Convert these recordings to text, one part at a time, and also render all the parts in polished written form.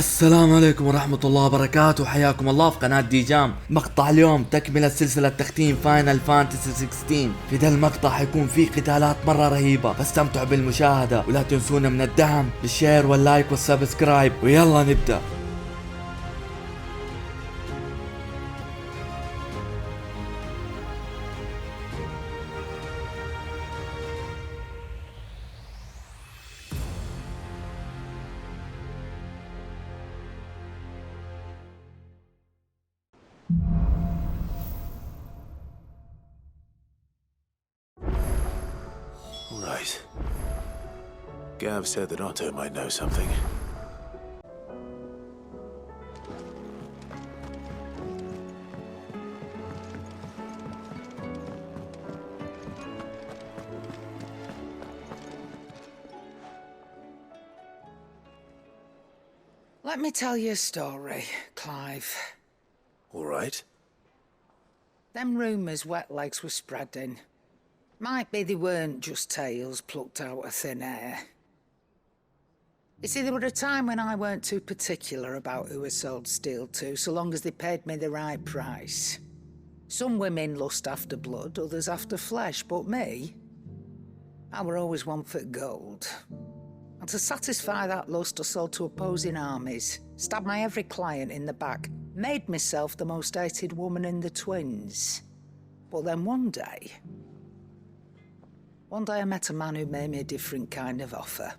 السلام عليكم ورحمة الله وبركاته، حياكم الله في قناة دي جام. مقطع اليوم تكملة سلسلة تختيم فاينل فانتسي 16. في ذا المقطع حيكون فيه قتالات مرة رهيبة، فاستمتعوا بالمشاهدة ولا تنسونا من الدعم بالشير واللايك والسبسكرايب، ويلا نبدأ. Right. Gav said that Otto might know something. Let me tell you a story, Clive. All right. Them rumours wet legs were spreading. Might be they weren't just tales plucked out of thin air. You see, there were a time when I weren't too particular about who I sold steel to, so long as they paid me the right price. Some women lust after blood, others after flesh, but me, I were always one for gold. And to satisfy that lust, I sold to opposing armies, stabbed my every client in the back, made myself the most hated woman in the twins. But then one day I met a man who made me a different kind of offer.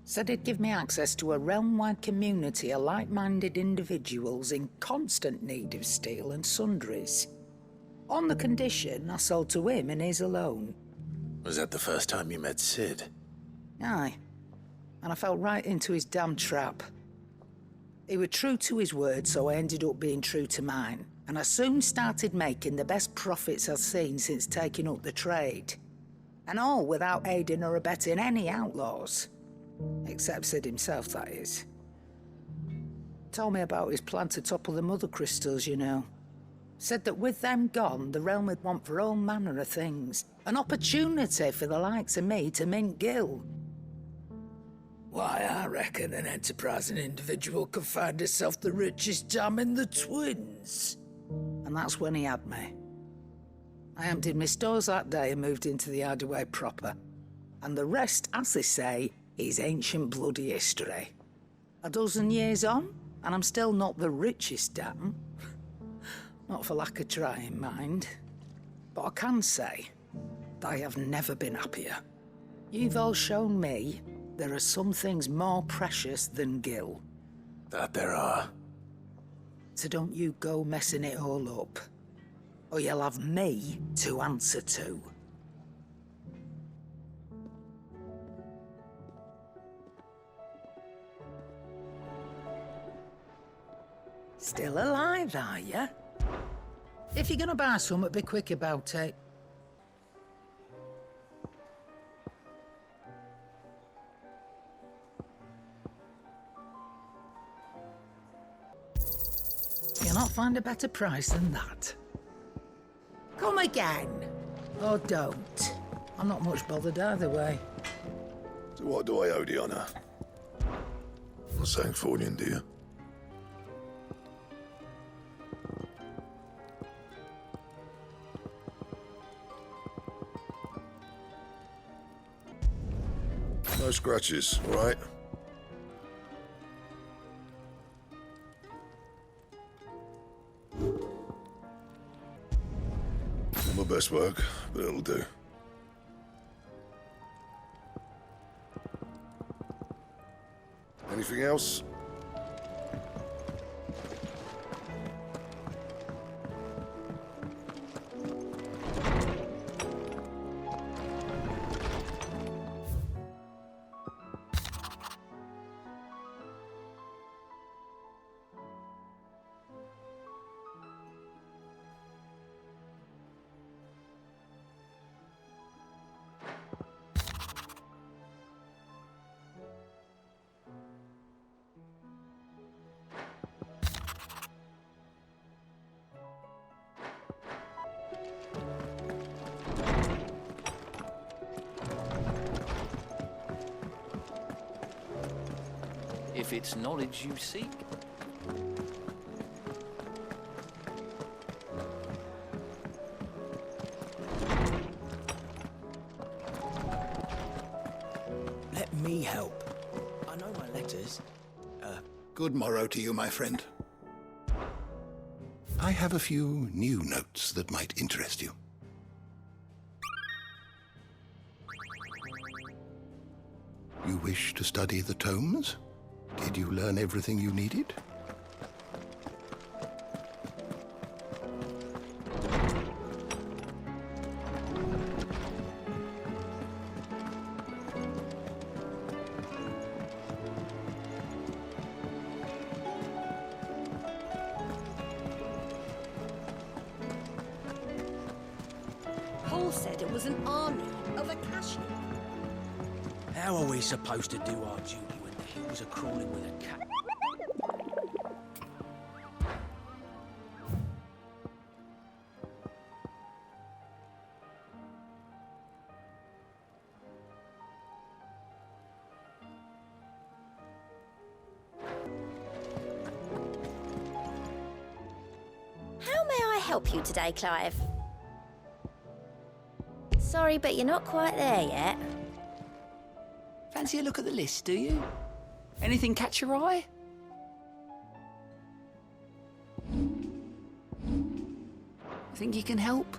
Said he'd give me access to a realm-wide community of like-minded individuals in constant need of steel and sundries. On the condition I sold to him and his alone. Was that the first time you met Sid? Aye. And I fell right into his damn trap. He was true to his word, so I ended up being true to mine. And I soon started making the best profits I've seen since taking up the trade. And all without aiding or abetting any outlaws. Except Sid himself, that is. Told me about his plan to topple the mother crystals, you know. Said that with them gone, the realm would want for all manner of things. An opportunity for the likes of me to mint gil. Why, I reckon an enterprising individual could find himself the richest jam in the twins. And that's when he had me. I emptied my stores that day and moved into the hideaway proper. And the rest, as they say, is ancient bloody history. A dozen years on, and I'm still not the richest dam. Not for lack of trying, mind. But I can say that I have never been happier. You've all shown me there are some things more precious than gil. That there are. So don't you go messing it all up, or you'll have me to answer to. Still alive, are you? If you're gonna buy some, be quick about it. You'll not find a better price than that. Come again. Or don't. I'm not much bothered either way. So what do I owe the honour? Not saying Fornian, do you? No scratches, all right? Not my best work, but it'll do. Anything else? if it's knowledge you seek. Let me help. I know my letters. Good morrow to you, my friend. I have a few new notes that might interest you. You wish to study the tomes? Did you learn everything you needed? Paul said it was an army of Akashi. How are we supposed to do our duty when the hills are crawling with a cat? How may I help you today, Clive? Sorry, but you're not quite there yet. Fancy a look at the list, do you? Anything catch your eye? Think you can help?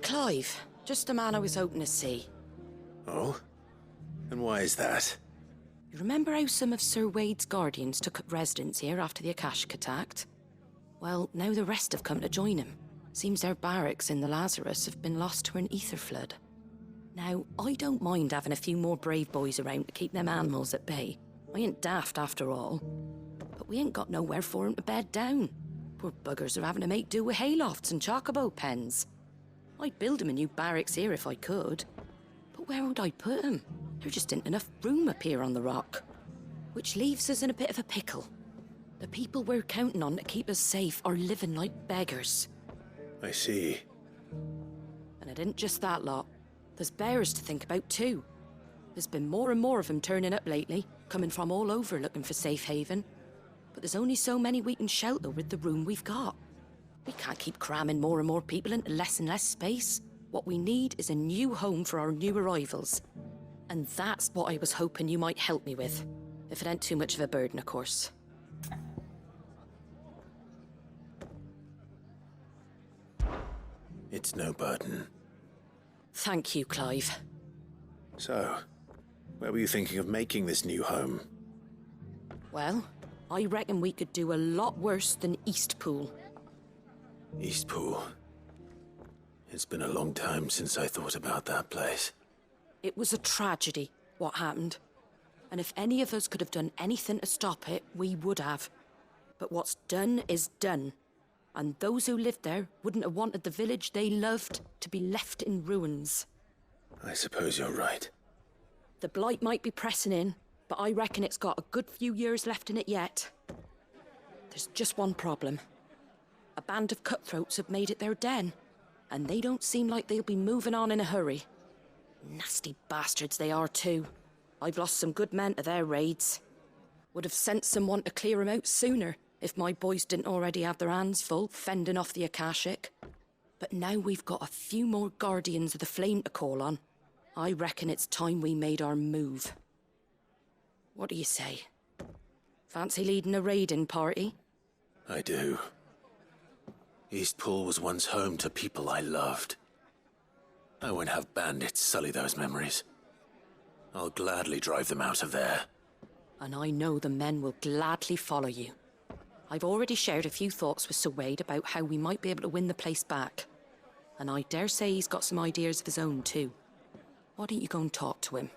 Clive, just the man I was hoping to see. Oh? And why is that? You remember how some of Sir Wade's guardians took up residence here after the Akashic attacked? Well, now the rest have come to join him. Seems their barracks in the Lazarus have been lost to an ether flood. Now, I don't mind having a few more brave boys around to keep them animals at bay. I ain't daft after all. But we ain't got nowhere for 'em to bed down. Poor buggers are having to make do with haylofts and chocobo pens. I'd build 'em a new barracks here if I could. But where would I put 'em? There just ain't enough room up here on the rock. Which leaves us in a bit of a pickle. The people we're counting on to keep us safe are living like beggars. I see. And it ain't just that lot. There's bears to think about too. There's been more and more of them turning up lately, coming from all over looking for safe haven. But there's only so many we can shelter with the room we've got. We can't keep cramming more and more people into less and less space. What we need is a new home for our new arrivals. And that's what I was hoping you might help me with. If it ain't too much of a burden, of course. It's no burden. Thank you, Clive. So, where were you thinking of making this new home? Well, I reckon we could do a lot worse than Eastpool. Eastpool. It's been a long time since I thought about that place. It was a tragedy, what happened. And if any of us could have done anything to stop it, we would have. But what's done is done. And those who lived there wouldn't have wanted the village they loved to be left in ruins. I suppose you're right. The blight might be pressing in, but I reckon it's got a good few years left in it yet. There's just one problem. A band of cutthroats have made it their den, and they don't seem like they'll be moving on in a hurry. Nasty bastards they are too. I've lost some good men to their raids. Would have sent someone to clear 'em out sooner if my boys didn't already have their hands full fending off the Akashic. But now we've got a few more guardians of the flame to call on. I reckon it's time we made our move. What do you say? Fancy leading a raiding party? I do. Eastpool was once home to people I loved. I won't have bandits sully those memories. I'll gladly drive them out of there. And I know the men will gladly follow you. I've already shared a few thoughts with Sir Wade about how we might be able to win the place back. And I dare say he's got some ideas of his own too. Why don't you go and talk to him?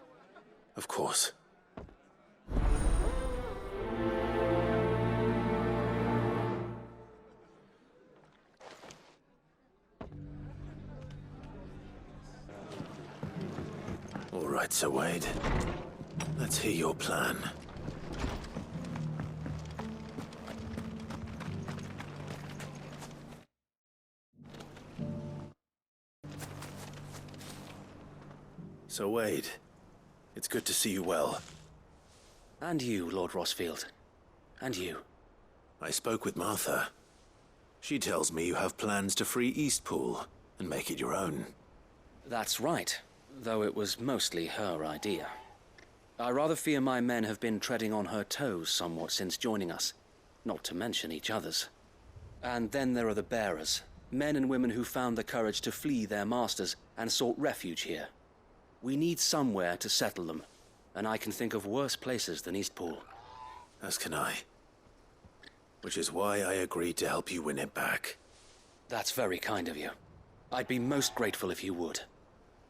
Of course. right, Sir Wade. Let's hear your plan. So Wade, it's good to see you well. And you, Lord Rossfield. And you. I spoke with Martha. She tells me you have plans to free Eastpool and make it your own. That's right, though it was mostly her idea. I rather fear my men have been treading on her toes somewhat since joining us, not to mention each other's. And then there are the bearers, men and women who found the courage to flee their masters and sought refuge here. We need somewhere to settle them, and I can think of worse places than Eastpool. As can I. Which is why I agreed to help you win it back. That's very kind of you. I'd be most grateful if you would.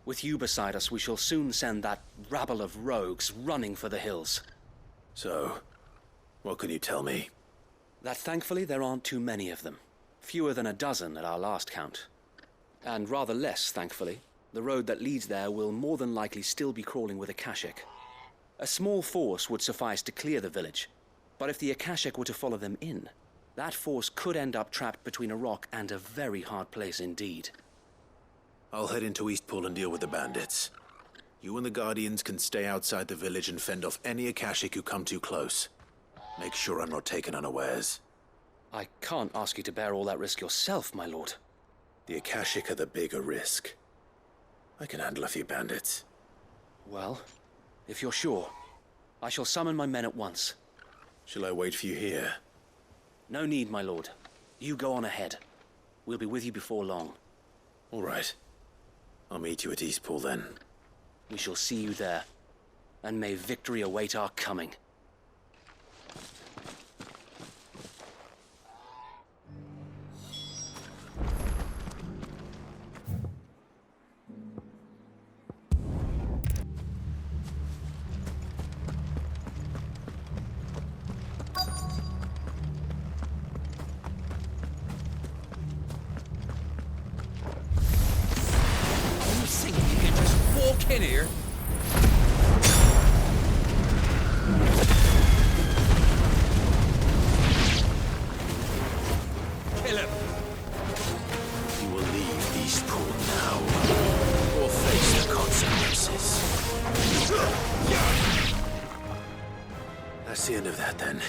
With you beside us, we shall soon send that rabble of rogues running for the hills. So, what can you tell me? That thankfully there aren't too many of them. Fewer than a dozen at our last count. And rather less, thankfully. The road that leads there will more than likely still be crawling with Akashic. A small force would suffice to clear the village, but if the Akashic were to follow them in, that force could end up trapped between a rock and a very hard place indeed. I'll head into Eastpool and deal with the bandits. You and the Guardians can stay outside the village and fend off any Akashic who come too close. Make sure I'm not taken unawares. I can't ask you to bear all that risk yourself, my lord. The Akashic are the bigger risk. I can handle a few bandits. Well, if you're sure, I shall summon my men at once. Shall I wait for you here? No need, my lord. You go on ahead. We'll be with you before long. All right. I'll meet you at Eastpool then. We shall see you there, and may victory await our coming. In here. Kill him. You will leave Eastpool now, or face the consequences. That's the end of that then.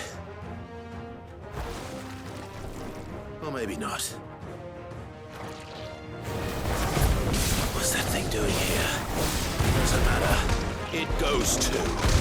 Or maybe not. What's that thing doing here? Doesn't matter. It goes to.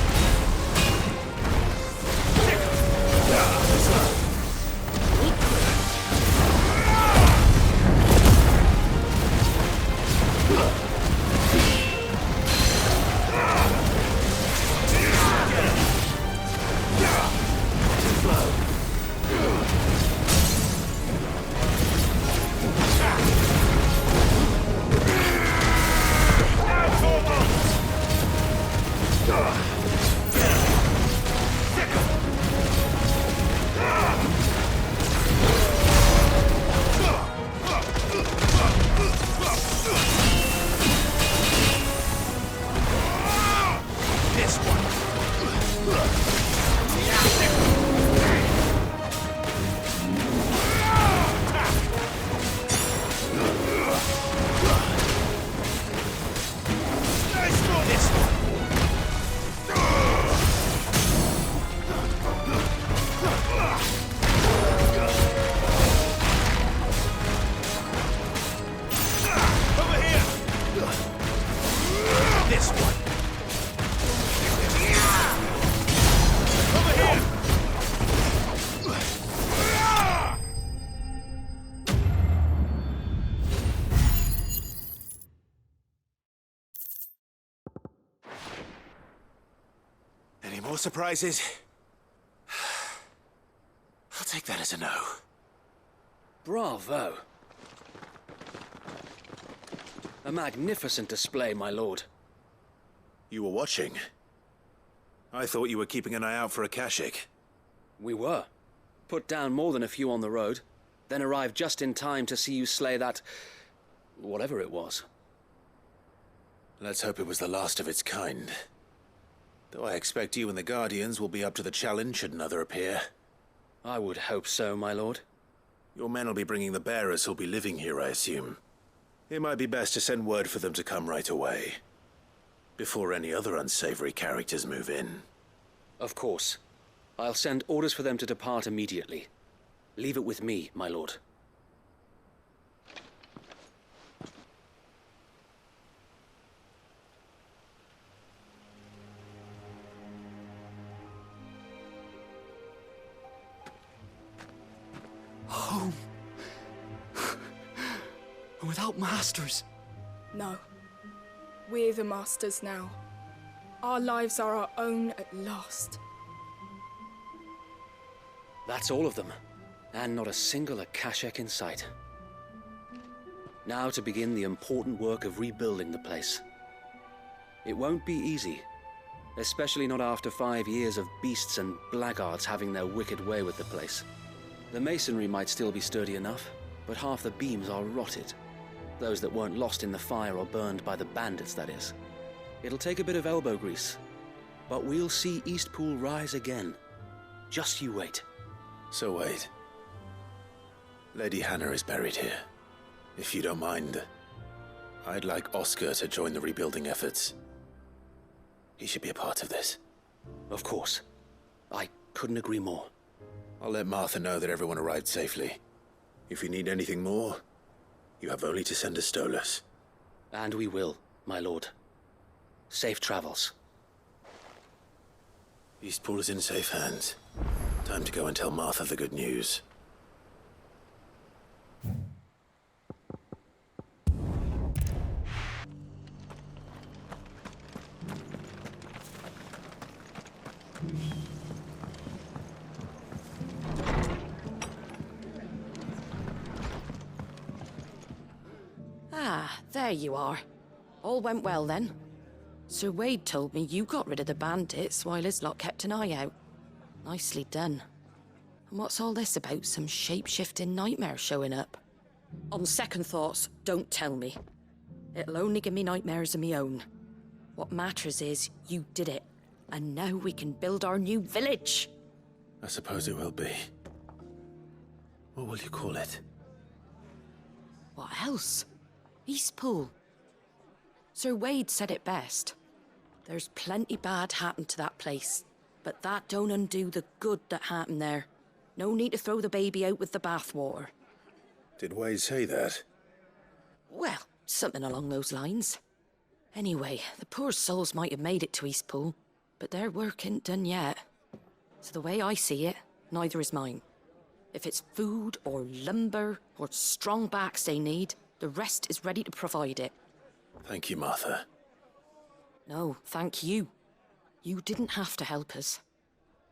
Any more surprises? I'll take that as a no. Bravo. A magnificent display, my lord. You were watching. I thought you were keeping an eye out for Akashic. We were. Put down more than a few on the road, then arrived just in time to see you slay that... whatever it was. Let's hope it was the last of its kind. Though I expect you and the Guardians will be up to the challenge should another appear. I would hope so, my lord. Your men will be bringing the bearers who'll be living here, I assume. It might be best to send word for them to come right away, before any other unsavory characters move in. Of course. I'll send orders for them to depart immediately. Leave it with me, my lord. Home. Without masters. No. We're the masters now. Our lives are our own at last. That's all of them. And not a single Akashek in sight. Now to begin the important work of rebuilding the place. It won't be easy. Especially not after 5 years of beasts and blackguards having their wicked way with the place. The masonry might still be sturdy enough, but half the beams are rotted. Those that weren't lost in the fire or burned by the bandits, that is. It'll take a bit of elbow grease, but we'll see Eastpool rise again. Just you wait. So wait. Lady Hannah is buried here. If you don't mind, I'd like Oscar to join the rebuilding efforts. He should be a part of this. Of course. I couldn't agree more. I'll let Martha know that everyone arrived safely. If you need anything more, you have only to send a Stolas. And we will, my lord. Safe travels. Eastpool is in safe hands. Time to go and tell Martha the good news. Ah, there you are. All went well then. Sir Wade told me you got rid of the bandits while his lot kept an eye out. Nicely done. And what's all this about some shape-shifting nightmare showing up? On second thoughts, don't tell me. It'll only give me nightmares of me own. What matters is you did it, and now we can build our new village. I suppose it will be. What will you call it? What else? Eastpool. Sir Wade said it best. There's plenty bad happened to that place, but that don't undo the good that happened there. No need to throw the baby out with the bathwater. Did Wade say that? Well, something along those lines. Anyway, the poor souls might have made it to Eastpool, but their work ain't done yet. So the way I see it, neither is mine. If it's food or lumber or strong backs they need, the rest is ready to provide it. Thank you, Martha. No, thank you. You didn't have to help us.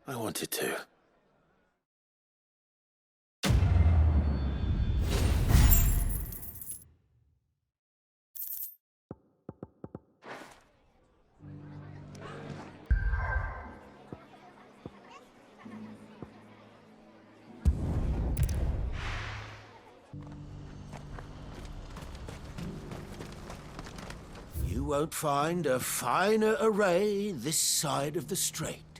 I wanted to. You won't find a finer array this side of the strait.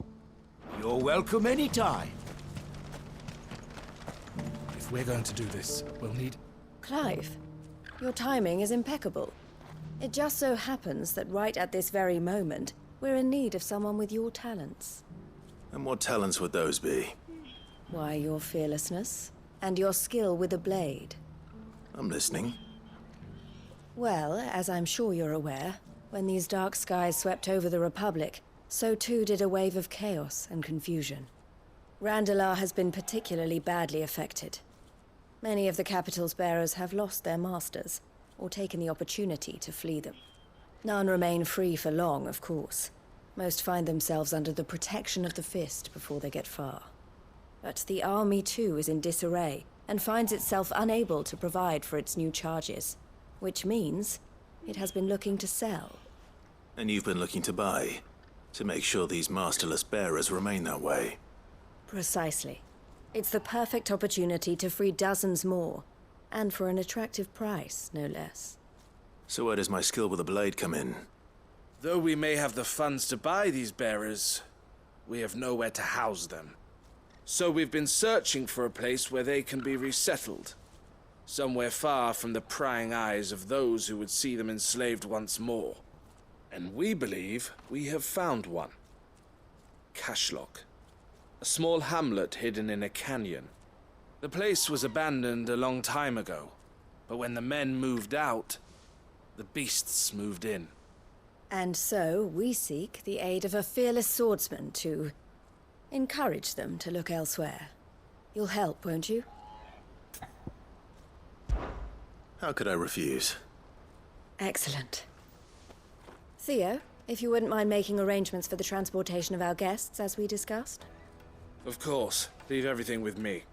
You're welcome anytime. If we're going to do this, we'll need... Clive, your timing is impeccable. It just so happens that right at this very moment, we're in need of someone with your talents. And what talents would those be? Why, your fearlessness and your skill with a blade. I'm listening. Well, as I'm sure you're aware, when these dark skies swept over the Republic, so too did a wave of chaos and confusion. Randalar has been particularly badly affected. Many of the capital's bearers have lost their masters, or taken the opportunity to flee them. None remain free for long, of course. Most find themselves under the protection of the Fist before they get far. But the army too is in disarray, and finds itself unable to provide for its new charges. Which means it has been looking to sell. And you've been looking to buy, to make sure these masterless bearers remain that way. Precisely. It's the perfect opportunity to free dozens more, and for an attractive price, no less. So where does my skill with a blade come in? Though we may have the funds to buy these bearers, we have nowhere to house them. So we've been searching for a place where they can be resettled. Somewhere far from the prying eyes of those who would see them enslaved once more. And we believe we have found one. Cashlock. A small hamlet hidden in a canyon. The place was abandoned a long time ago, but when the men moved out, the beasts moved in. And so we seek the aid of a fearless swordsman to encourage them to look elsewhere. You'll help, won't you? How could I refuse? Excellent. Theo, if you wouldn't mind making arrangements for the transportation of our guests, as we discussed? Of course. Leave everything with me.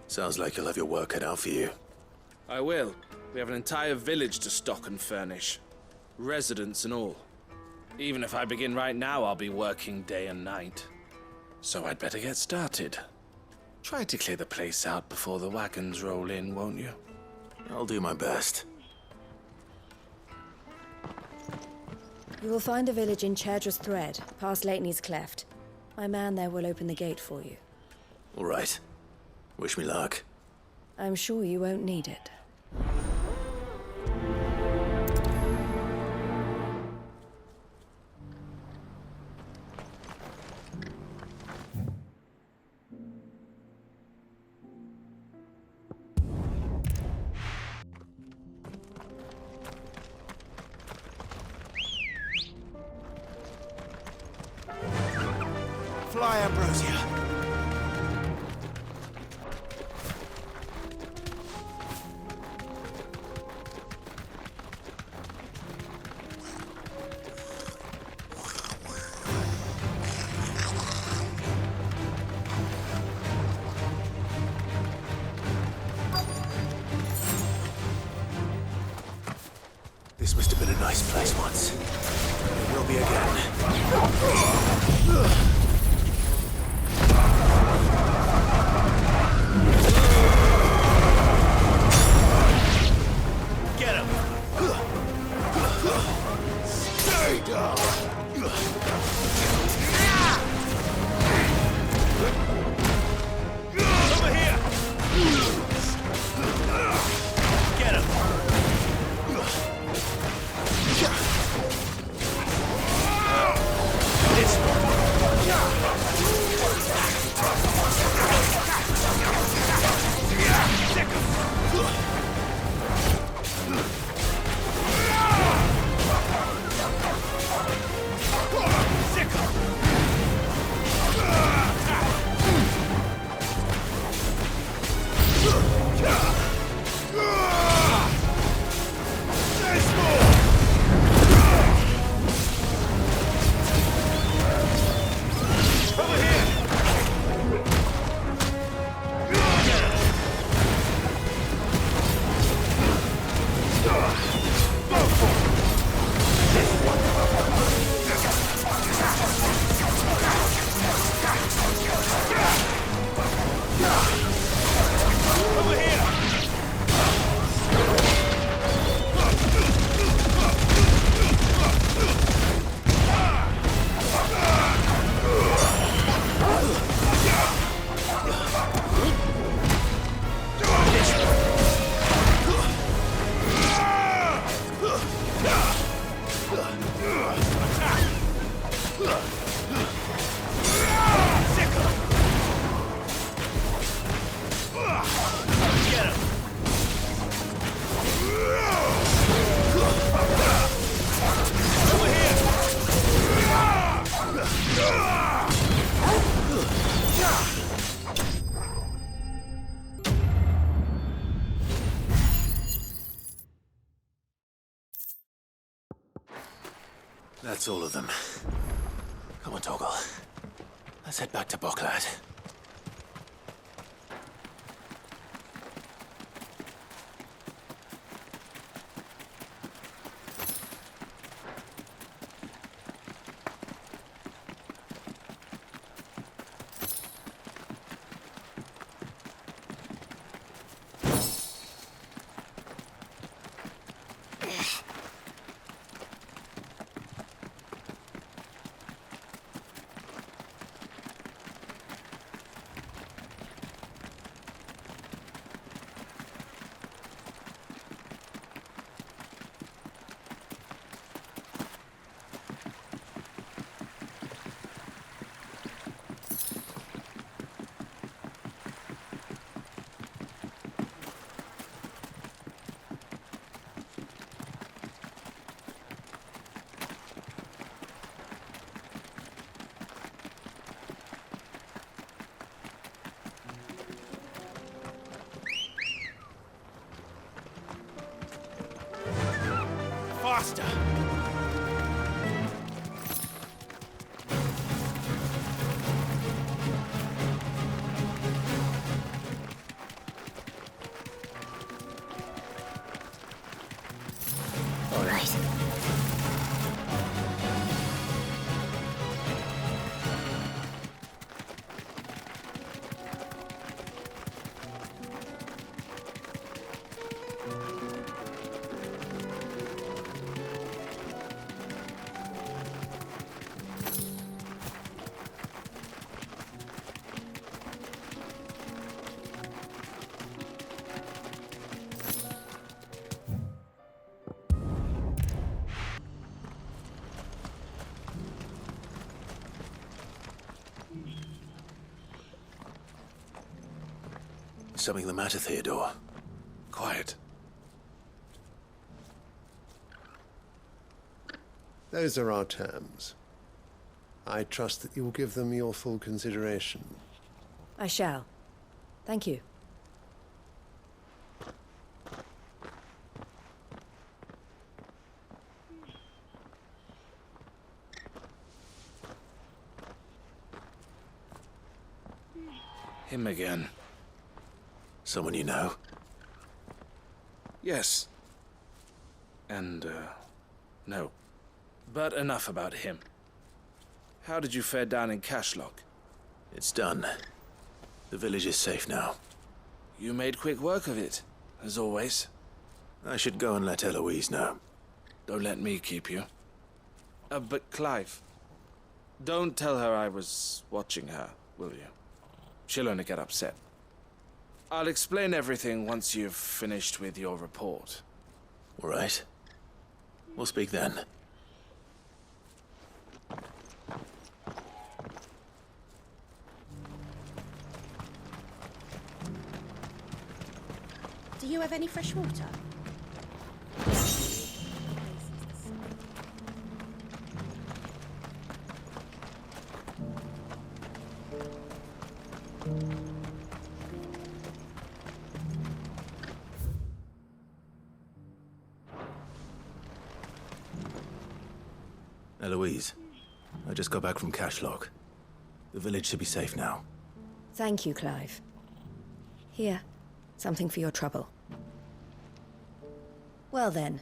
Sounds like you'll have your work cut out for you. I will. We have an entire village to stock and furnish. Residents and all. Even if I begin right now, I'll be working day and night. So I'd better get started. Try to clear the place out before the wagons roll in, won't you? I'll do my best. You will find a village in Chairdra's Thread, past Lateney's Cleft. My man there will open the gate for you. All right. Wish me luck. I'm sure you won't need it. Fly, Ambrosia. This must have been a nice place once. It will be again. Get him! Stay down! Over here! Get him! This That's all of them. Come on, Toggle. Let's head back to Boklad. faster! All right. Something the matter, Theodore? Quiet. Those are our terms. I trust that you will give them your full consideration. I shall. Thank you. Him again. Someone you know? Yes. And, no. But enough about him. How did you fare down in Cashlock? It's done. The village is safe now. You made quick work of it, as always. I should go and let Eloise know. Don't let me keep you. But Clive, don't tell her I was watching her, will you? She'll only get upset. I'll explain everything once you've finished with your report. All right. We'll speak then. Do you have any fresh water? Eloise, I just got back from Cashlock. The village should be safe now. Thank you, Clive. Here, something for your trouble. Well then,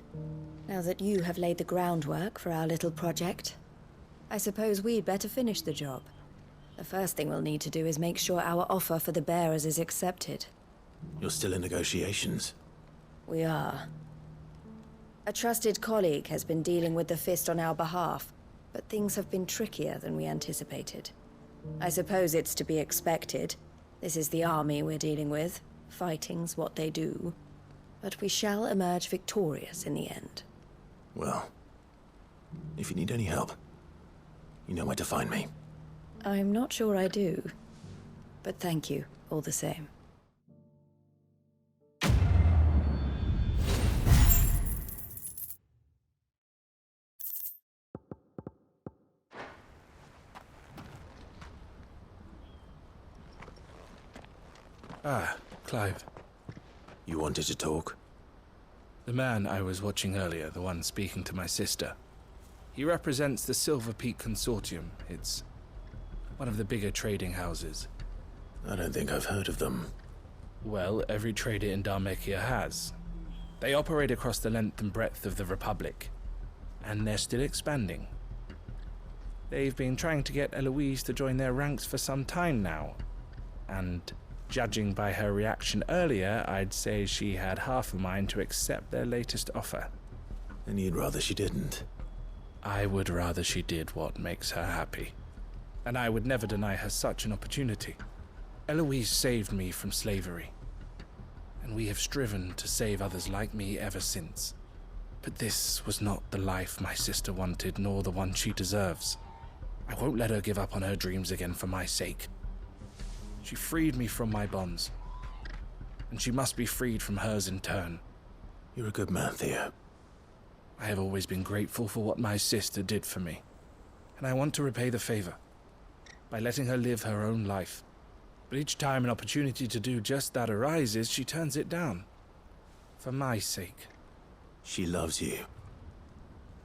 now that you have laid the groundwork for our little project, I suppose we'd better finish the job. The first thing we'll need to do is make sure our offer for the bearers is accepted. You're still in negotiations? We are. A trusted colleague has been dealing with the Fist on our behalf, but things have been trickier than we anticipated. I suppose it's to be expected. This is the army we're dealing with. Fighting's what they do. But we shall emerge victorious in the end. Well, if you need any help, you know where to find me. I'm not sure I do, but thank you all the same. Ah, Clive. You wanted to talk? The man I was watching earlier, the one speaking to my sister. He represents the Silver Peak Consortium. It's one of the bigger trading houses. I don't think I've heard of them. Well, every trader in Dharmekia has. They operate across the length and breadth of the Republic, and they're still expanding. They've been trying to get Eloise to join their ranks for some time now, and judging by her reaction earlier, I'd say she had half a mind to accept their latest offer. And you'd rather she didn't? I would rather she did what makes her happy. And I would never deny her such an opportunity. Eloise saved me from slavery, and we have striven to save others like me ever since. But this was not the life my sister wanted, nor the one she deserves. I won't let her give up on her dreams again for my sake. She freed me from my bonds, and she must be freed from hers in turn. You're a good man, Theo. I have always been grateful for what my sister did for me, and I want to repay the favor by letting her live her own life. But each time an opportunity to do just that arises, she turns it down. For my sake. She loves you.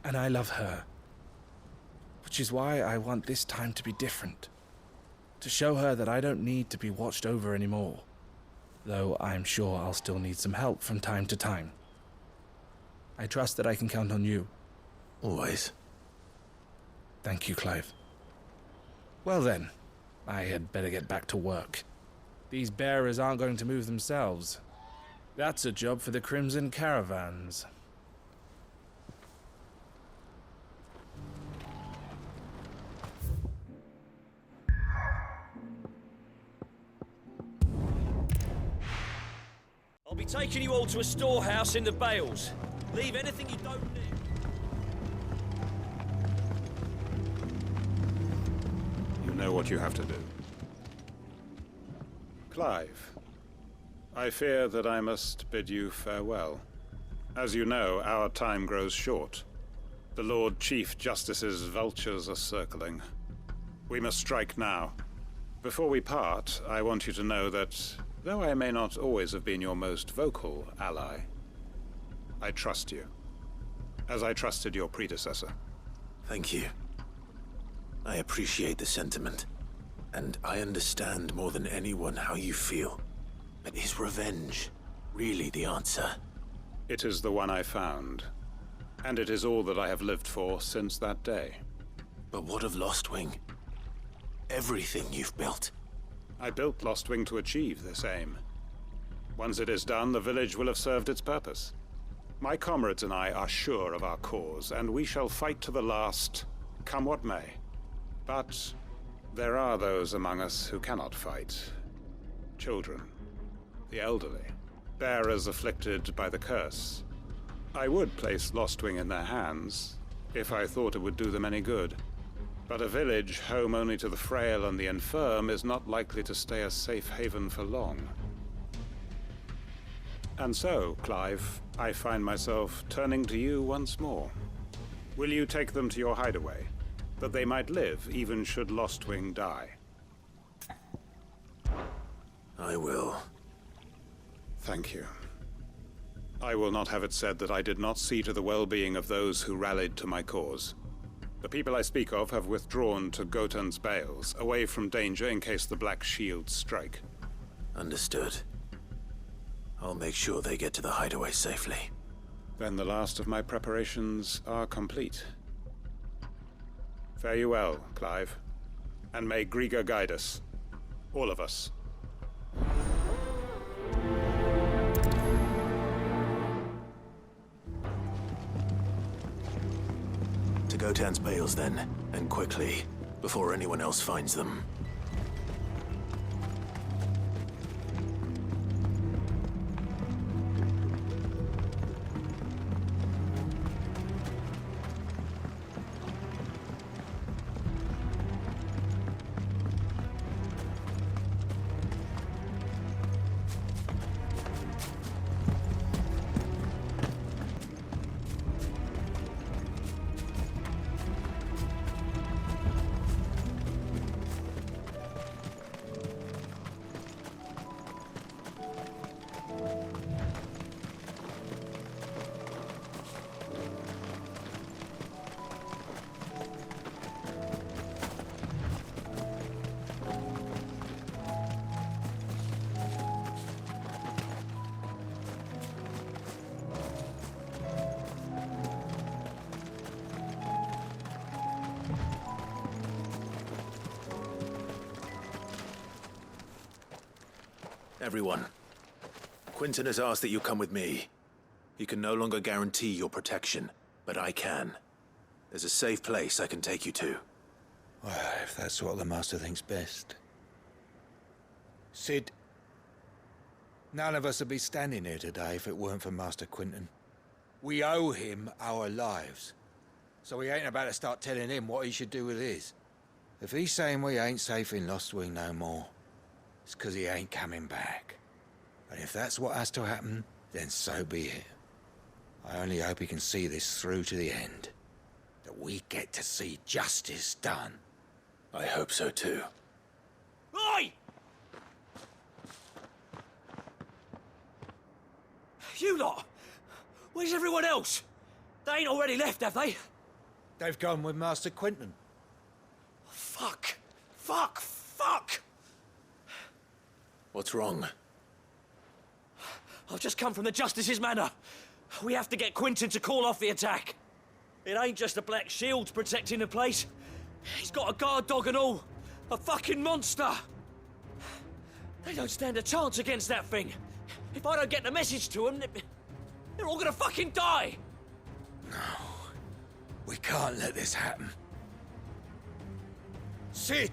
And I love her. Which is why I want this time to be different. To show her that I don't need to be watched over anymore. Though I'm sure I'll still need some help from time to time. I trust that I can count on you. Always. Thank you, Clive. Well then, I had better get back to work. These bearers aren't going to move themselves. That's a job for the Crimson Caravans. I'll be taking you all to a storehouse in the Bales. Leave anything you don't need. You know what you have to do. Clive, I fear that I must bid you farewell. As you know, our time grows short. The Lord Chief Justice's vultures are circling. We must strike now. Before we part, I want you to know that, though I may not always have been your most vocal ally, I trust you, as I trusted your predecessor. Thank you. I appreciate the sentiment, and I understand more than anyone how you feel. But is revenge really the answer? It is the one I found, and it is all that I have lived for since that day. But what of Lostwing? Everything you've built. I built Lostwing to achieve this aim. Once it is done, the village will have served its purpose. My comrades and I are sure of our cause, and we shall fight to the last, come what may. But there are those among us who cannot fight. Children, the elderly, bearers afflicted by the curse. I would place Lostwing in their hands, if I thought it would do them any good. But a village home only to the frail and the infirm is not likely to stay a safe haven for long. And so, Clive, I find myself turning to you once more. Will you take them to your hideaway, that they might live even should Lostwing die? I will. Thank you. I will not have it said that I did not see to the well-being of those who rallied to my cause. The people I speak of have withdrawn to Gotan's Bales, away from danger in case the Black Shields strike. Understood. I'll make sure they get to the hideaway safely. Then the last of my preparations are complete. Fare you well, Clive. And may Griga guide us. All of us. To Gotan's Bales then, and quickly, before anyone else finds them. Everyone, Quinton has asked that you come with me. He can no longer guarantee your protection, but I can. There's a safe place I can take you to. Well, if that's what the Master thinks best. Sid, none of us would be standing here today if it weren't for Master Quinton. We owe him our lives. So we ain't about to start telling him what he should do with his. If he's saying we ain't safe in Lostwing no more, it's 'cause he ain't coming back. And if that's what has to happen, then so be it. I only hope he can see this through to the end. That we get to see justice done. I hope so too. Oi! You lot! Where's everyone else? They ain't already left, have they? They've gone with Master Quinton. Fuck! Fuck! Fuck! What's wrong? I've just come from the Justice's manor. We have to get Quinton to call off the attack. It ain't just the Black Shields protecting the place. He's got a guard dog and all. A fucking monster. They don't stand a chance against that thing. If I don't get the message to them, they're all gonna fucking die. No. We can't let this happen. Sid!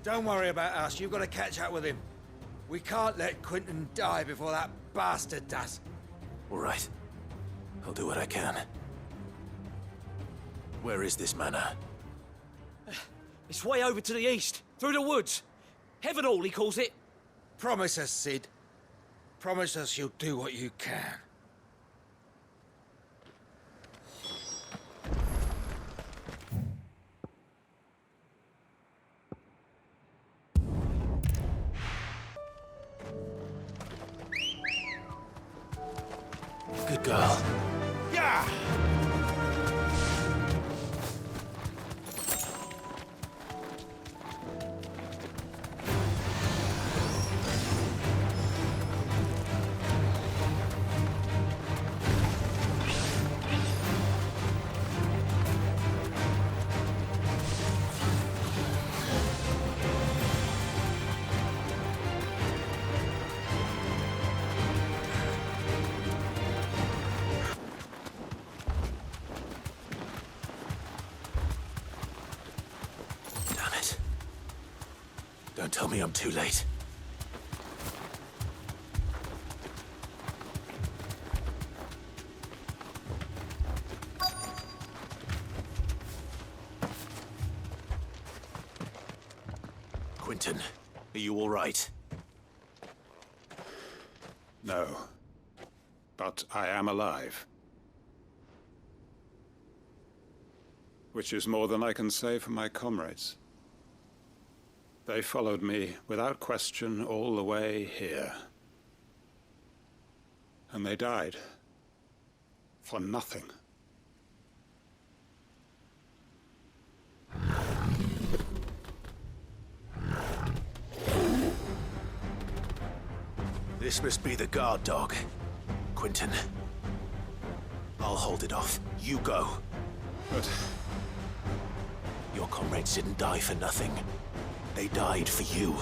Don't worry about us. You've got to catch up with him. We can't let Quinton die before that bastard does. All right. I'll do what I can. Where is this manor? It's way over to the east, through the woods. Heaven Hall, he calls it. Promise us, Sid. Promise us you'll do what you can. Good girl. Yeah! Don't tell me I'm too late. Quinton, are you all right? No. But I am alive. Which is more than I can say for my comrades. They followed me, without question, all the way here. And they died. For nothing. This must be the guard dog. Quinton. I'll hold it off. You go. But... your comrades didn't die for nothing. They died for you.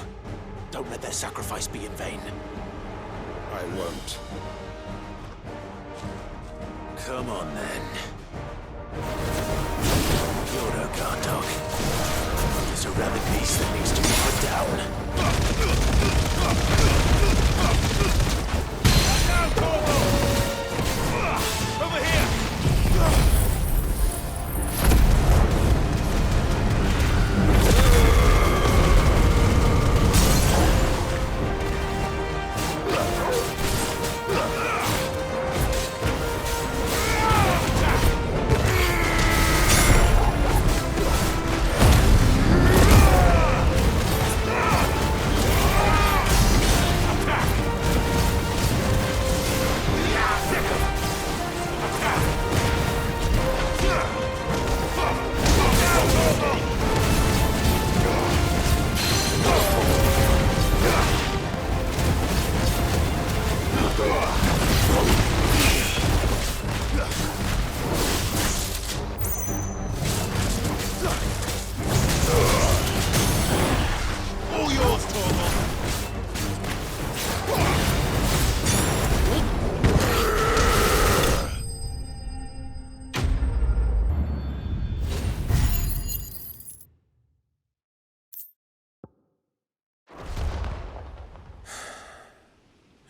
Don't let their sacrifice be in vain. I won't. Come on, then. You're no guard dog. Just a rabid beast that needs to be put down. Over here!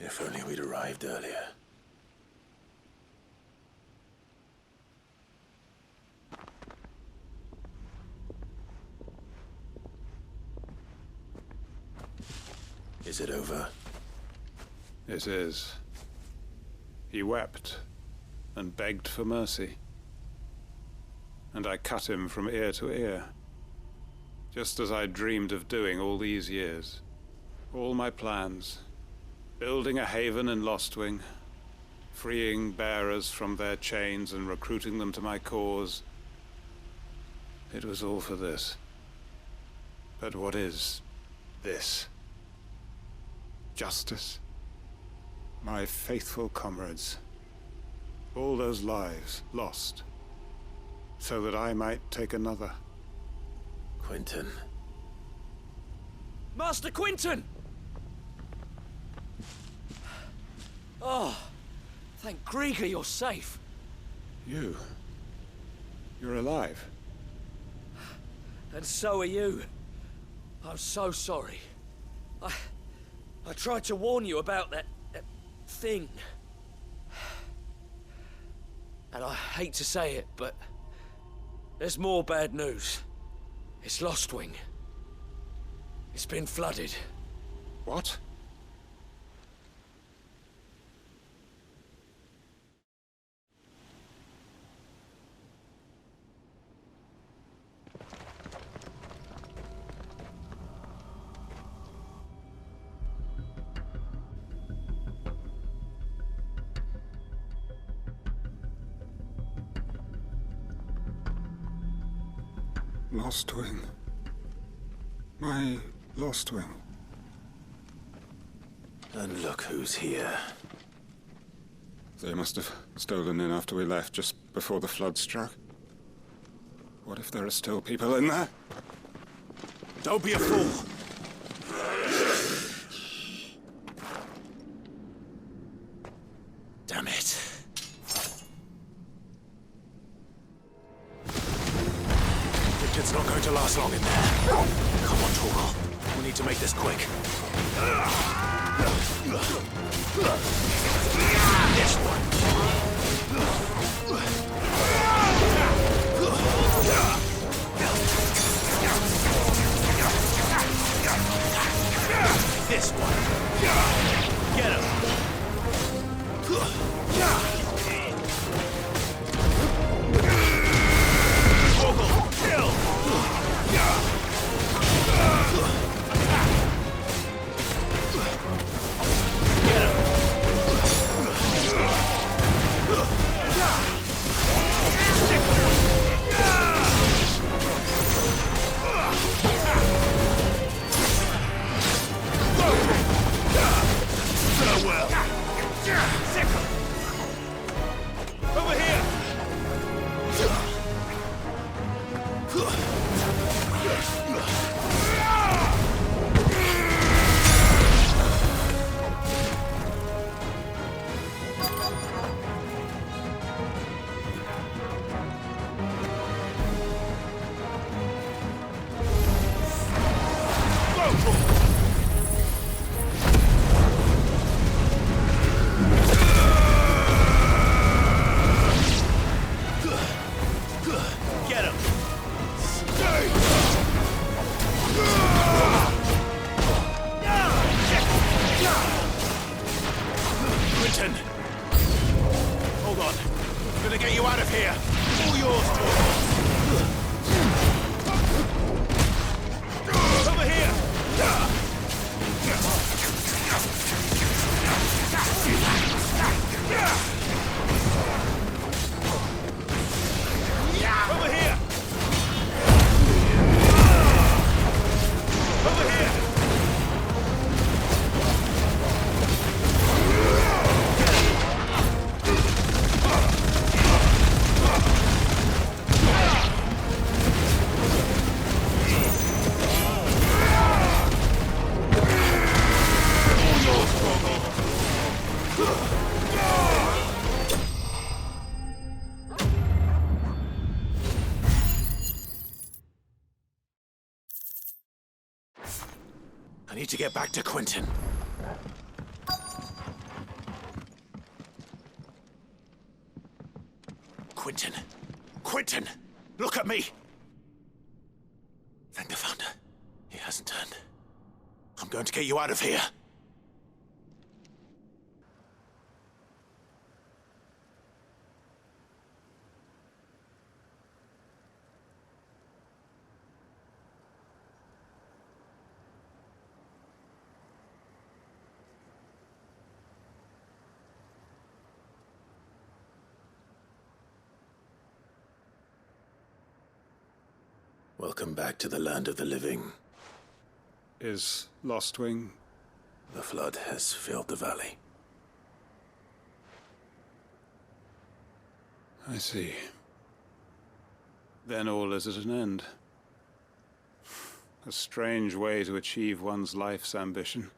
If only we'd arrived earlier. Is it over? It is. He wept and begged for mercy. And I cut him from ear to ear. Just as I dreamed of doing all these years. All my plans. Building a haven in Lostwing. Freeing bearers from their chains and recruiting them to my cause. It was all for this. But what is this? Justice? My faithful comrades. All those lives lost, so that I might take another. Quentin. Master Quentin! Oh, thank Grieger you're safe. You? You're alive? And so are you. I'm so sorry. I tried to warn you about that thing. And I hate to say it, but there's more bad news. It's Lostwing. It's been flooded. What? Lostwing. My Lostwing. And look who's here. They must have stolen in after we left, just before the flood struck. What if there are still people in there? Don't be a fool! Damn it. It's not going to last long in there. Come on, Torgal. We need to make this quick. This one. This one. Get him. Torgal, kill! Over here! Get him! Quentin! Hold on. I'm gonna get you out of here. All yours, Torgal. Over here! Over here! Over here! I need to get back to Quentin. Quentin! Quentin! Look at me! Thank the Founder. He hasn't turned. I'm going to get you out of here. Welcome back to the land of the living. Is Lostwing? The flood has filled the valley. I see. Then all is at an end. A strange way to achieve one's life's ambition.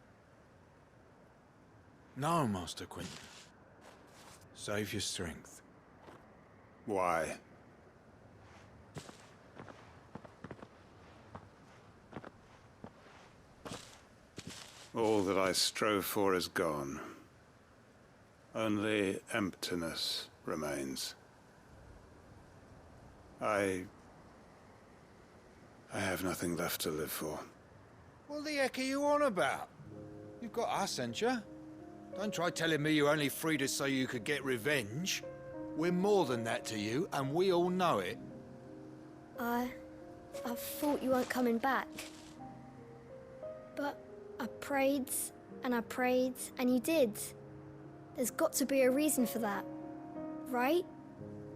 No, Master Quinton. Save your strength. Why? All that I strove for is gone. Only emptiness remains. I have nothing left to live for. What the heck are you on about? You've got us, ain't you? Don't try telling me you only freed us so you could get revenge. We're more than that to you, and we all know it. I thought you weren't coming back. But I prayed, and you did. There's got to be a reason for that, right?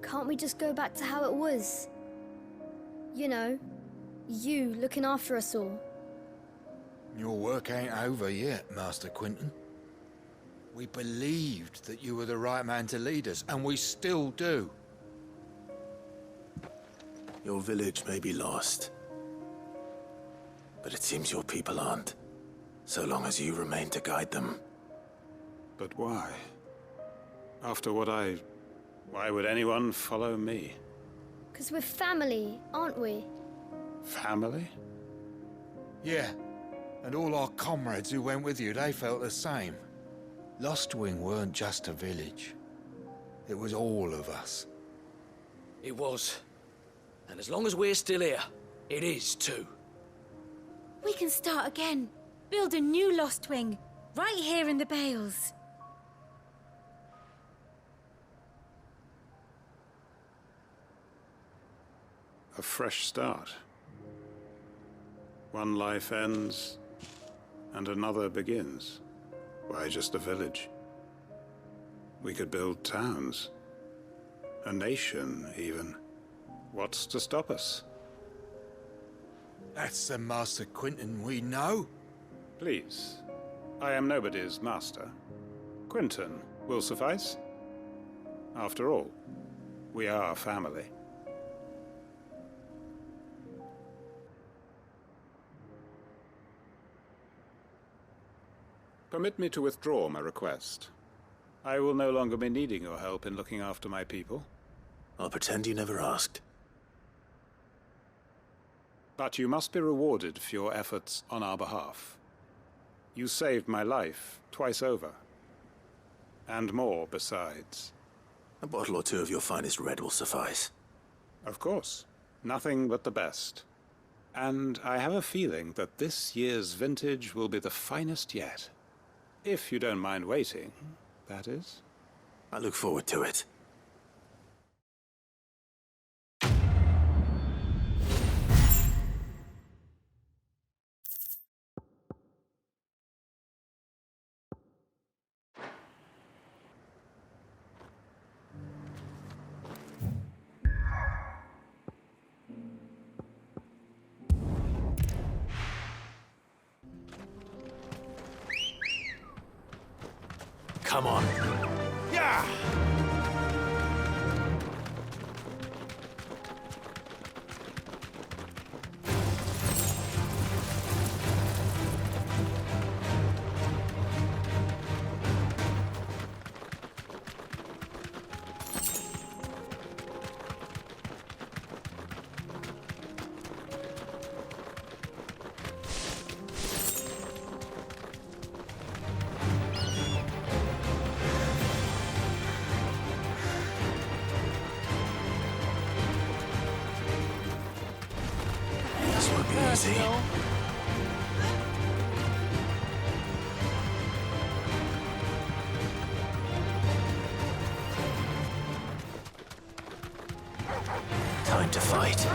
Can't we just go back to how it was? You know, you looking after us all. Your work ain't over yet, Master Quinton. We believed that you were the right man to lead us, and we still do. Your village may be lost, but it seems your people aren't, so long as you remain to guide them. But why? After what why would anyone follow me? 'Cause we're family, aren't we? Family? Yeah, and all our comrades who went with you, they felt the same. Lostwing weren't just a village. It was all of us. It was. And as long as we're still here, it is too. We can start again. Build a new Lostwing, right here in the Bales. A fresh start. One life ends, and another begins. Why just a village? We could build towns. A nation, even. What's to stop us? That's the Master Quinton we know. Please. I am nobody's master. Quinton will suffice. After all, we are family. Permit me to withdraw my request. I will no longer be needing your help in looking after my people. I'll pretend you never asked. But you must be rewarded for your efforts on our behalf. You saved my life twice over. And more besides. A bottle or two of your finest red will suffice. Of course. Nothing but the best. And I have a feeling that this year's vintage will be the finest yet. If you don't mind waiting, that is. I look forward to it. Come on. Yeah! Easy. Time to fight.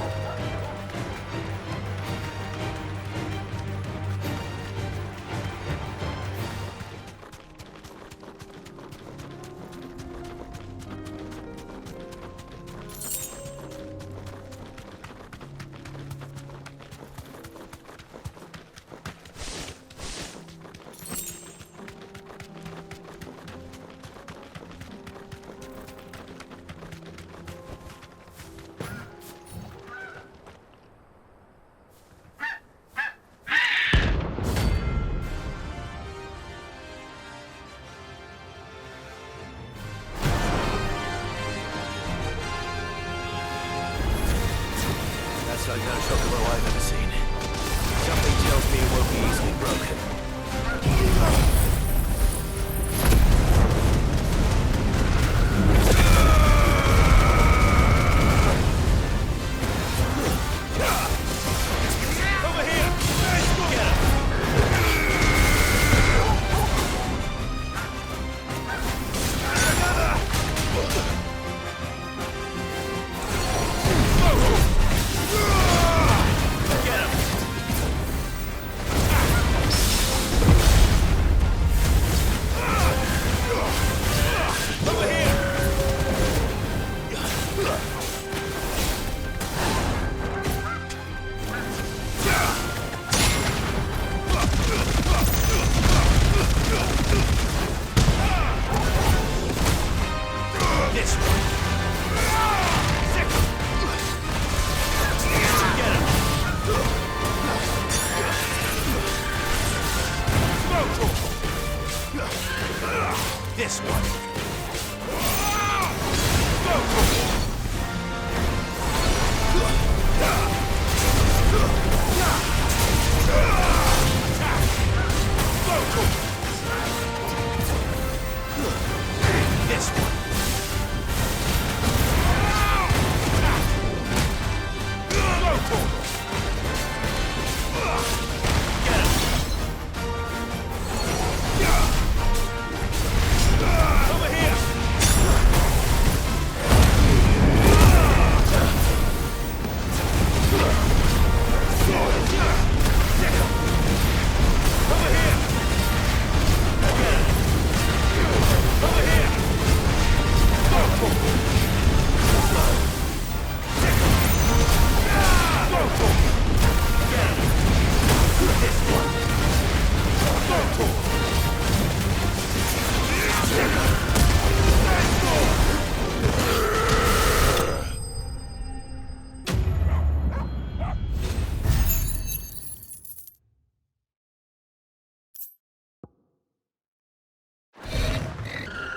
This one. This one.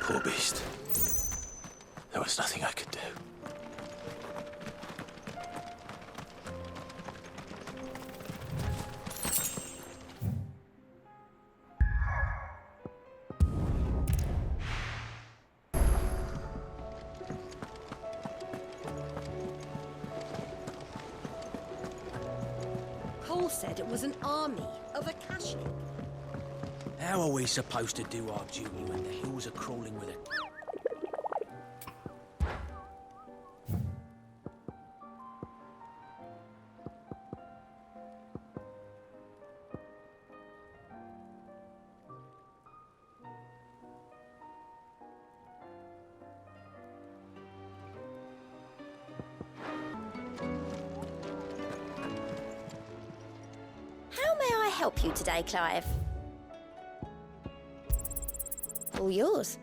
Poor beast. There was nothing I could do. Cole said it was an army of Akashic. How are we supposed to do our duty when the hills are crawling with it? How may I help you today, Clive? All yours.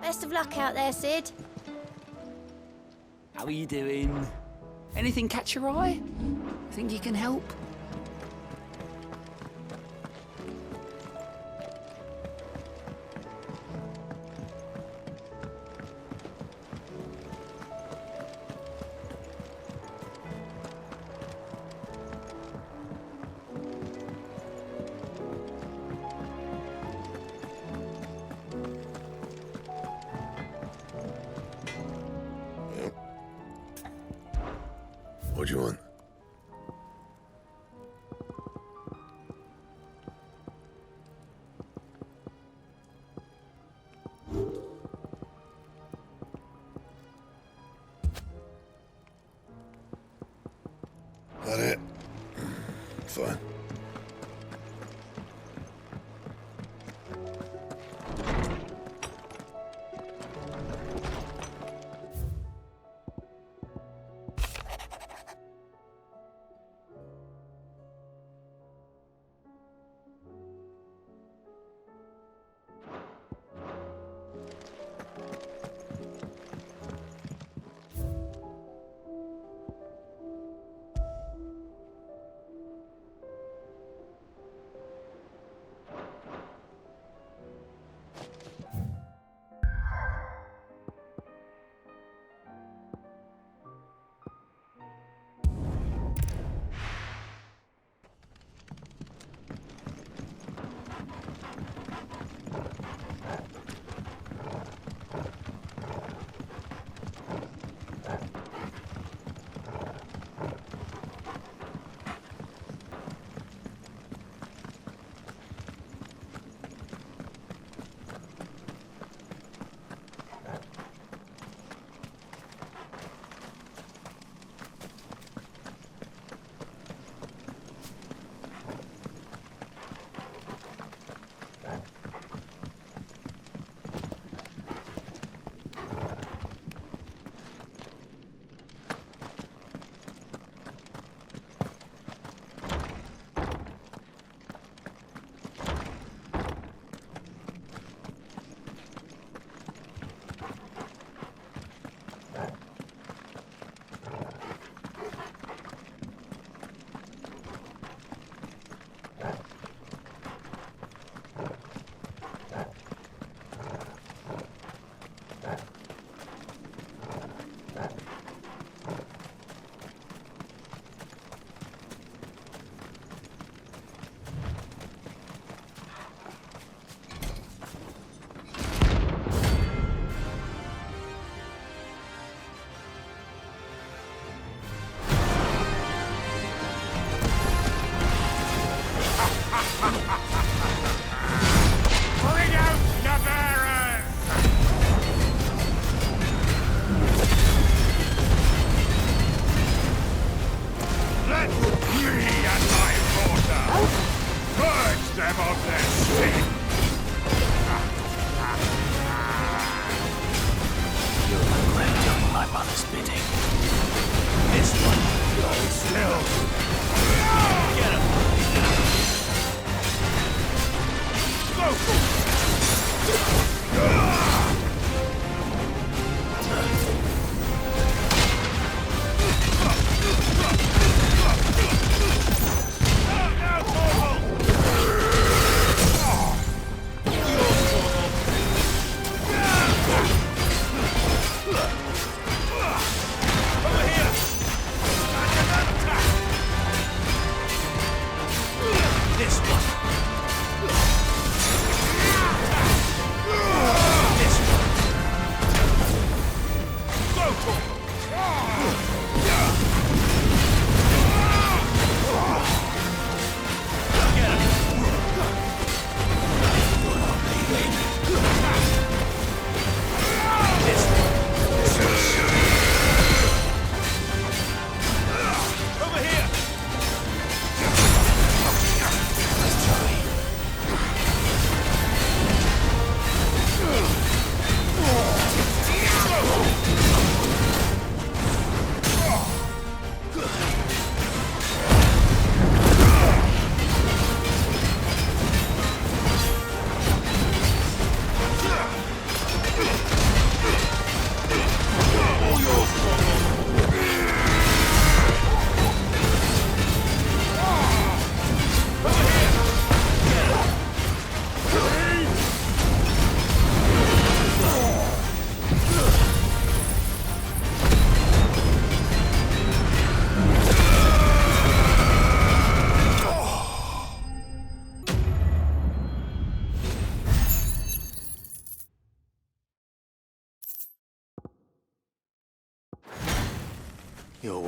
Best of luck out there, Sid. How are you doing? Anything catch your eye? Think you can help? What do you want? That it? Fine.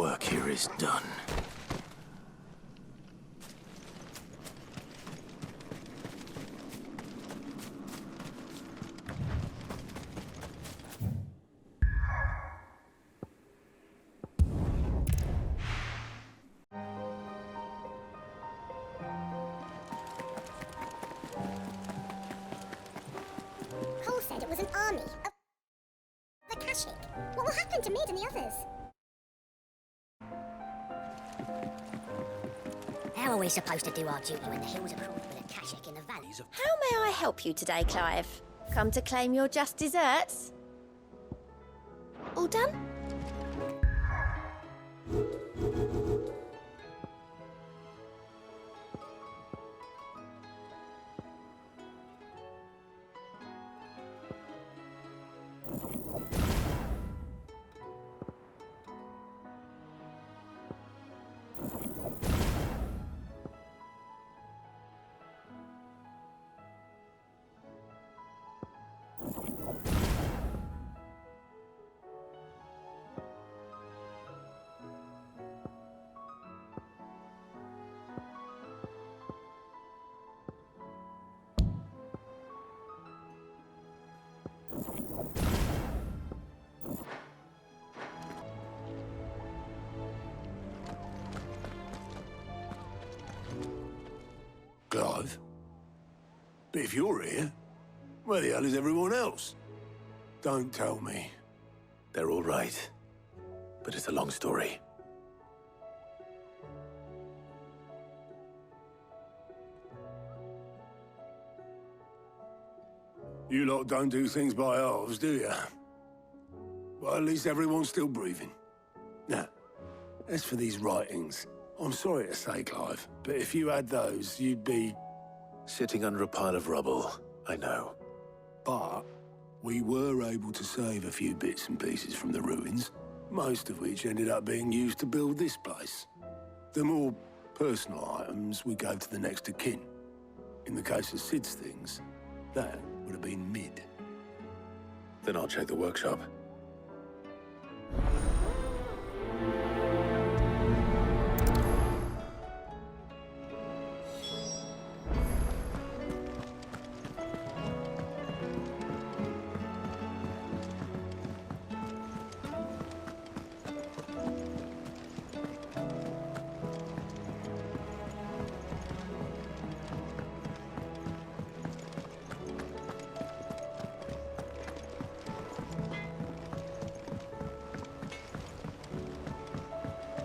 work here is done. Cole said it was an army of the Kashik. What will happen to Mid and the others? How are we supposed to do our duty when the hills are crawling with a Kashik in the valleys of... How may I help you today, Clive? Come to claim your just desserts? All done? Clive? But if you're here, where the hell is everyone else? Don't tell me. They're all right. But it's a long story. You lot don't do things by halves, do you? Well, at least everyone's still breathing. Now, as for these writings, I'm sorry to say, Clive, but if you had those, you'd be... Sitting under a pile of rubble, I know. But we were able to save a few bits and pieces from the ruins, most of which ended up being used to build this place. The more personal items we gave to the next of kin. In the case of Sid's things, that would have been Mid. Then I'll check the workshop.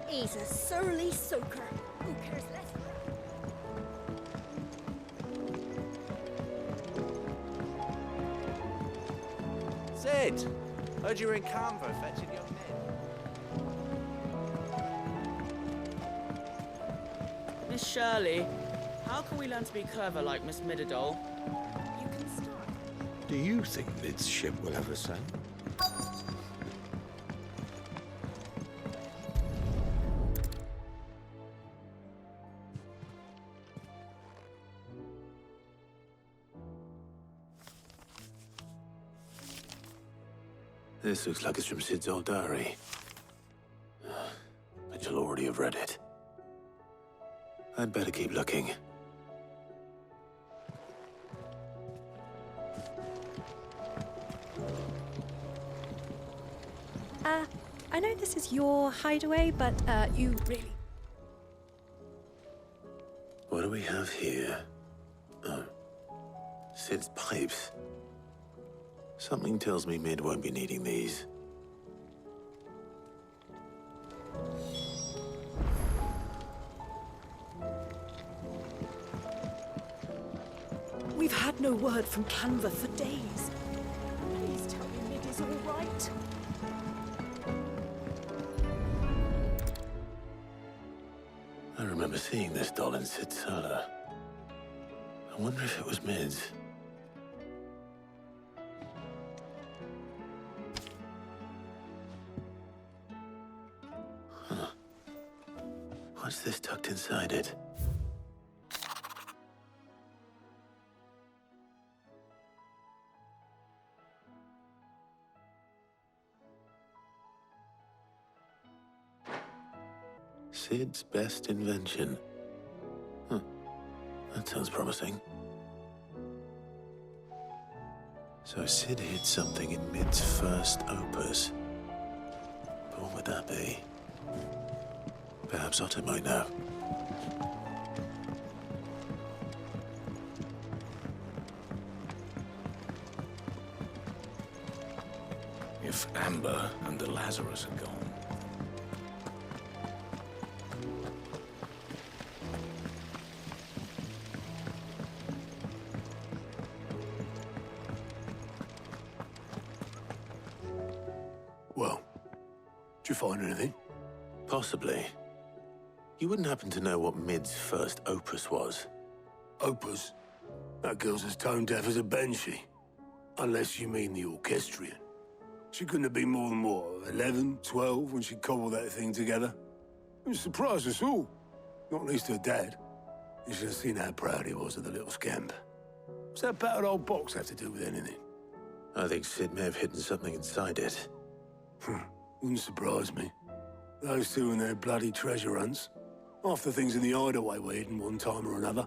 He's a surly soaker. Who cares less? Sid! Heard you were in Canva fetching young men. Miss Shirley, how can we learn to be clever like Miss Midadol? You can start. Do you think Mid's ship will have a say? This looks like it's from Sid's old diary. But you'll already have read it. I'd better keep looking. I know this is your hideaway, but you really... What do we have here? Oh. Sid's pipes. Something tells me Mid won't be needing these. We've had no word from Canva for days. Please tell me Mid is all right. I remember seeing this doll in Sid's cellar. I wonder if it was Mid's. Huh. What's this tucked inside it? Sid's best invention. Huh. That sounds promising. So Sid hid something in Mid's first opus. But what would that be? Perhaps Otto might know. If Amber and the Lazarus are gone. Well, did you find anything? Possibly. You wouldn't happen to know what Mid's first opus was? Opus? That girl's as tone-deaf as a banshee. Unless you mean the orchestrion. She couldn't have been more than, what, 11, 12 when she cobbled that thing together? It surprised us all. Not least her dad. You should have seen how proud he was of the little scamp. What's that battered old box have to do with anything? I think Sid may have hidden something inside it. Wouldn't surprise me. Those two and their bloody treasure hunts. Half the things in the hideaway were hidden one time or another.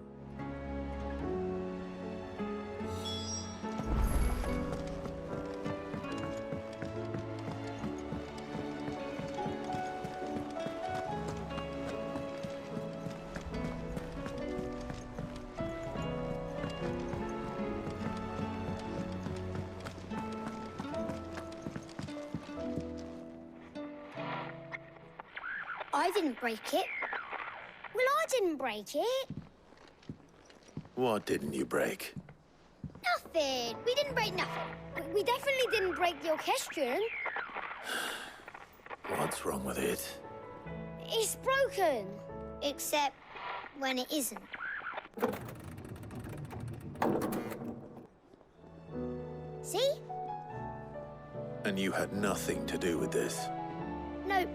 I didn't break it. Well, I didn't break it. What didn't you break? Nothing. We didn't break nothing. We definitely didn't break the orchestrion. What's wrong with it? It's broken. Except when it isn't. See? And you had nothing to do with this? Nope,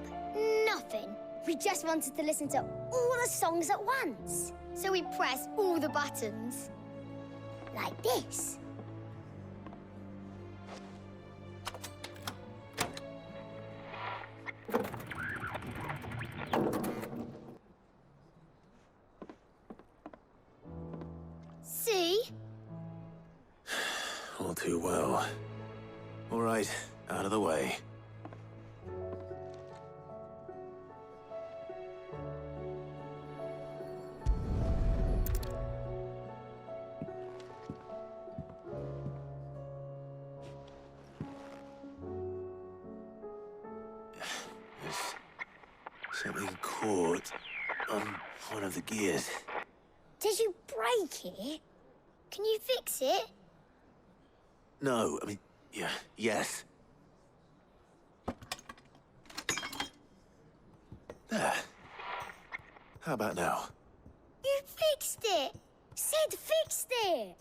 nothing. We just wanted to listen to all the songs at once. So we pressed all the buttons. Like this. See? All too well. All right, out of the way. Something caught on one of the gears. Did you break it? Can you fix it? No, I mean, yeah, yes. There. How about now? You fixed it! Sid fixed it!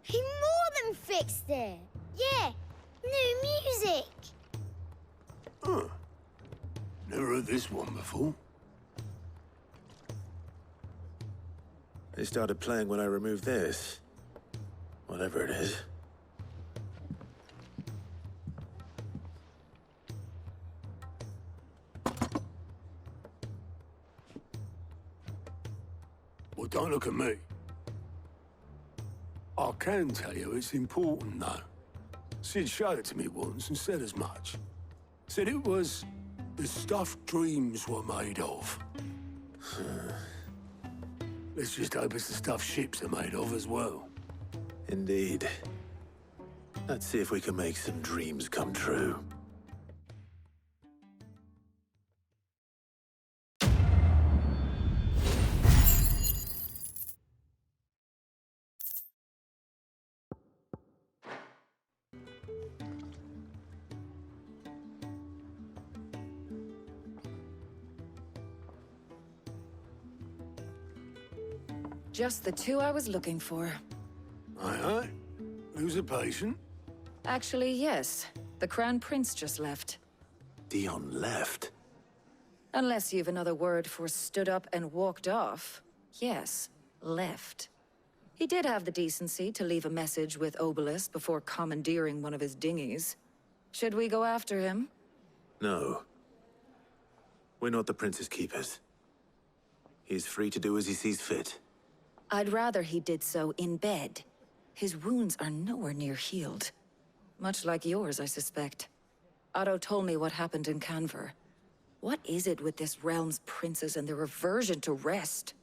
He more than fixed it! Yeah, new music! Huh. Never heard this one before. They started playing when I removed this. Whatever it is. Well, don't look at me. I can tell you it's important, though. Sid showed it to me once and said as much. Said it was the stuff dreams were made of. Let's just hope it's the stuff ships are made of as well. Indeed. Let's see if we can make some dreams come true. Just the two I was looking for. Aye. Who's a patient? Actually, yes. The Crown Prince just left. Dion left? Unless you've another word for stood up and walked off. Yes, left. He did have the decency to leave a message with Obelisk before commandeering one of his dinghies. Should we go after him? No. We're not the Prince's keepers. He's free to do as he sees fit. I'd rather he did so in bed. His wounds are nowhere near healed. Much like yours, I suspect. Otto told me what happened in Canver. What is it with this realm's princes and their aversion to rest?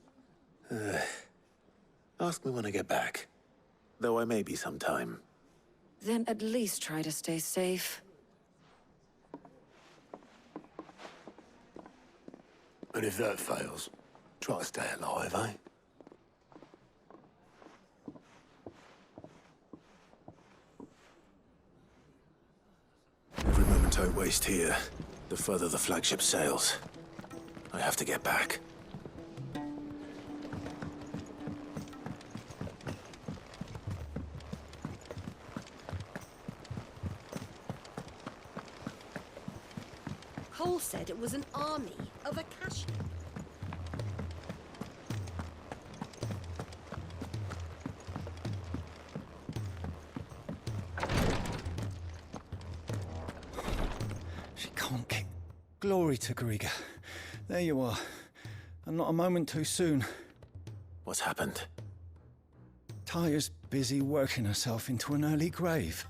Ask me when I get back. Though I may be sometime. Then at least try to stay safe. And if that fails, try to stay alive, eh? Every moment I waste here, the further the flagship sails. I have to get back. Cole said it was an army of Akasha. She can't kick. Glory to Griga. There you are. And not a moment too soon. What's happened? Taya's busy working herself into an early grave.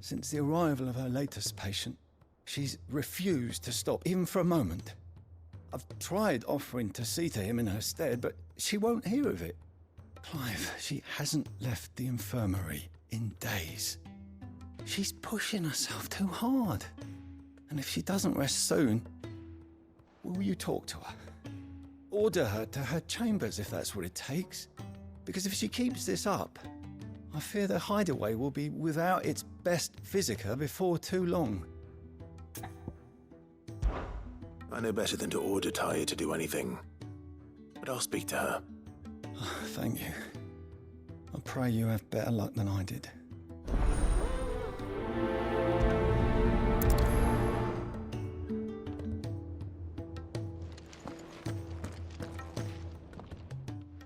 Since the arrival of her latest patient, she's refused to stop, even for a moment. I've tried offering to see to him in her stead, but she won't hear of it. Clive, she hasn't left the infirmary in days. She's pushing herself too hard. And if she doesn't rest soon, will you talk to her? Order her to her chambers if that's what it takes. Because if she keeps this up, I fear the hideaway will be without its best physica before too long. I know better than to order Taya to do anything. But I'll speak to her. Thank you. I pray you have better luck than I did.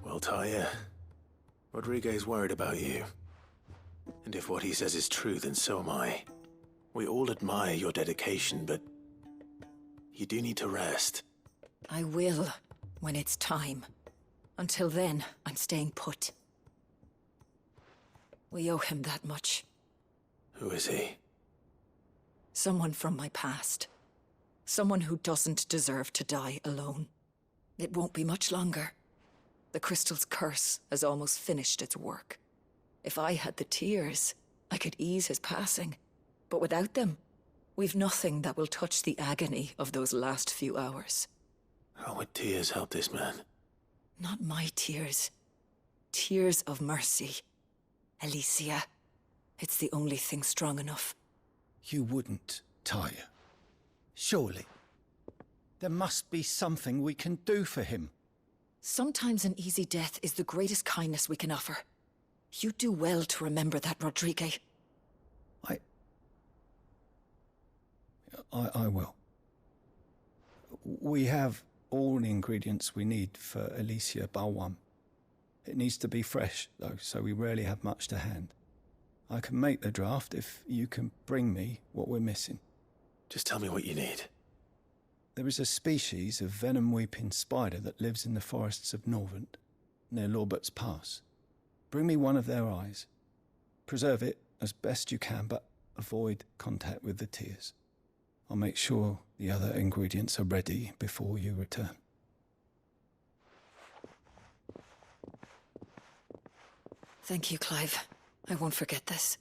Well, Taya, Rodriguez worried about you. And if what he says is true, then so am I. We all admire your dedication, but you do need to rest. I will, when it's time. Until then, I'm staying put. We owe him that much. Who is he? Someone from my past. Someone who doesn't deserve to die alone. It won't be much longer. The crystal's curse has almost finished its work. If I had the tears, I could ease his passing. But without them, we've nothing that will touch the agony of those last few hours. How would tears help this man? Not my tears. Tears of mercy. Alicia, it's the only thing strong enough. You wouldn't, Taya. Surely. There must be something we can do for him. Sometimes an easy death is the greatest kindness we can offer. You do well to remember that, Rodriguez. I will. We have all the ingredients we need for Alicia Balwam. It needs to be fresh, though, so we rarely have much to hand. I can make the draft if you can bring me what we're missing. Just tell me what you need. There is a species of venom-weeping spider that lives in the forests of Norvent, near Lorbert's Pass. Bring me one of their eyes. Preserve it as best you can, but avoid contact with the tears. I'll make sure the other ingredients are ready before you return. Thank you, Clive. I won't forget this.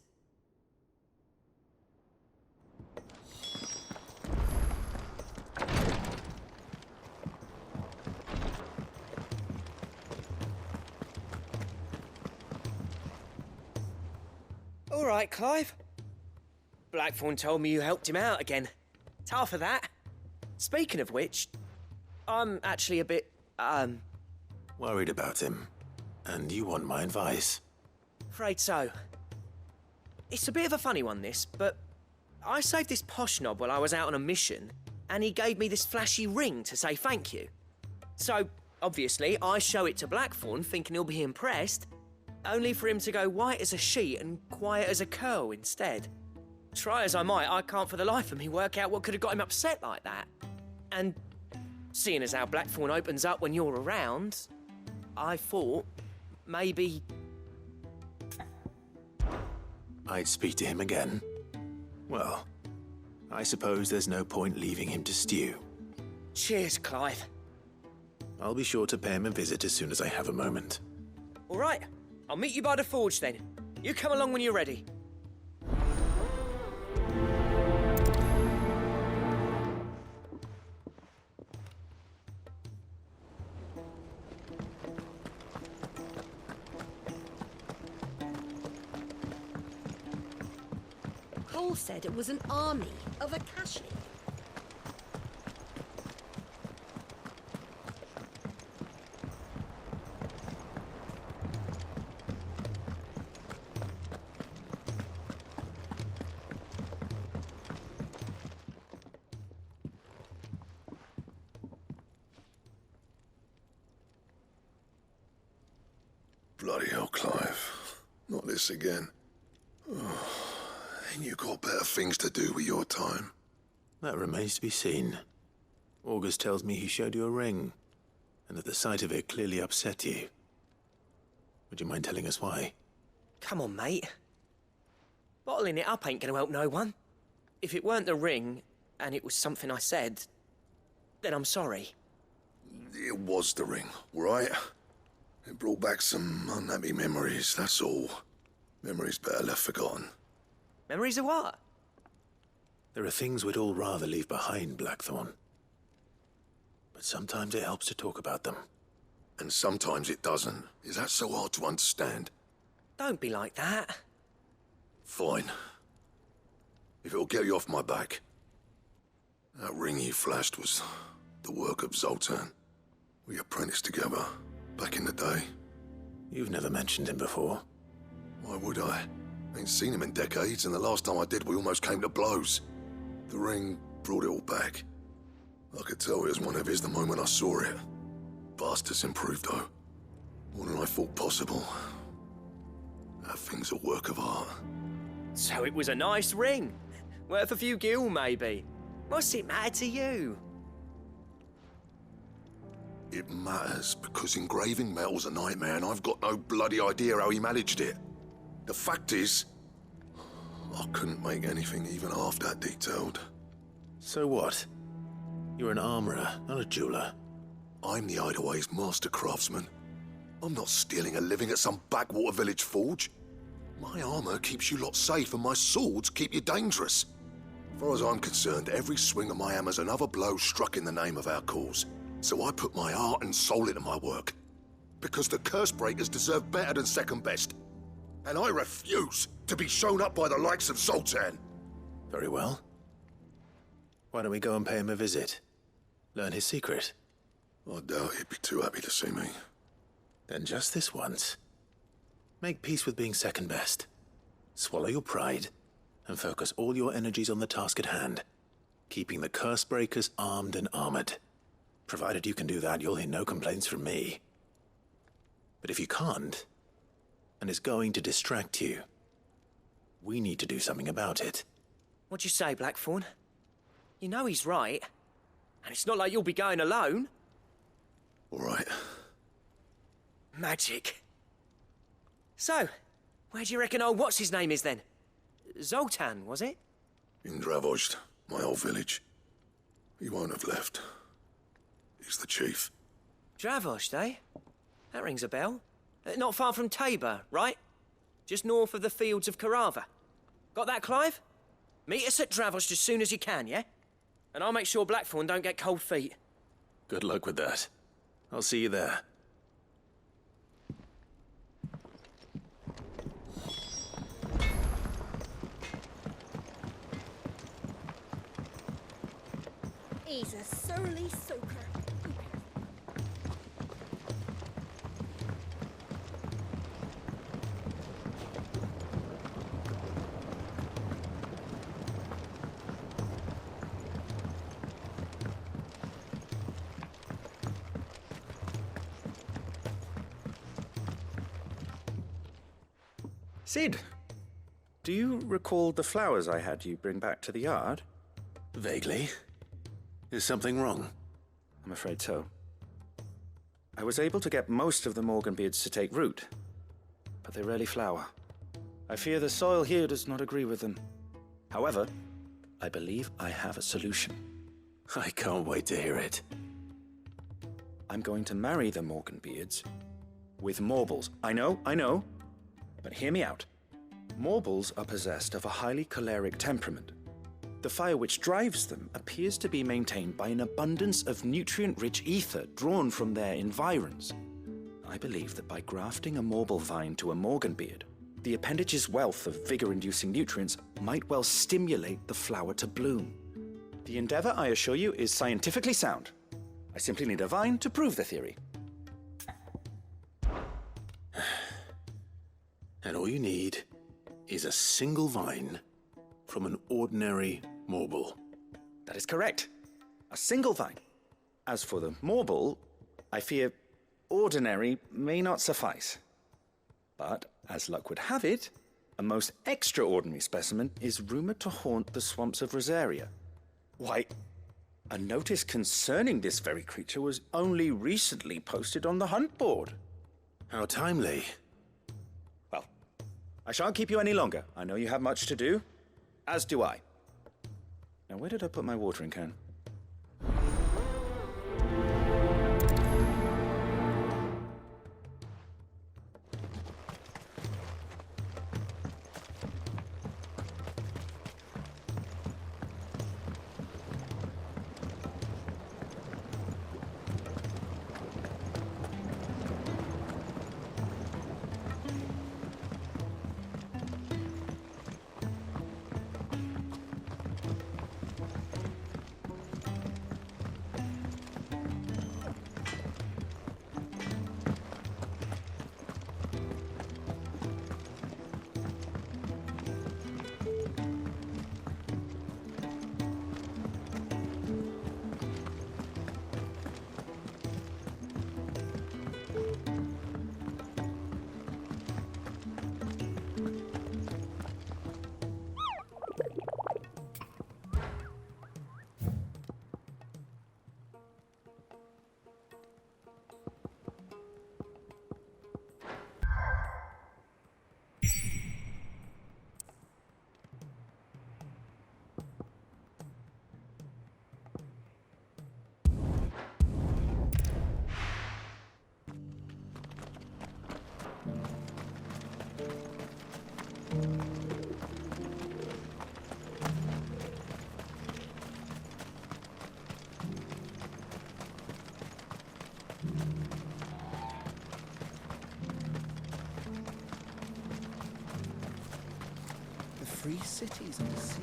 All right, Clive. Blackthorn told me you helped him out again. Tough for that. Speaking of which, I'm actually a bit, Worried about him. And you want my advice? afraid so. It's a bit of a funny one, this, but I saved this posh knob while I was out on a mission, and he gave me this flashy ring to say thank you. So, obviously, I show it to Blackthorn, thinking he'll be impressed, only for him to go white as a sheet and quiet as a curl instead. Try as I might, I can't for the life of me work out what could have got him upset like that. And seeing as how Blackthorn opens up when you're around, I thought maybe... I'd speak to him again. Well, I suppose there's no point leaving him to stew. Cheers, Clive. I'll be sure to pay him a visit as soon as I have a moment. All right, I'll meet you by the forge then. You come along when you're ready. Cole said it was an army of Akashi. Bloody hell, Clive. Not this again. Oh, ain't you got better things to do with your time? That remains to be seen. August tells me he showed you a ring, and that the sight of it clearly upset you. Would you mind telling us why? Come on, mate. Bottling it up ain't gonna help no one. If it weren't the ring, and it was something I said, then I'm sorry. It was the ring, right? It brought back some unhappy memories, that's all. Memories better left forgotten. Memories of what? There are things we'd all rather leave behind, Blackthorn. But sometimes it helps to talk about them. And sometimes it doesn't. Is that so hard to understand? Don't be like that. Fine. If it'll get you off my back. That ring you flashed was the work of Zoltan. We apprenticed together, back in the day. You've never mentioned him before. Why would I? Ain't seen him in decades, and the last time I did, we almost came to blows. The ring brought it all back. I could tell it was one of his the moment I saw it. Bastard's improved, though. More than I thought possible. That thing's a work of art. So it was a nice ring. Worth a few gil, maybe. What's it matter to you? It matters because engraving metal's a nightmare, and I've got no bloody idea how he managed it. The fact is, I couldn't make anything even half that detailed. So what? You're an armorer, not a jeweler. I'm the Idaway's master craftsman. I'm not stealing a living at some backwater village forge. My armor keeps you lot safe, and my swords keep you dangerous. As far as I'm concerned, every swing of my hammer's another blow struck in the name of our cause. So I put my heart and soul into my work. Because the curse breakers deserve better than second best. And I refuse to be shown up by the likes of Zoltan. Very well. Why don't we go and pay him a visit? Learn his secret. I doubt he'd be too happy to see me. Then just this once. Make peace with being second best. Swallow your pride, and focus all your energies on the task at hand. Keeping the curse breakers armed and armored. Provided you can do that, you'll hear no complaints from me. But if you can't, and it's going to distract you, we need to do something about it. What'd you say, Blackthorn? You know he's right. And it's not like you'll be going alone. All right. Magic. So, where do you reckon old what's-his-name is then? Zoltan, was it? In Dravozd, my old village. He won't have left. He's the chief. Dravozd, eh? That rings a bell. Not far from Tabor, right? Just north of the fields of Karava. Got that, Clive? Meet us at Dravozd as soon as you can, yeah? And I'll make sure Blackthorn don't get cold feet. Good luck with that. I'll see you there. He's a surly soaker. Sid, Do you recall the flowers I had you bring back to the yard? Vaguely. Is something wrong? I'm afraid so. I was able to get most of the Morganbeards to take root, but they rarely flower. I fear the soil here does not agree with them. However, I believe I have a solution. I can't wait to hear it. I'm going to marry the Morganbeards with Morbles. I know, but hear me out. Morbles are possessed of a highly choleric temperament. The fire which drives them appears to be maintained by an abundance of nutrient-rich ether drawn from their environs. I believe that by grafting a Morble vine to a Morganbeard, the appendage's wealth of vigor-inducing nutrients might well stimulate the flower to bloom. The endeavor, I assure you, is scientifically sound. I simply need a vine to prove the theory. And all you need is a single vine from an ordinary Morble. That is correct. A single vine. As for the Morble, I fear ordinary may not suffice. But, as luck would have it, a most extraordinary specimen is rumored to haunt the swamps of Rosaria. Why, a notice concerning this very creature was only recently posted on the hunt board. How timely. Well, I shan't keep you any longer. I know you have much to do, as do I. Now, where did I put my watering can? Free cities and the sea.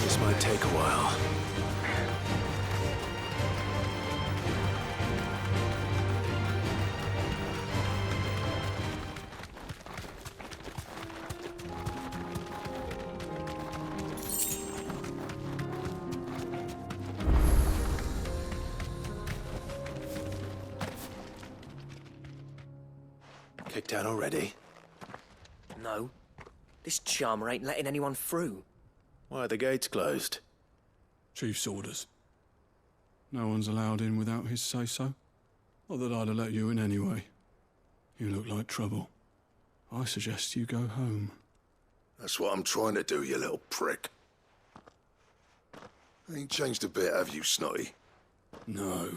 This might take a while. Kicked out already? No. This charmer ain't letting anyone through. Why are the gates closed? Chief's orders. No one's allowed in without his say-so. Not that I'd have let you in anyway. You look like trouble. I suggest you go home. That's what I'm trying to do, you little prick. Ain't changed a bit, have you, Snotty? No.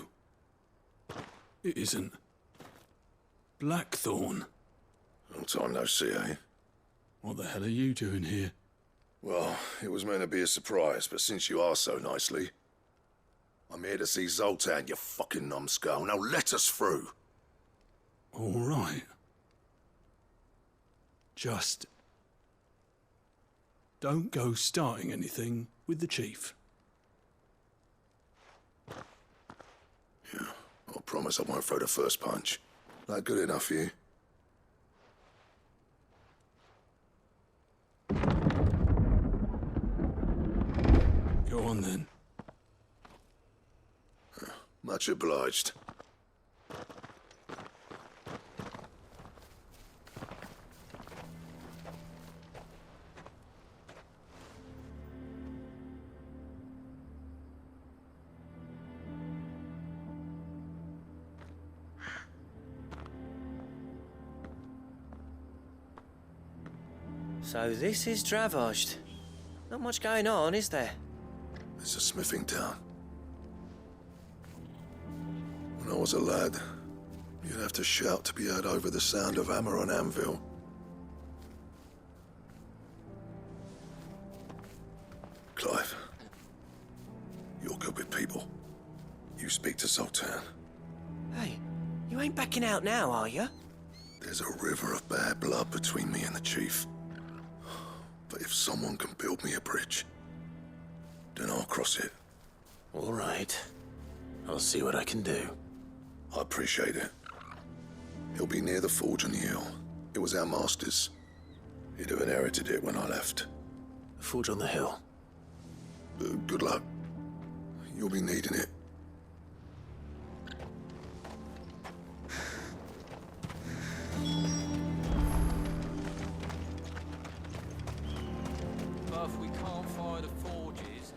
It isn't. Blackthorn. Long time no see, eh? What the hell are you doing here? Well, it was meant to be a surprise, but since you asked so nicely, I'm here to see Zoltan, you fucking numbskull. Now let us through. All right. Just don't go starting anything with the chief. Yeah, I promise I won't throw the first punch. That good enough for you? Go on then. Much obliged. So this is Dravaged. Not much going on, is there? It's a smithing town. When I was a lad, you'd have to shout to be heard over the sound of hammer on anvil. Clive, you're good with people. You speak to Zoltan. Hey, you ain't backing out now, are you? There's a river of bad blood between me and the chief. But if someone can build me a bridge, then I'll cross it. All right. I'll see what I can do. I appreciate it. He'll be near the forge on the hill. It was our master's. He'd have inherited it when I left. The forge on the hill? Good luck. You'll be needing it. We can't find the forges.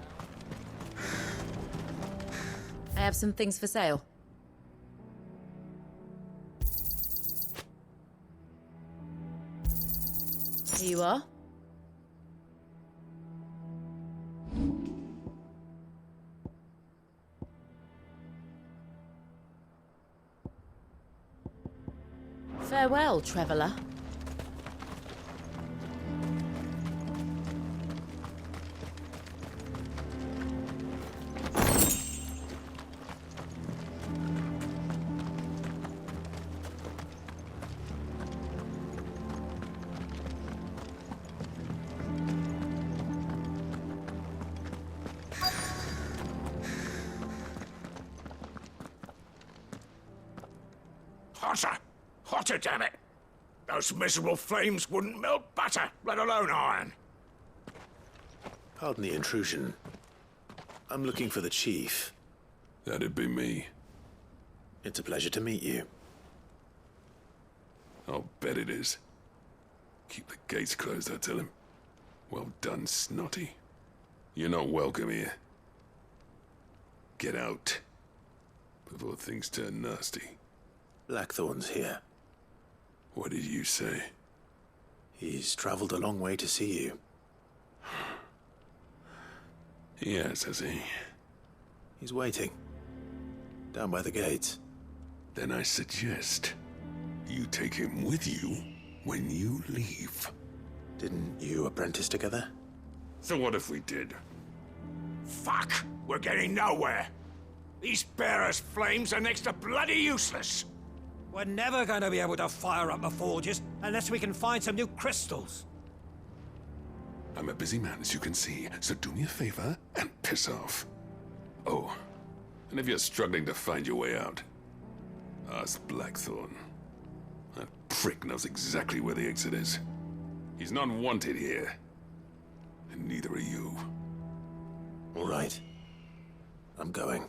I have some things for sale. Here you are. Farewell, traveller. Hotter! Hotter, damn it! Those miserable flames wouldn't melt butter, let alone iron. Pardon the intrusion. I'm looking for the chief. That'd be me. It's a pleasure to meet you. I'll bet it is. Keep the gates closed, I tell him. Well done, Snotty. You're not welcome here. Get out. Before things turn nasty. Blackthorn's here. What did you say? He's traveled a long way to see you. Yes, has he? He's waiting. Down by the gates. Then I suggest you take him with you when you leave. Didn't you apprentice together? So what if we did? Fuck! We're getting nowhere. These bearers' flames are next to bloody useless. We're never going to be able to fire up the forges unless we can find some new crystals. I'm a busy man, as you can see, so do me a favor and piss off. Oh, and if you're struggling to find your way out, ask Blackthorn. That prick knows exactly where the exit is. He's not wanted here. And neither are you. All right. I'm going.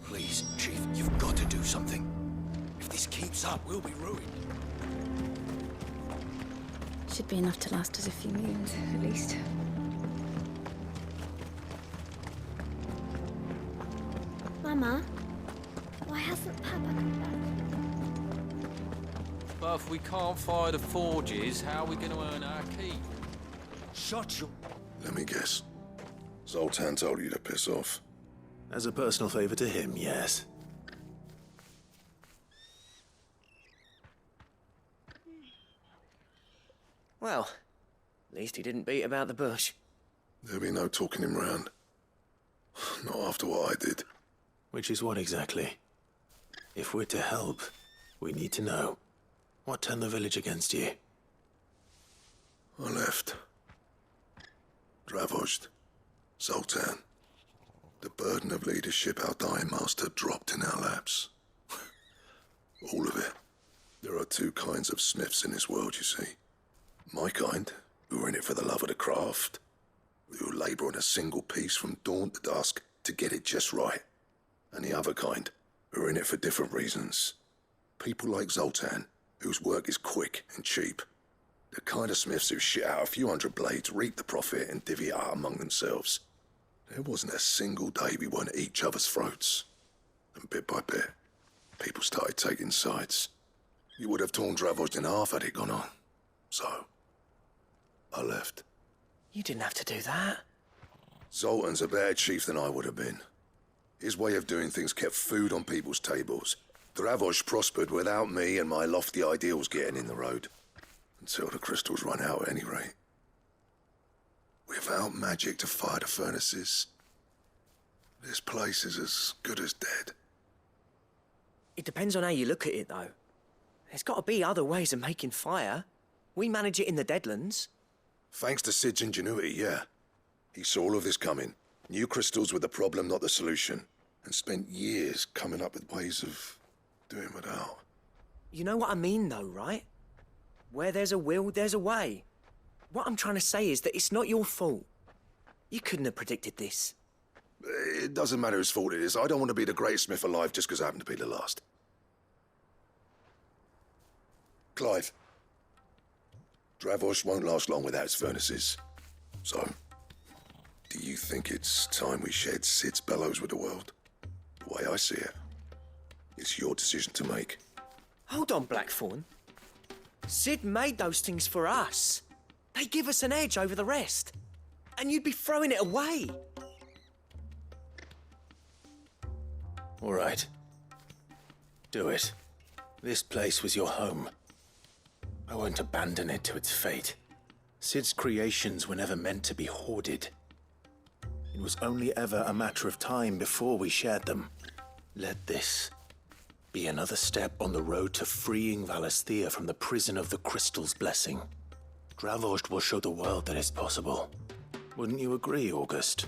Please, Chief, you've got to do something. If this keeps up, we'll be ruined. Should be enough to last us a few moons, at least. Mama, why hasn't Papa come back? But if we can't fire the forges, how are we going to earn our keep? Shut your... Let me guess. Zoltan told you to piss off. As a personal favor to him, yes. Well, at least he didn't beat about the bush. There'll be no talking him round. Not after what I did. Which is what exactly? If we're to help, we need to know. What turned the village against you? I left. Dravozd. Zoltan. The burden of leadership our dying master dropped in our laps. All of it. There are two kinds of smiths in this world, you see. My kind, who are in it for the love of the craft, who labour on a single piece from dawn to dusk to get it just right. And the other kind, who are in it for different reasons. People like Zoltan, whose work is quick and cheap. The kind of smiths who shit out a few hundred blades, reap the profit, and divvy it out among themselves. There wasn't a single day we weren't at each other's throats. And bit by bit, people started taking sides. You would have torn Dravozd in half had it gone on. So, I left. You didn't have to do that. Zoltan's a better chief than I would have been. His way of doing things kept food on people's tables. Dravozd prospered without me and my lofty ideals getting in the road. Until the crystals run out at any rate. Without magic to fire the furnaces, this place is as good as dead. It depends on how you look at it, though. There's got to be other ways of making fire. We manage it in the Deadlands. Thanks to Sid's ingenuity, yeah. He saw all of this coming. Knew crystals were the problem, not the solution. And spent years coming up with ways of doing without. You know what I mean, though, right? Where there's a will, there's a way. What I'm trying to say is that it's not your fault. You couldn't have predicted this. It doesn't matter whose fault it is. I don't want to be the greatest smith alive just because I happen to be the last. Clive. Dravozd won't last long without its furnaces. So, do you think it's time we shared Sid's bellows with the world? The way I see it, it's your decision to make. Hold on, Blackthorn. Sid made those things for us. They give us an edge over the rest. And you'd be throwing it away. All right. Do it. This place was your home. I won't abandon it to its fate. Sid's creations were never meant to be hoarded. It was only ever a matter of time before we shared them. Let this be another step on the road to freeing Valisthea from the prison of the Crystal's blessing. Dravozd will show the world that it's possible. Wouldn't you agree, August?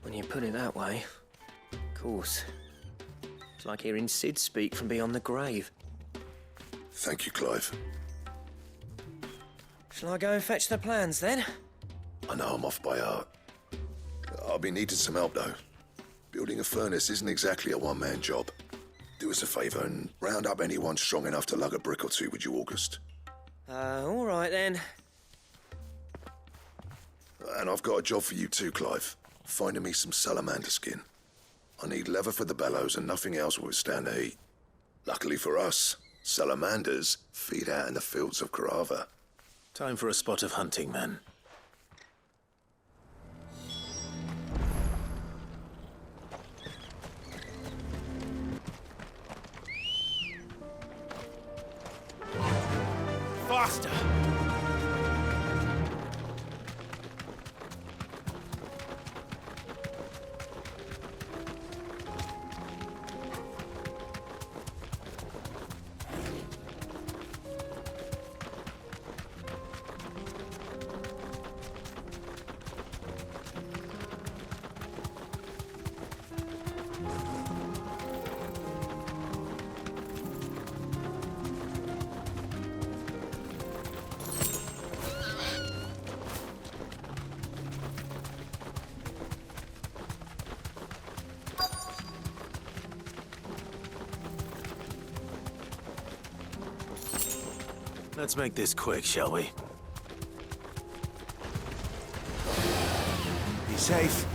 When you put it that way, of course. It's like hearing Sid speak from beyond the grave. Thank you, Clive. Shall I go and fetch the plans, then? I know I'm off by heart. I'll be needing some help, though. Building a furnace isn't exactly a one-man job. Do us a favour and round up anyone strong enough to lug a brick or two, would you, August? All right, then. And I've got a job for you too, Clive. Finding me some salamander skin. I need leather for the bellows and nothing else will withstand the heat. Luckily for us, salamanders feed out in the fields of Karava. Time for a spot of hunting, then. Faster! Let's make this quick, shall we? Be safe.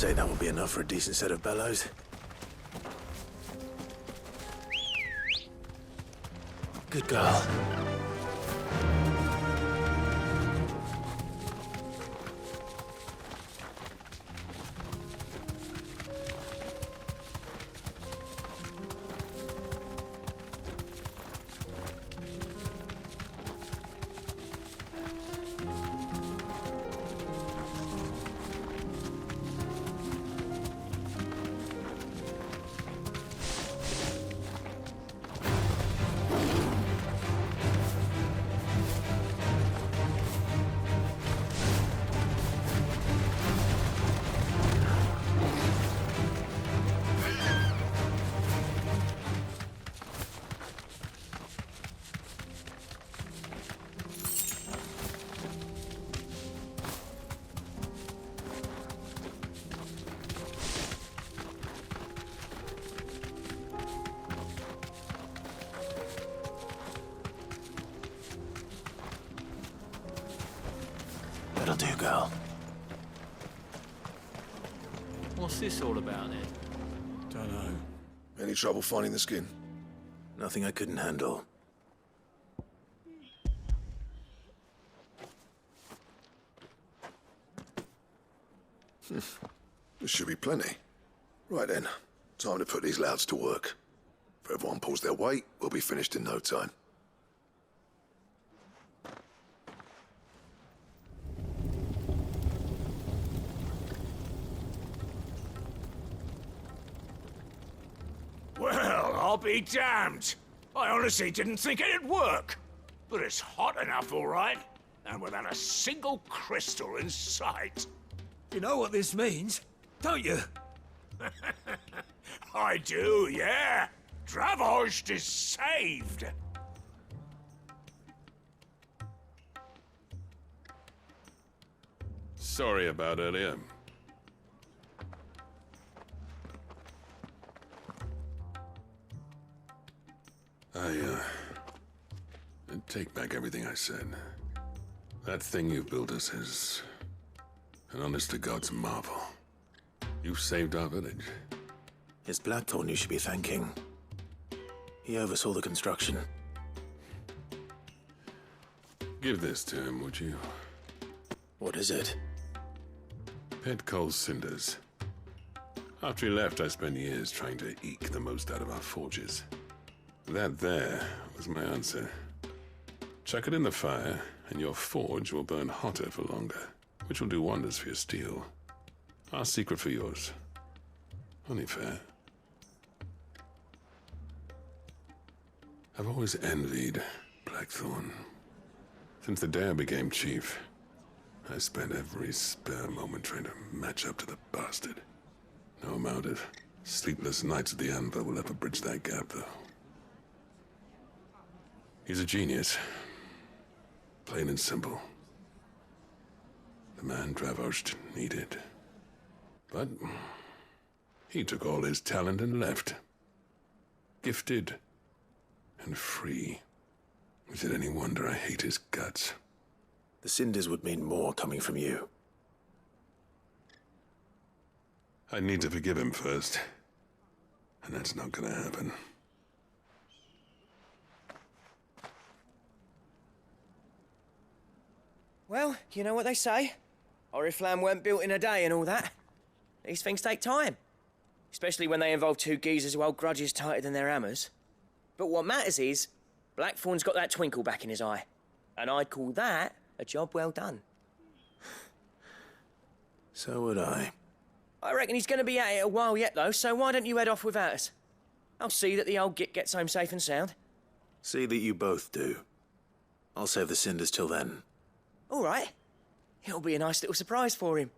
say that will be enough for a decent set of bellows. Good girl. That'll do, girl. What's this all about then? Don't know. Any trouble finding the skin? Nothing I couldn't handle. There should be plenty. Right then, time to put these louds to work. If everyone pulls their weight, we'll be finished in no time. Well, I'll be damned. I honestly didn't think it'd work. But it's hot enough, all right. And without a single crystal in sight. You know what this means, don't you? I do, yeah. Dravost is saved. Sorry about earlier. I take back everything I said. That thing you built us is an honest-to-God's marvel. You saved our village. It's Blackthorn you should be thanking. He oversaw the construction. Give this to him, would you? What is it? Pet Cole's cinders. After he left, I spent years trying to eke the most out of our forges. That there was my answer. Chuck it in the fire, and your forge will burn hotter for longer, which will do wonders for your steel. Our secret for yours. Only fair. I've always envied Blackthorn. Since the day I became chief, I spent every spare moment trying to match up to the bastard. No amount of sleepless nights at the Anvil will ever bridge that gap, though. He's a genius. Plain and simple. The man Dravost needed. But he took all his talent and left. Gifted and free. Is it any wonder I hate his guts? The cinders would mean more coming from you. I need to forgive him first. And that's not gonna happen. Well, you know what they say. Oriflamme weren't built in a day and all that. These things take time. Especially when they involve two geezers who hold grudges tighter than their hammers. But what matters is, Blackthorn's got that twinkle back in his eye. And I'd call that a job well done. So would I. I reckon he's going to be at it a while yet, though, so why don't you head off without us? I'll see that the old git gets home safe and sound. See that you both do. I'll save the cinders till then. All right. It'll be a nice little surprise for him.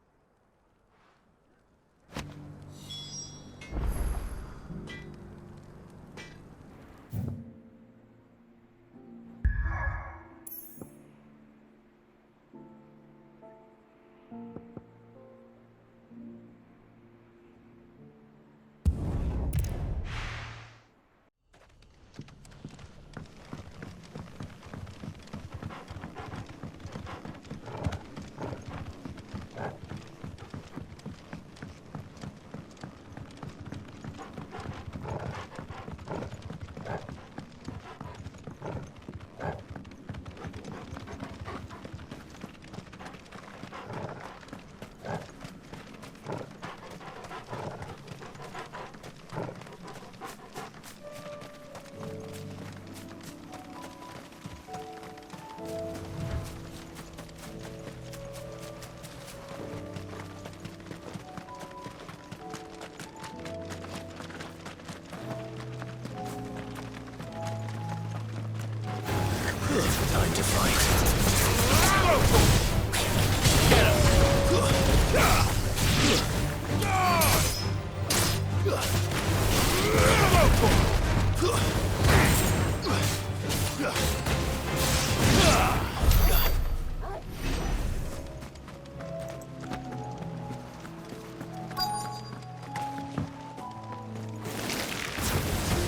Time to fight. Get him!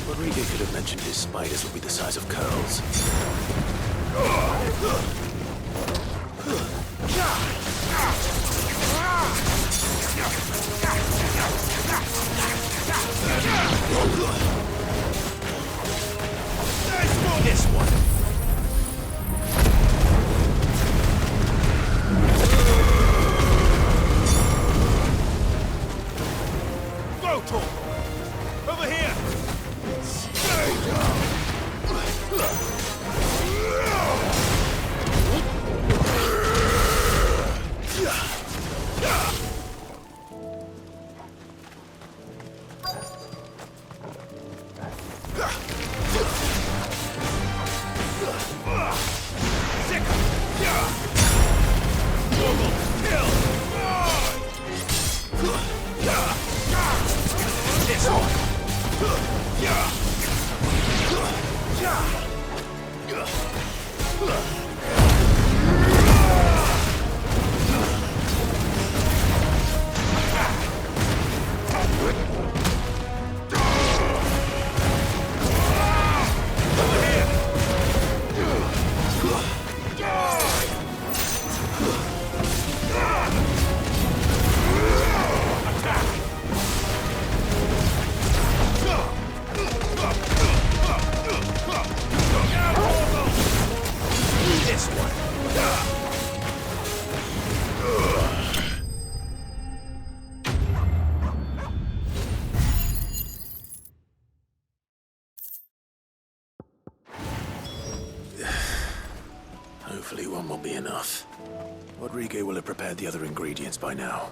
Rodriguez could have mentioned his spiders would be the size of curls. This one. Go, Tor! Over here! Hopefully one will be enough. Rodriguez will have prepared the other ingredients by now.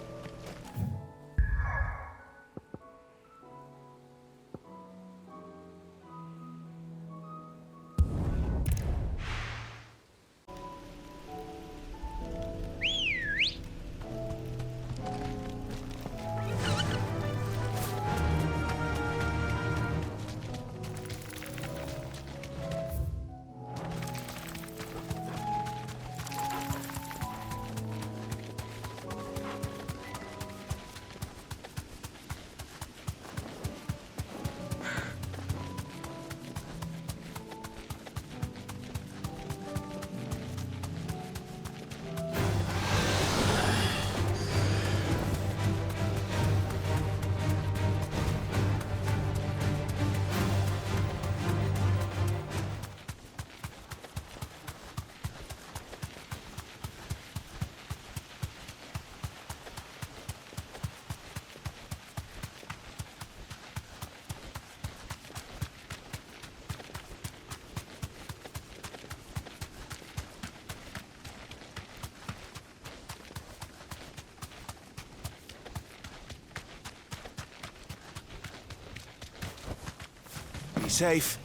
Be safe.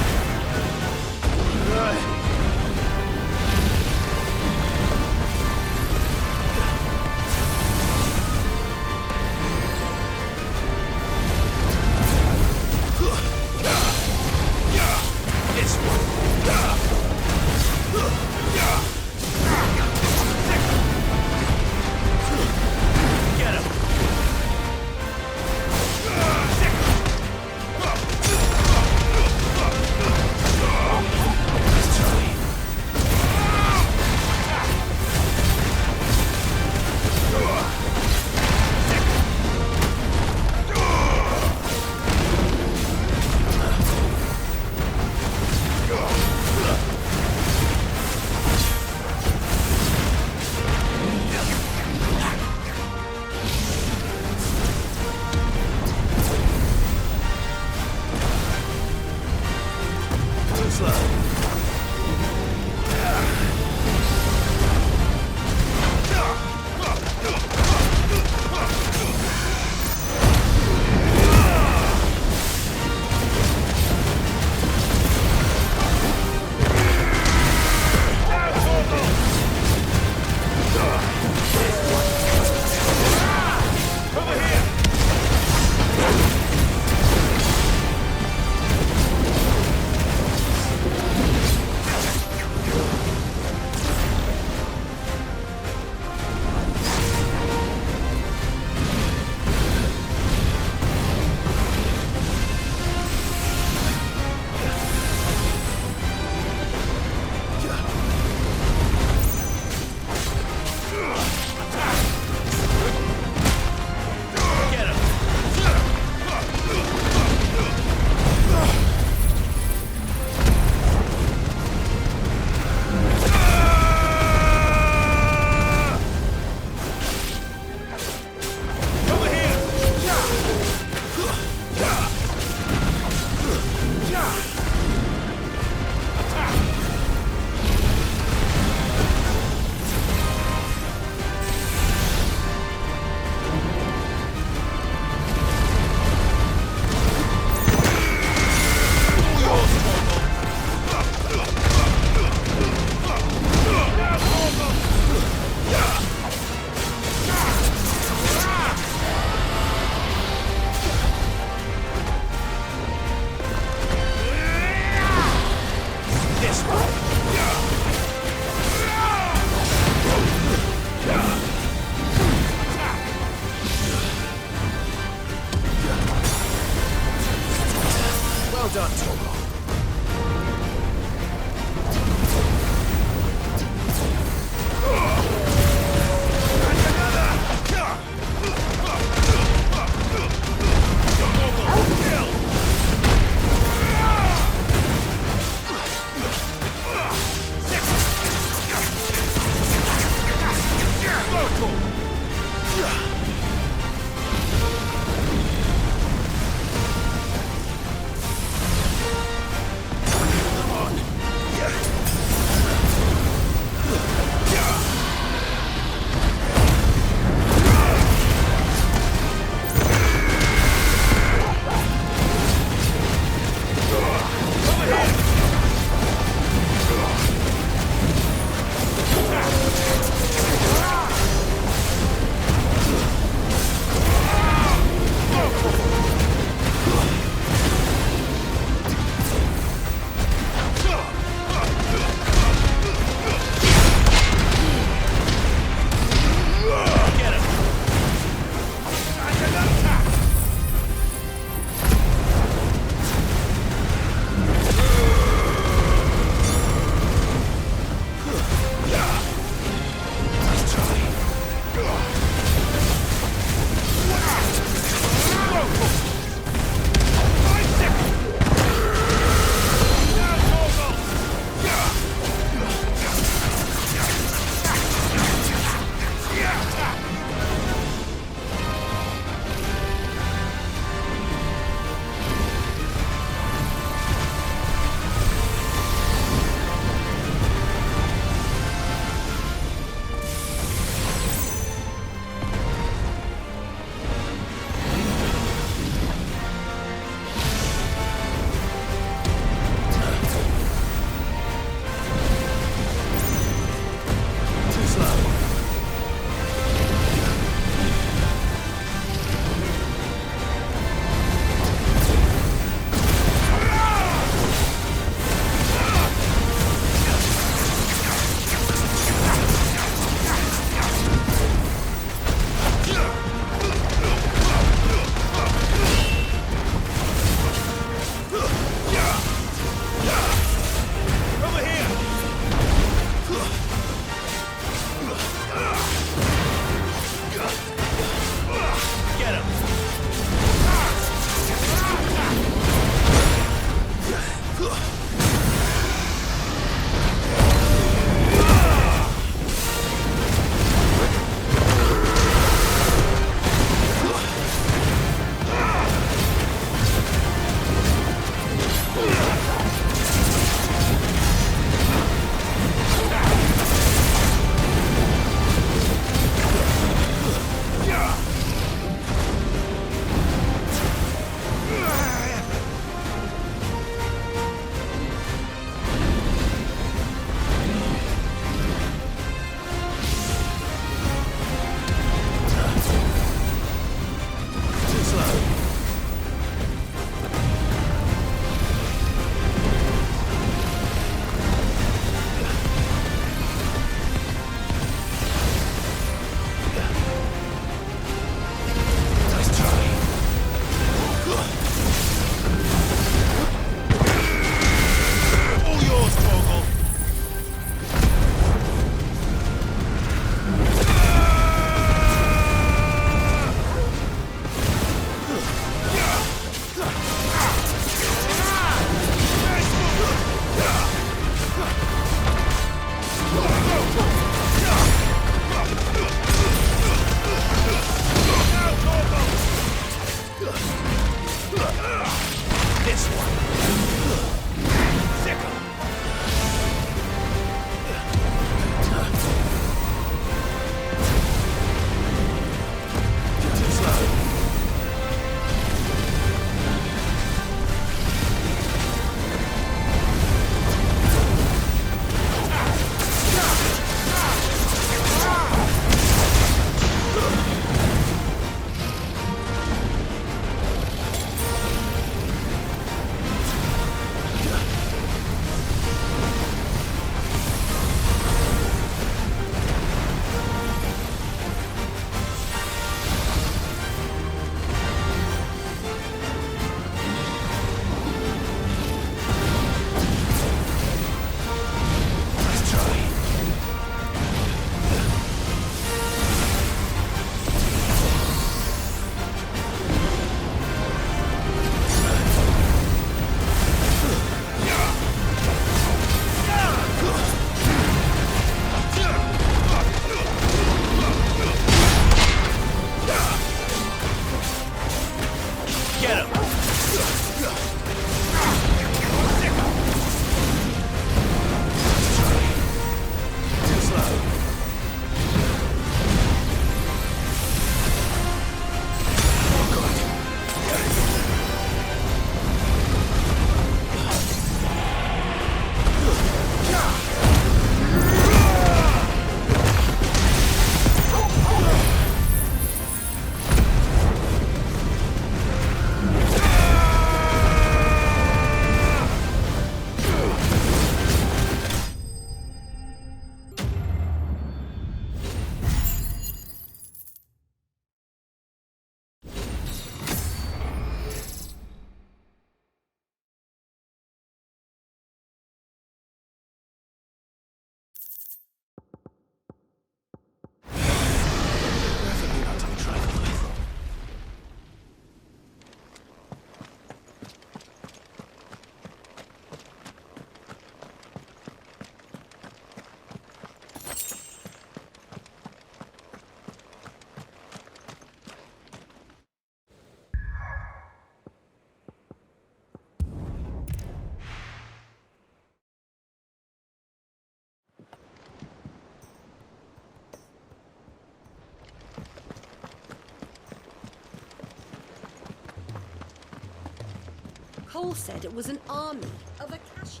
Cole said it was an army of Acacia.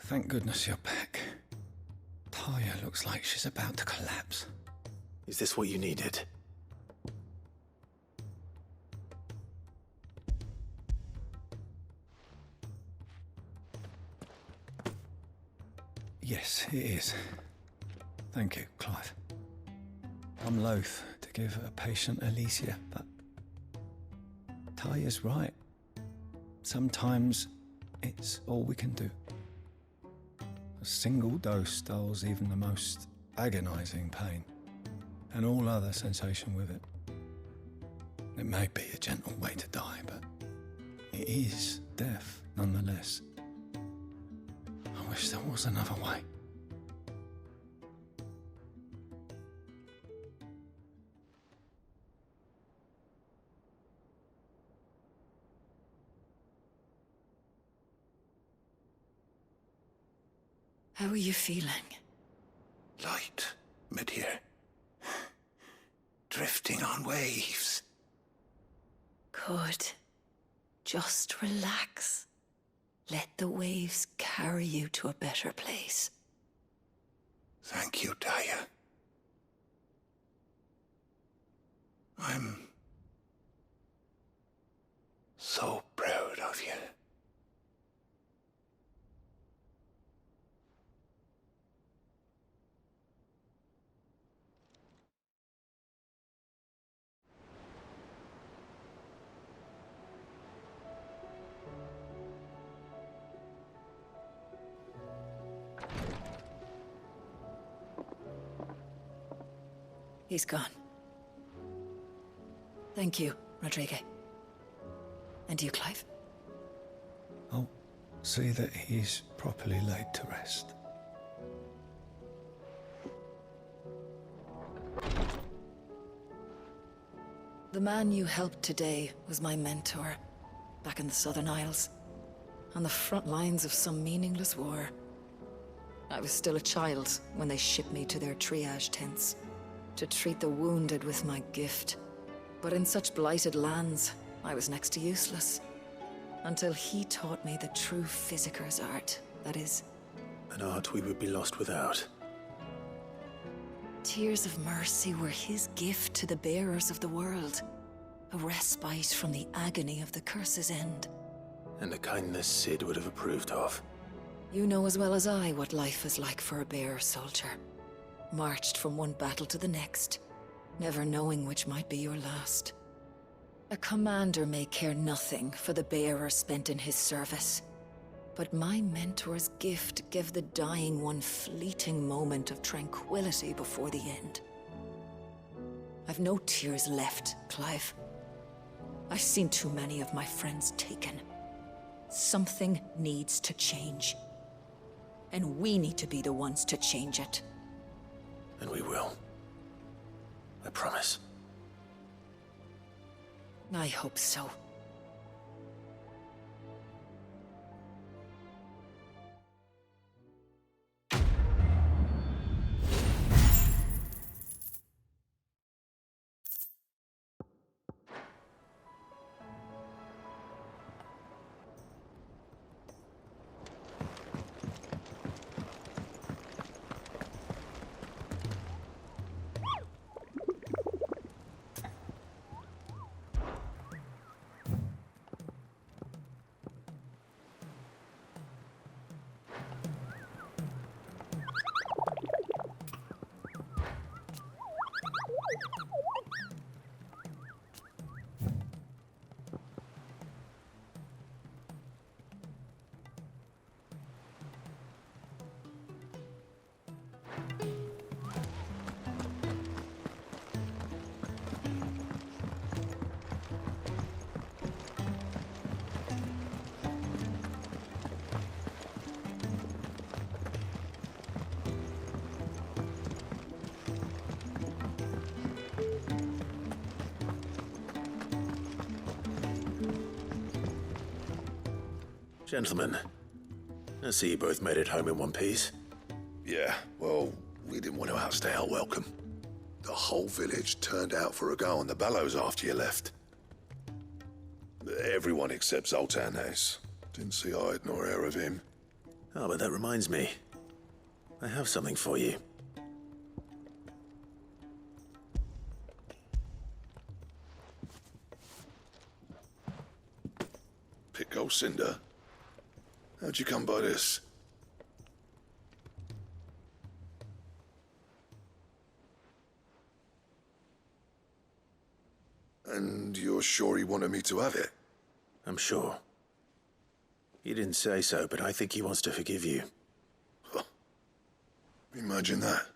Thank goodness you're back. Taya looks like she's about to collapse. Is this what you needed? Yes, it is. Thank you, Clive. I'm loath to give a patient Alicia, but Taya's right. Sometimes it's all we can do. A single dose dulls even the most agonizing pain, and all other sensation with it. It may be a gentle way to die, but it is death nonetheless. I wish there was another way. How are you feeling? Light, mid-here. Drifting on waves. Good. Just relax. Let the waves carry you to a better place. Thank you, Taya. I'm so proud of you. He's gone. Thank you, Rodrigo. And you, Clive? I'll see that he's properly laid to rest. The man you helped today was my mentor, back in the Southern Isles, on the front lines of some meaningless war. I was still a child when they shipped me to their triage tents, to treat the wounded with my gift. But in such blighted lands, I was next to useless. Until he taught me the true physicker's art, that is. An art we would be lost without. Tears of mercy were his gift to the bearers of the world. A respite from the agony of the curse's end. And a kindness Sid would have approved of. You know as well as I what life is like for a bearer soldier. Marched from one battle to the next, never knowing which might be your last. A commander may care nothing for the bearer spent in his service. But my mentor's gift gave the dying one fleeting moment of tranquility before the end. I've no tears left, Clive. I've seen too many of my friends taken. Something needs to change. And we need to be the ones to change it. And we will. I promise. I hope so. Gentlemen, I see you both made it home in one piece. Yeah, well, we didn't want to outstay our welcome. The whole village turned out for a go on the bellows after you left. Everyone except Zoltan has. Didn't see hide nor hair of him. Oh, but that reminds me. I have something for you. Pick old Cinder. How'd you come by this? And you're sure he wanted me to have it? I'm sure. He didn't say so, but I think he wants to forgive you. Huh. Imagine that.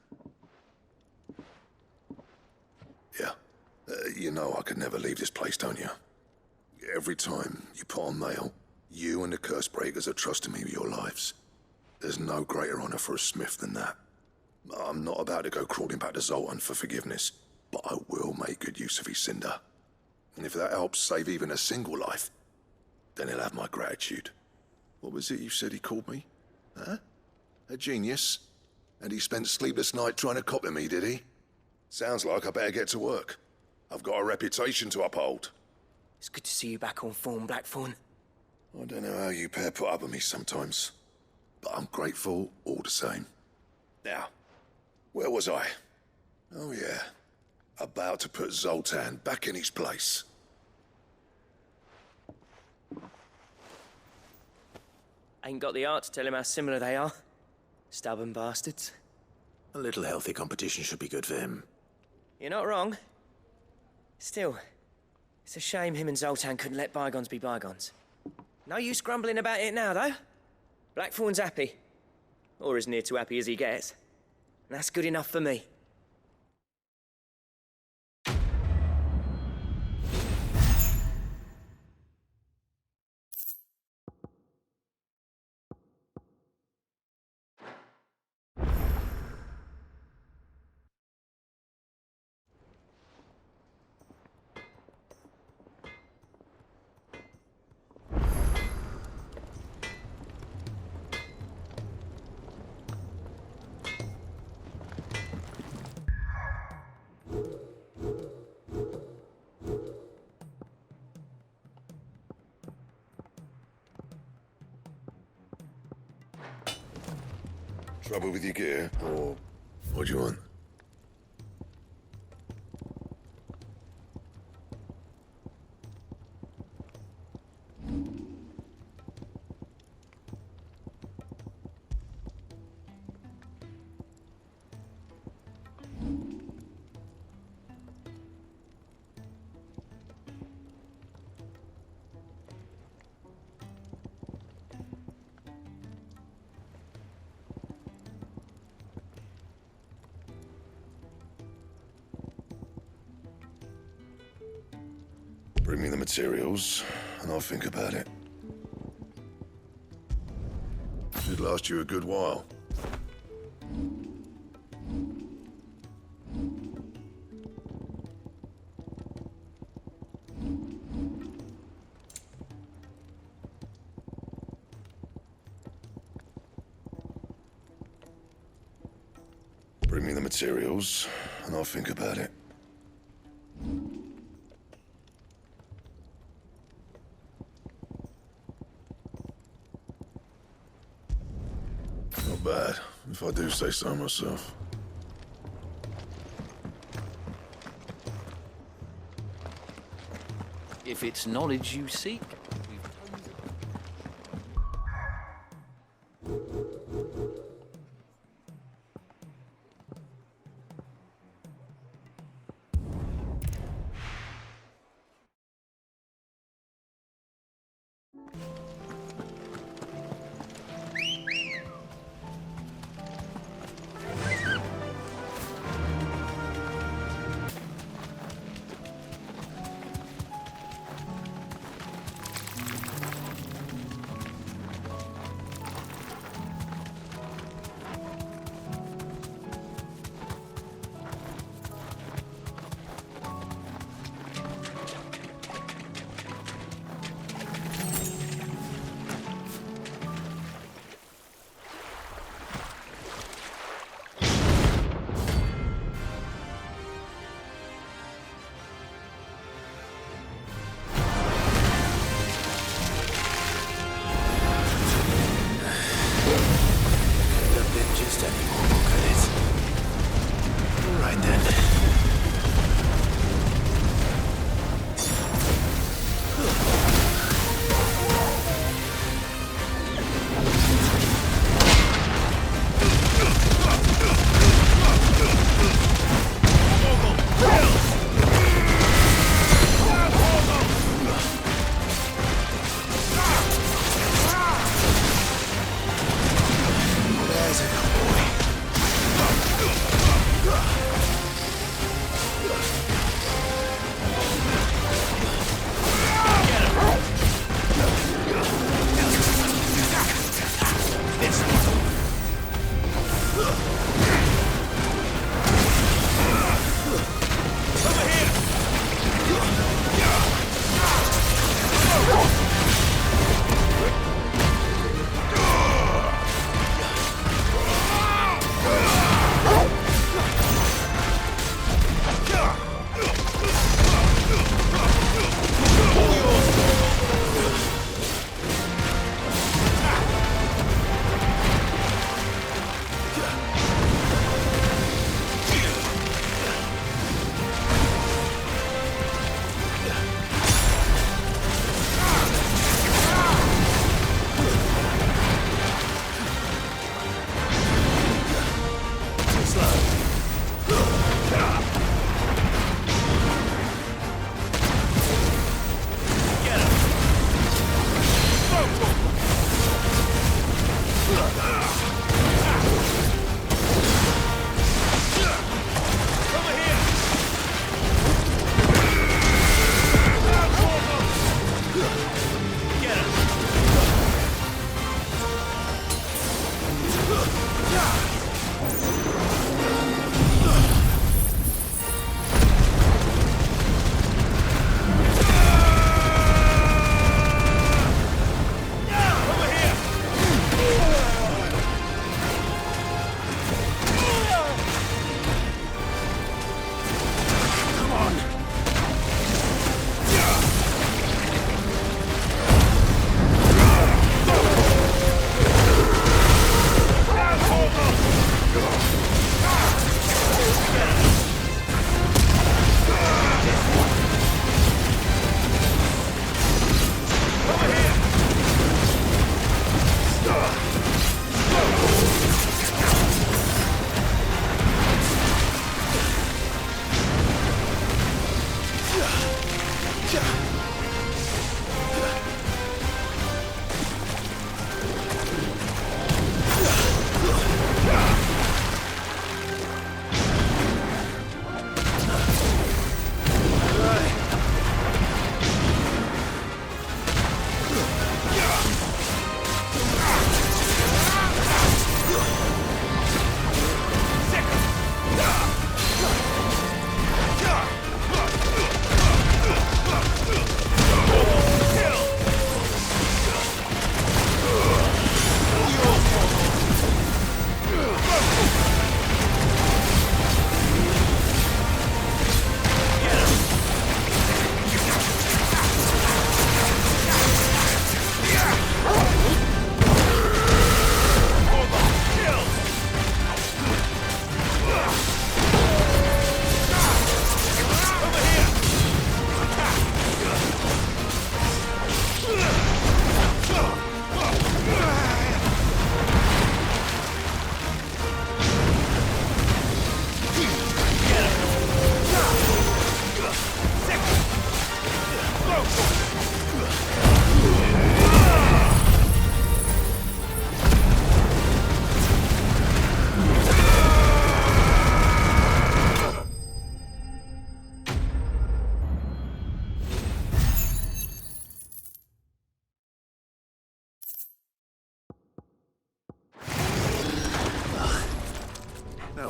Yeah. You know I could never leave this place, don't you? Every time you put on mail, you and the curse breakers are trusting me with your lives. There's no greater honor for a smith than that. I'm not about to go crawling back to Zoltan for forgiveness, but I will make good use of his cinder. And if that helps save even a single life, then he'll have my gratitude. What was it you said he called me? Huh? A genius? And he spent sleepless night trying to copy me, did he? Sounds like I better get to work. I've got a reputation to uphold. It's good to see you back on form, Blackthorn. I don't know how you pair put up with me sometimes, but I'm grateful all the same. Now, where was I? Oh yeah, about to put Zoltan back in his place. Ain't got the art to tell him how similar they are. Stubborn bastards. A little healthy competition should be good for him. You're not wrong. Still, it's a shame him and Zoltan couldn't let bygones be bygones. No use grumbling about it now, though. Blackthorn's happy. Or as near to happy as he gets. And that's good enough for me. Trouble with your gear, or what do you want? Bring me the materials, and I'll think about it. Should last you a good while. Bring me the materials, and I'll think about it. Not bad, if I do say so myself. If it's knowledge you seek,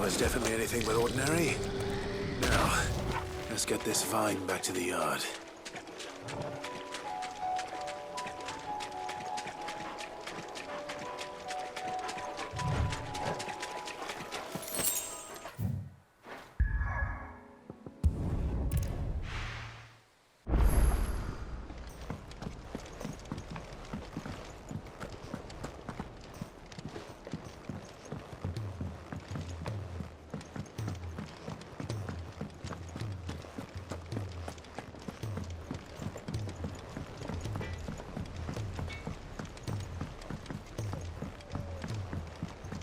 was definitely anything but ordinary. Now, let's get this vine back to the yard.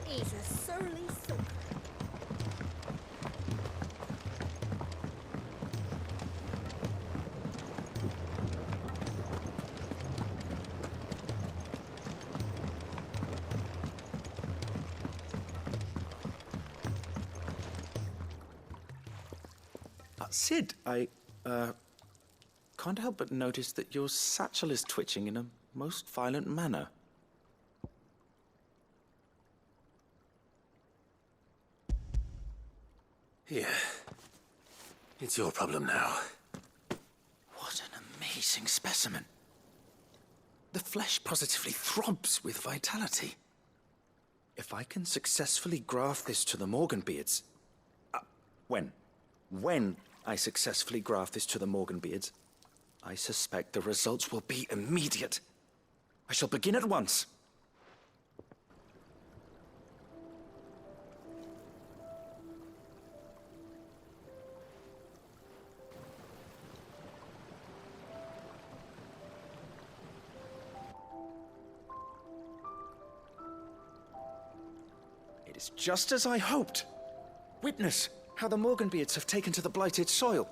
He's a surly sucker. Sid, I can't help but notice that your satchel is twitching in a most violent manner. Here. It's your problem now. What an amazing specimen. The flesh positively throbs with vitality. If I can successfully graft this to the Morganbeards... When I successfully graft this to the Morganbeards, I suspect the results will be immediate. I shall begin at once. It is just as I hoped. Witness how the Morganbeards have taken to the blighted soil.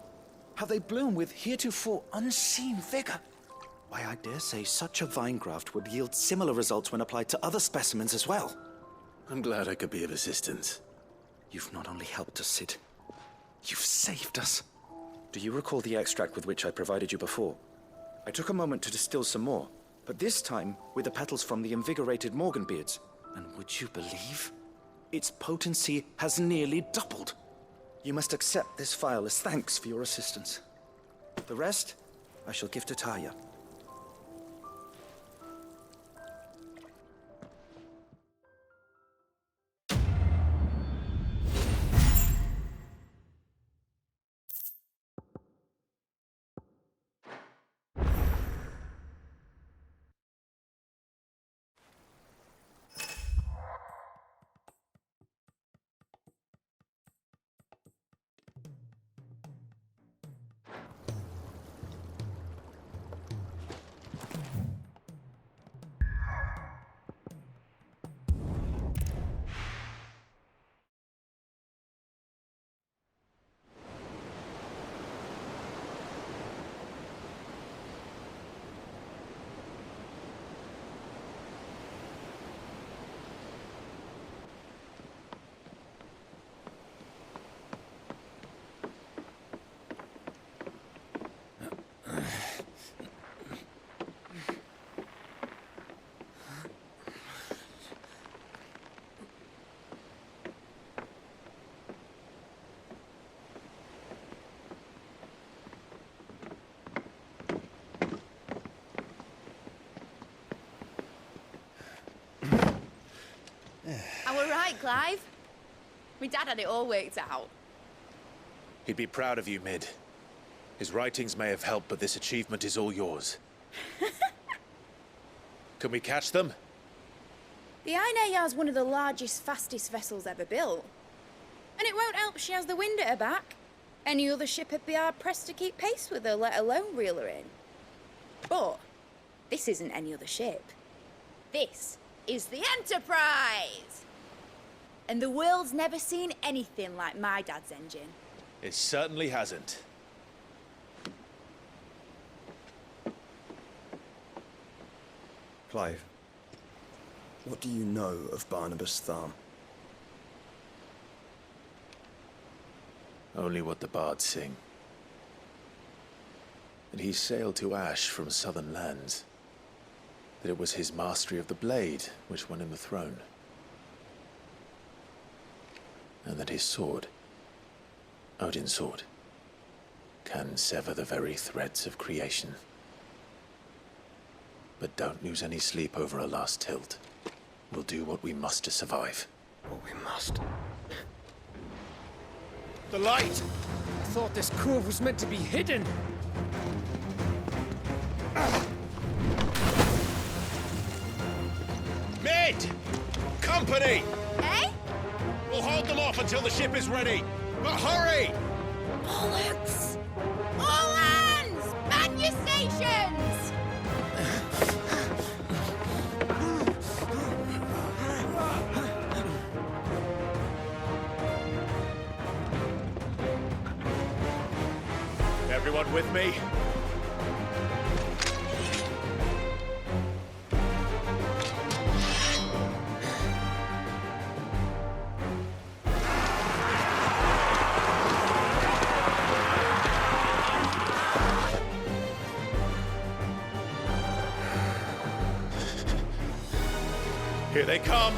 How they bloom with heretofore unseen vigor. Why, I dare say such a vine graft would yield similar results when applied to other specimens as well. I'm glad I could be of assistance. You've not only helped us, Sid, you've saved us. Do you recall the extract with which I provided you before? I took a moment to distill some more, but this time with the petals from the invigorated Morganbeards. And would you believe? Its potency has nearly doubled. You must accept this vial as thanks for your assistance. The rest, I shall give to Taya. I were right, Clive. My dad had it all worked out. He'd be proud of you, Mid. His writings may have helped, but this achievement is all yours. Can we catch them? The Ainayar's one of the largest, fastest vessels ever built. And it won't help she has the wind at her back. Any other ship would be hard-pressed to keep pace with her, let alone reel her in. But this isn't any other ship. This is the Enterprise! And the world's never seen anything like my dad's engine. It certainly hasn't. Clive, what do you know of Barnabas Tharm? Only what the bards sing. That he sailed to Ash from southern lands. That it was his mastery of the blade which won him the throne. and that his sword, Odin's sword, can sever the very threads of creation. But don't lose any sleep over a last tilt. We'll do what we must to survive. What we must. The light! I thought this cove was meant to be hidden. Mid! Company! Eh? We'll hold them off until the ship is ready. But hurry! Bollocks! All hands! Man your stations! Everyone with me? Here they come!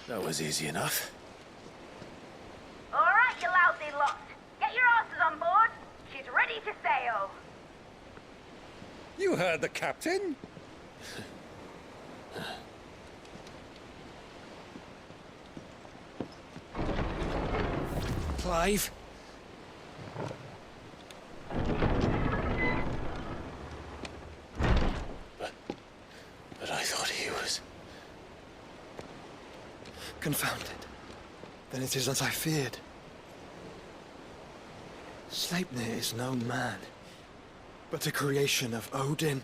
That was easy enough. All right, you lousy lot. Get your asses on board. She's ready to sail. You heard the captain. Clive. But I thought he was... Confounded. Then it is as I feared. Sleipnir is no man, but a creation of Odin.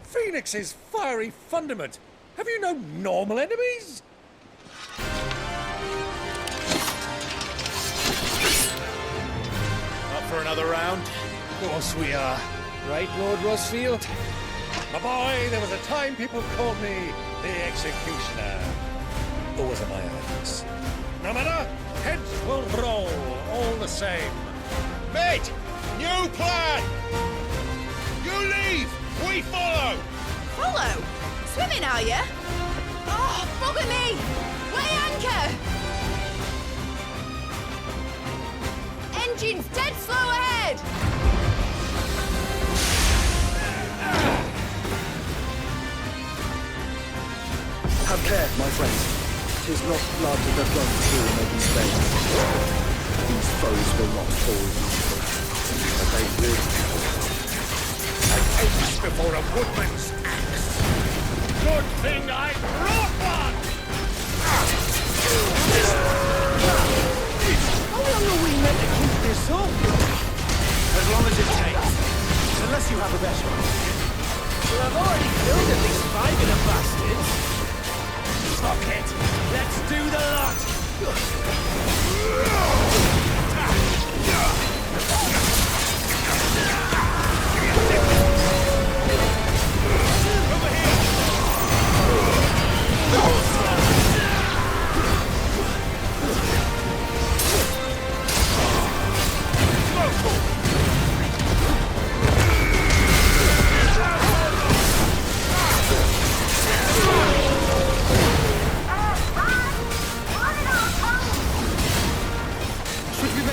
Phoenix's fiery fundament. Have you no normal enemies? for another round? Of course we are. Right, Lord Rosfield? My boy, there was a time people called me the Executioner. Or was it my eyes? No matter, heads will roll all the same. Mate, new plan! You leave, we follow! Follow? Swimming, are you? Oh, bugger me! Weigh anchor! Engine's dead slow ahead! Have care, my friends. 'Tis not blood that runs through Maid's veins. These foes will not fall easily, but they will. An axe before a woodman's axe. Good thing I brought one! How long are we meant to keep this up? As long as it takes. Unless you have a better idea. Well, I've already killed at least 5 of the bastards. Fuck it! Let's do the lot! Over here!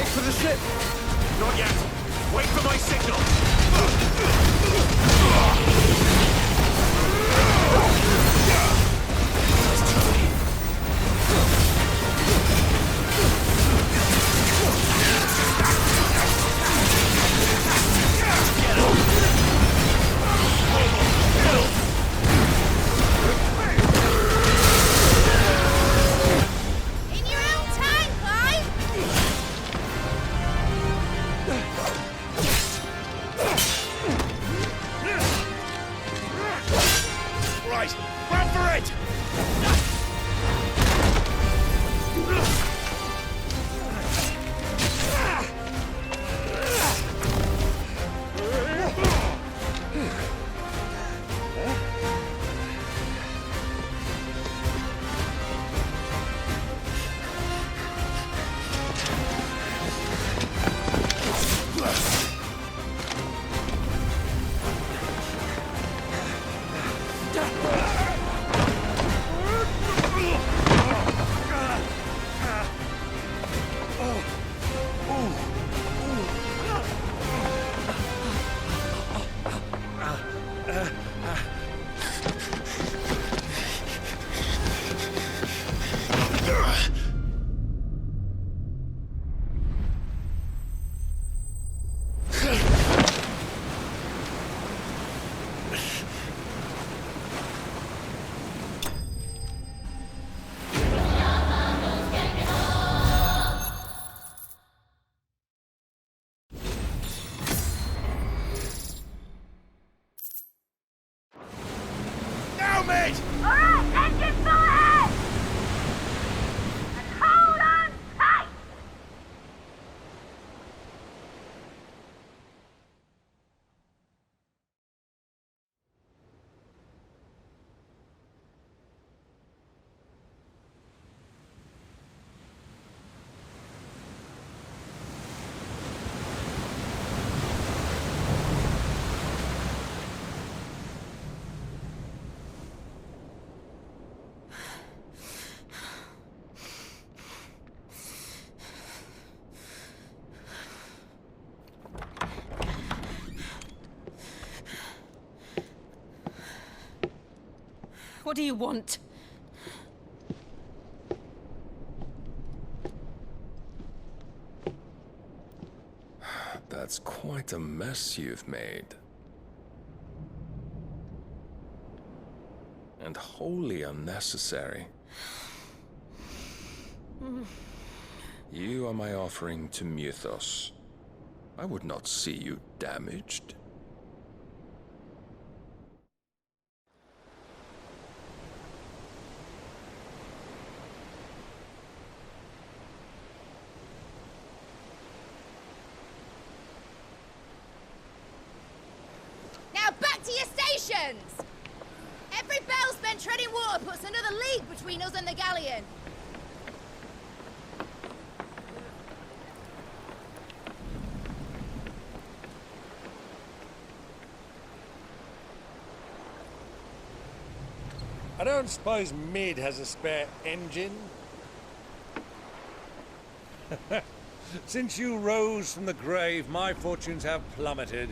For the ship! Not yet! Wait for my signal! In your own time, Clive! Right! Grab for it! Mate! Alright, engine full ahead! And hold on tight! What do you want? That's quite a mess you've made. And wholly unnecessary. You are my offering to Mythos. I would not see you damaged. Congratulations! Every bell spent treading water puts another league between us and the galleon. I don't suppose Mid has a spare engine? Since you rose from the grave, my fortunes have plummeted.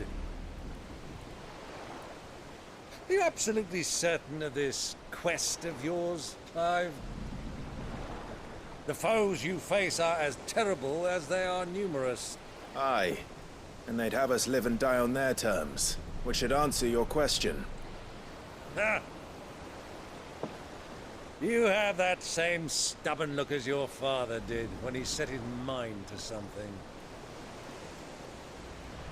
Are you absolutely certain of this quest of yours, Clive? The foes you face are as terrible as they are numerous. Aye. And they'd have us live and die on their terms, which should answer your question. Ah. You have that same stubborn look as your father did when he set his mind to something.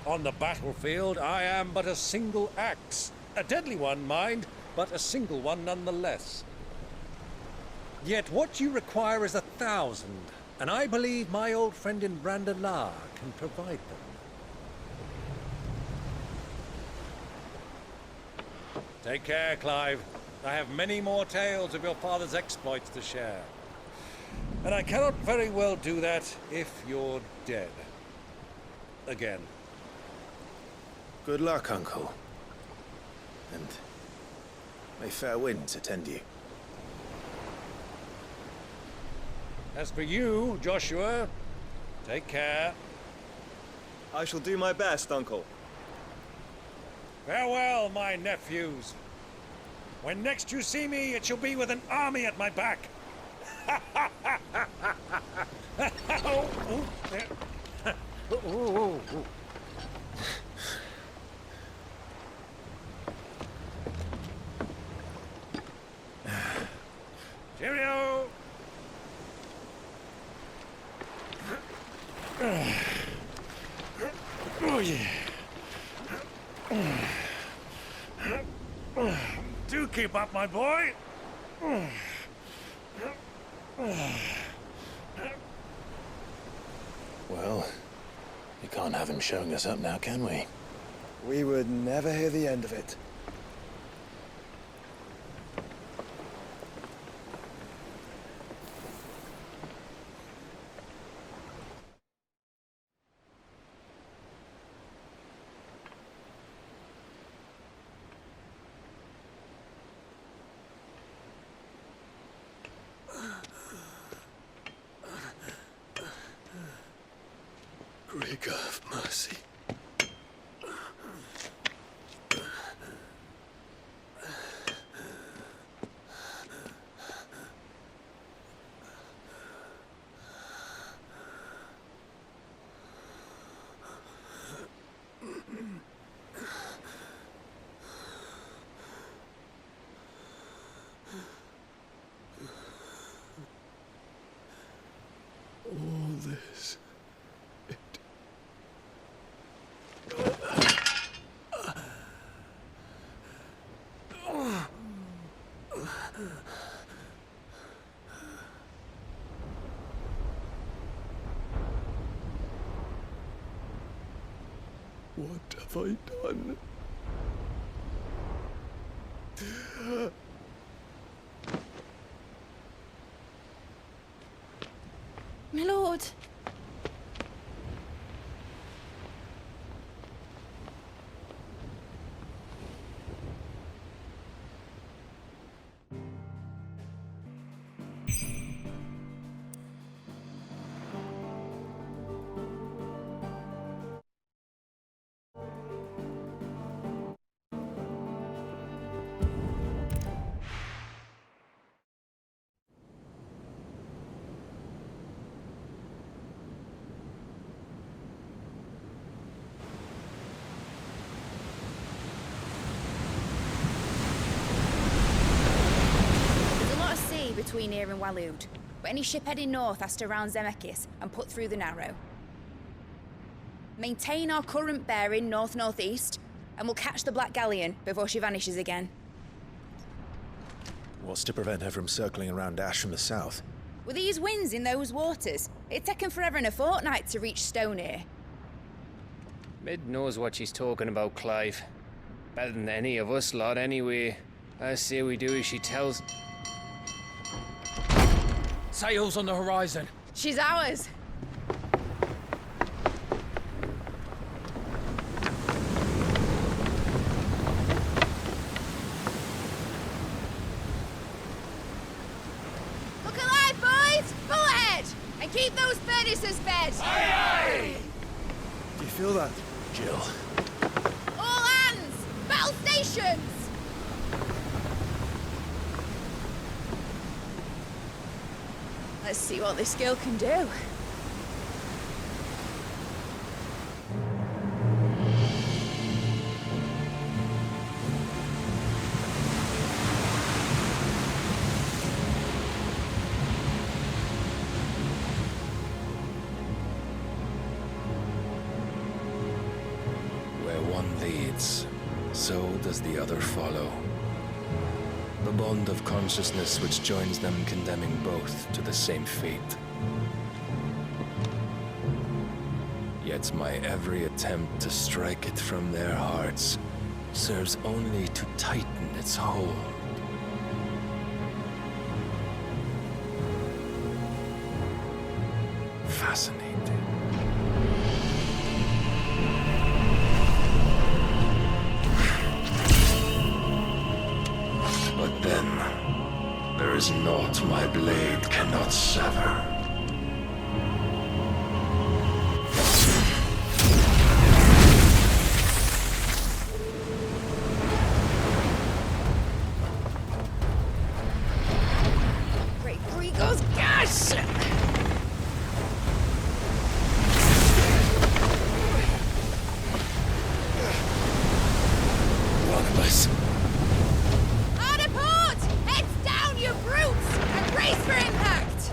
On the battlefield, I am but a single axe. A deadly one, mind, but a single one nonetheless. Yet what you require is 1,000, and I believe my old friend in Randalar can provide them. Take care, Clive. I have many more tales of your father's exploits to share. And I cannot very well do that if you're dead. Again. Good luck, Uncle. And may fair winds attend you. As for you, Joshua, take care. I shall do my best, Uncle. Farewell, my nephews. When next you see me, it shall be with an army at my back. Cheerio! Oh, yeah. Do keep up, my boy. Well, we can't have him showing us up now, can we? We would never hear the end of it. Greek have mercy. All this. What have I done? My lord. Between here and Waloed, but any ship heading north has to round Zemeckis and put through the Narrow. Maintain our current bearing north-northeast, and we'll catch the Black Galleon before she vanishes again. What's to prevent her from circling around Ash from the south? With these winds in those waters, it'd taken forever and a fortnight to reach Stone here. Mid knows what she's talking about, Clive. Better than any of us lot, anyway. I say we do as she tells. Sails on the horizon. She's ours. Look alive, boys! Full ahead! And keep those furnaces fed! Aye, aye! Do you feel that, Jill? All hands! Battle stations! Let's see what this girl can do. Where one leads, so does the other follow. The bond of consciousness which joins them, condemning both to the same fate. Yet my every attempt to strike it from their hearts serves only to tighten its hold. Fascinating. But then, there is naught my blade cannot sever. Great Gregor's gas! One of us. Hard apart! Heads down, you brutes! And brace for impact!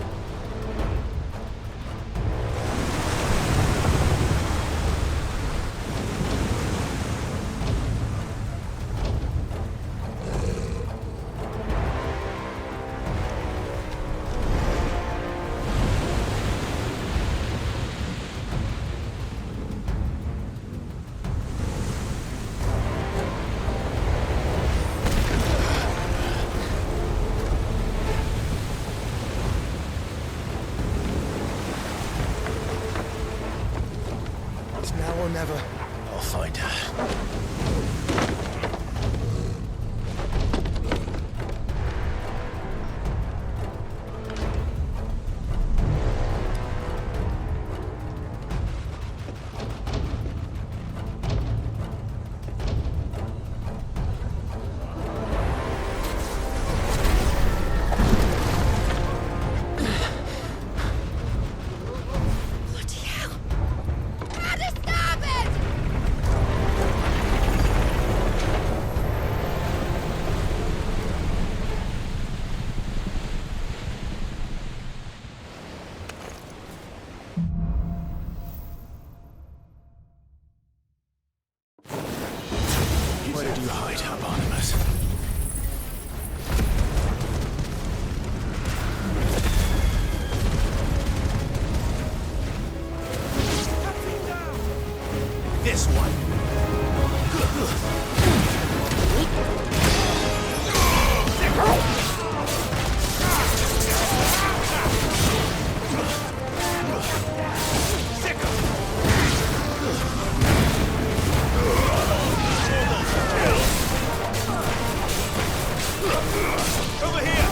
It's now or never. I'll find her. Bloody hell! How to stop it! Where did you hide, Hieronymus? This one. Over here!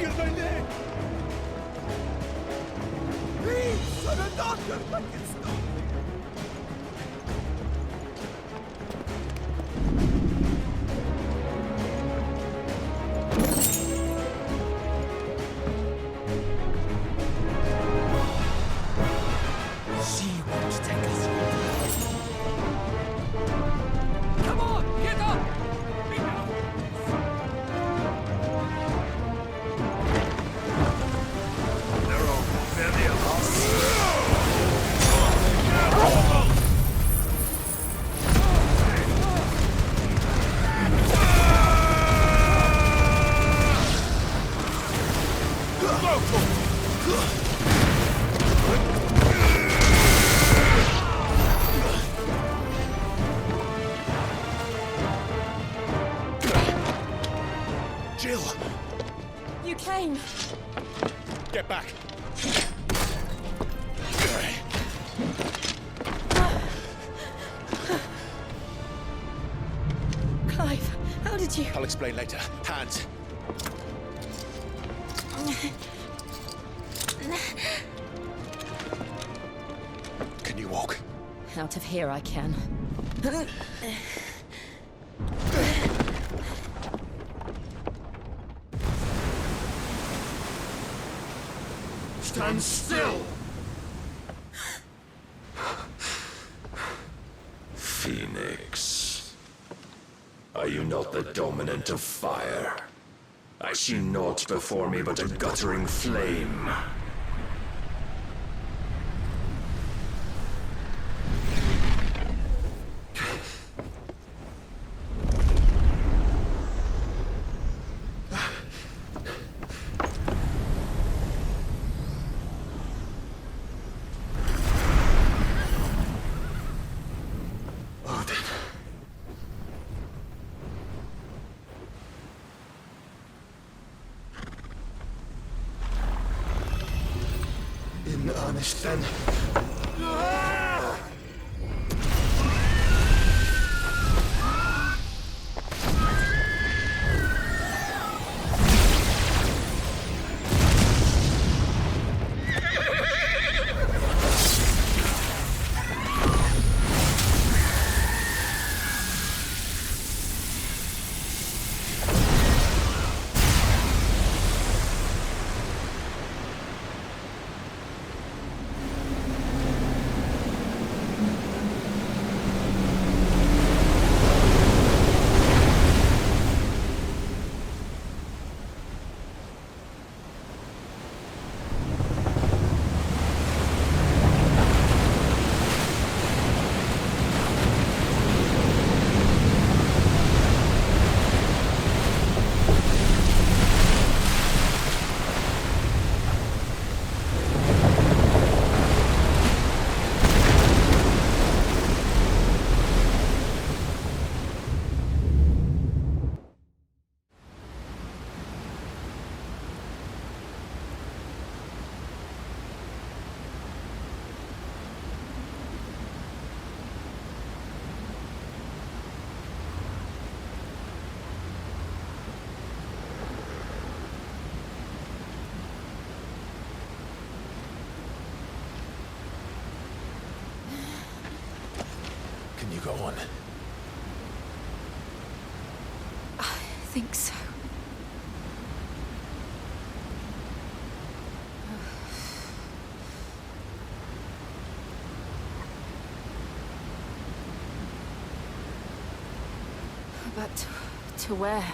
sígueme! Please, son a doctor, I can stop. Get back! Clive, how did you... I'll explain later. Hands! Can you walk? Out of here I can. Stand still! Phoenix. Are you not the dominant of fire? I see naught before me but a guttering flame. Then. Can you go on? I think so. But to where?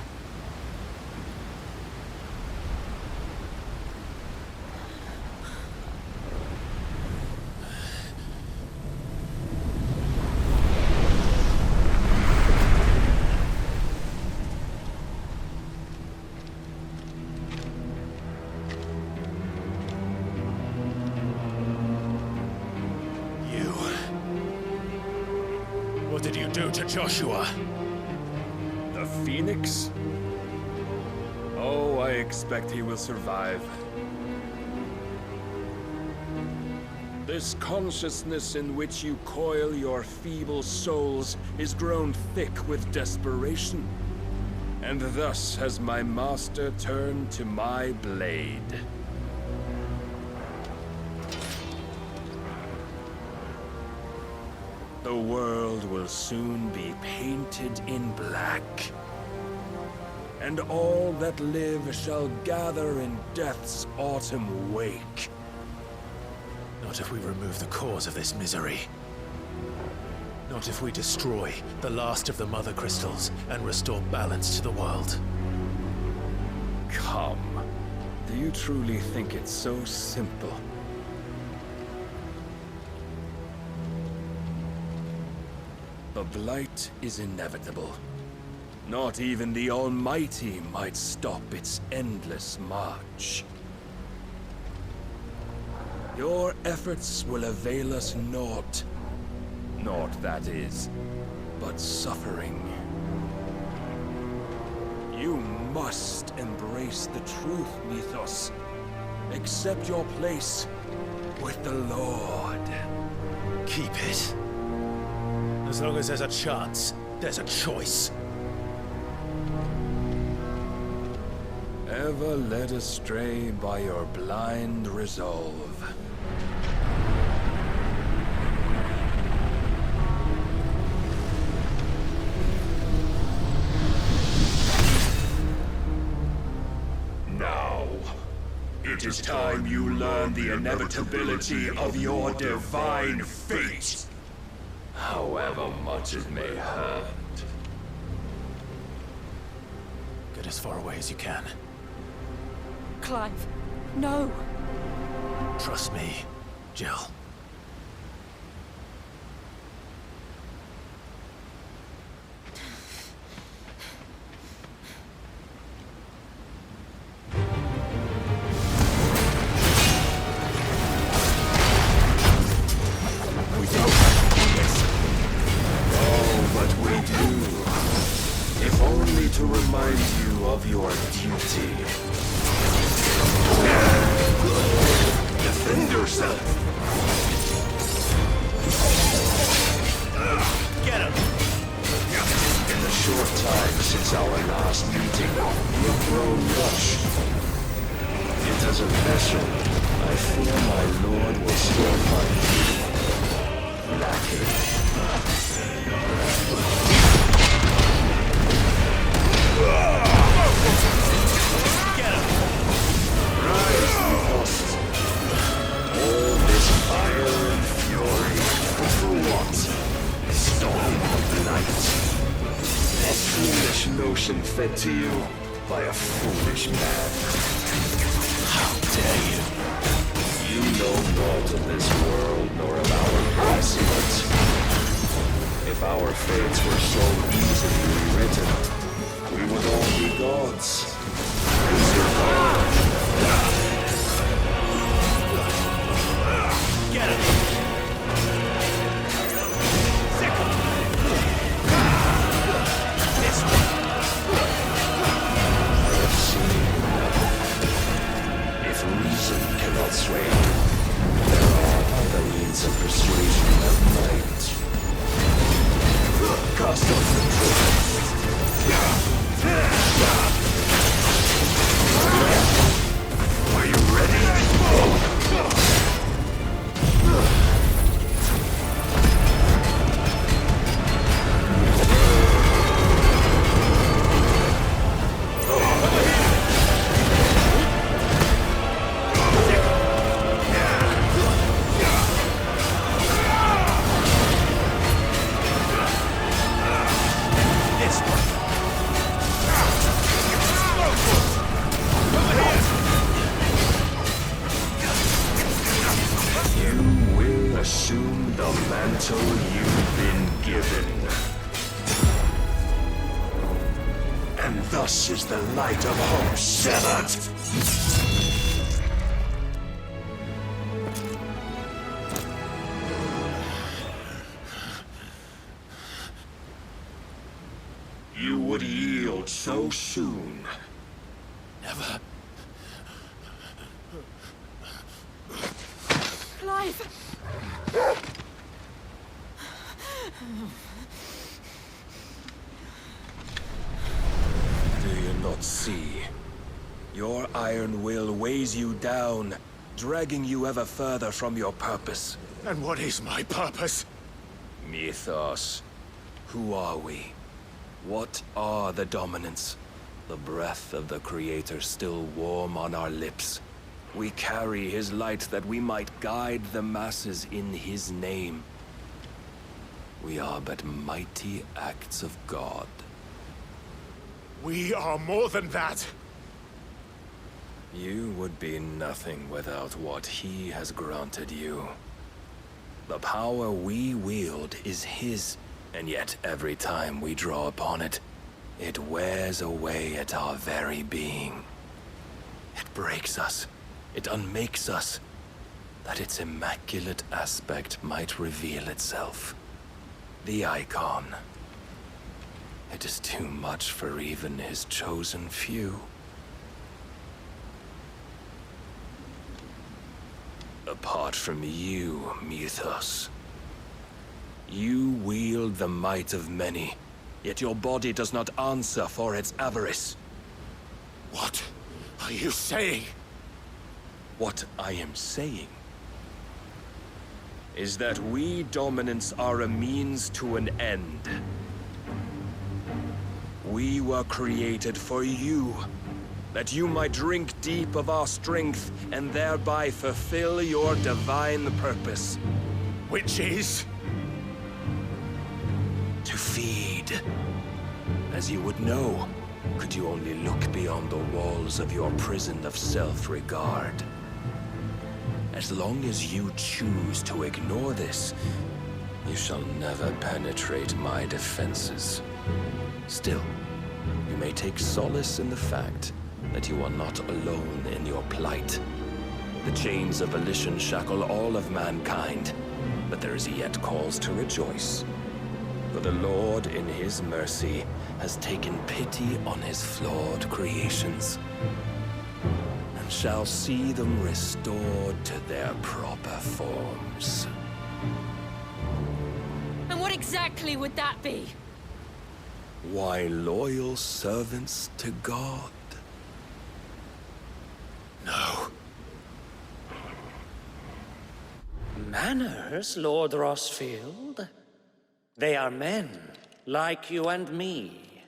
What did you do to Joshua? The Phoenix? Oh, I expect he will survive. This consciousness in which you coil your feeble souls is grown thick with desperation. And thus has my master turned to my blade. The world will soon be painted in black. And all that live shall gather in death's autumn wake. Not if we remove the cause of this misery. Not if we destroy the last of the Mother Crystals and restore balance to the world. Come. Do you truly think it's so simple? The blight is inevitable. Not even the Almighty might stop its endless march. Your efforts will avail us naught. Naught, that is, but suffering. You must embrace the truth, Mythos. Accept your place with the Lord. Keep it. As long as there's a chance, there's a choice. Ever led astray by your blind resolve. Now, it is time you learn the inevitability of your divine fate. However much it may hurt. Get as far away as you can. Clive, no! Trust me, Jill. To remind you of your duty. Defend yourself! Get him! In the short time since our last meeting, you have grown much. Yet as a vessel, I fear my lord will still find you lacking. Get him! Rise, Mythos. All this fire and fury. For what? Storm of night. A foolish notion fed to you by a foolish man. How dare you? You know naught of this world nor of our place in it. If our fates were so easily rewritten, we would all be gods. Get him! Sickle! This way! I have seen enough. If reason cannot sway you, there are other means of persuasion that might. Cast off the truth. Are you ready? Assume the mantle you've been given. And thus is the light of hope severed. You would yield so soon. Never. Clive! cannot see. Your iron will weighs you down, dragging you ever further from your purpose. And what is my purpose? Mythos. Who are we? What are the dominants? The breath of the Creator still warm on our lips. We carry his light that we might guide the masses in his name. We are but mighty acts of God. We are more than that. You would be nothing without what he has granted you. The power we wield is his, and yet every time we draw upon it, it wears away at our very being. It breaks us. It unmakes us, that its immaculate aspect might reveal itself. The icon. It is too much for even his chosen few. Apart from you, Mythos, you wield the might of many, yet your body does not answer for its avarice. What are you saying? What I am saying is that we dominants are a means to an end. We were created for you, that you might drink deep of our strength and thereby fulfill your divine purpose. Which is? To feed. As you would know, could you only look beyond the walls of your prison of self-regard. As long as you choose to ignore this, you shall never penetrate my defenses. Still, you may take solace in the fact that you are not alone in your plight. The chains of volition shackle all of mankind, but there is yet cause to rejoice. For the Lord, in his mercy, has taken pity on his flawed creations, and shall see them restored to their proper forms. And what exactly would that be? Why, loyal servants to God. No. Manners, Lord Rossfield? They are men, like you and me.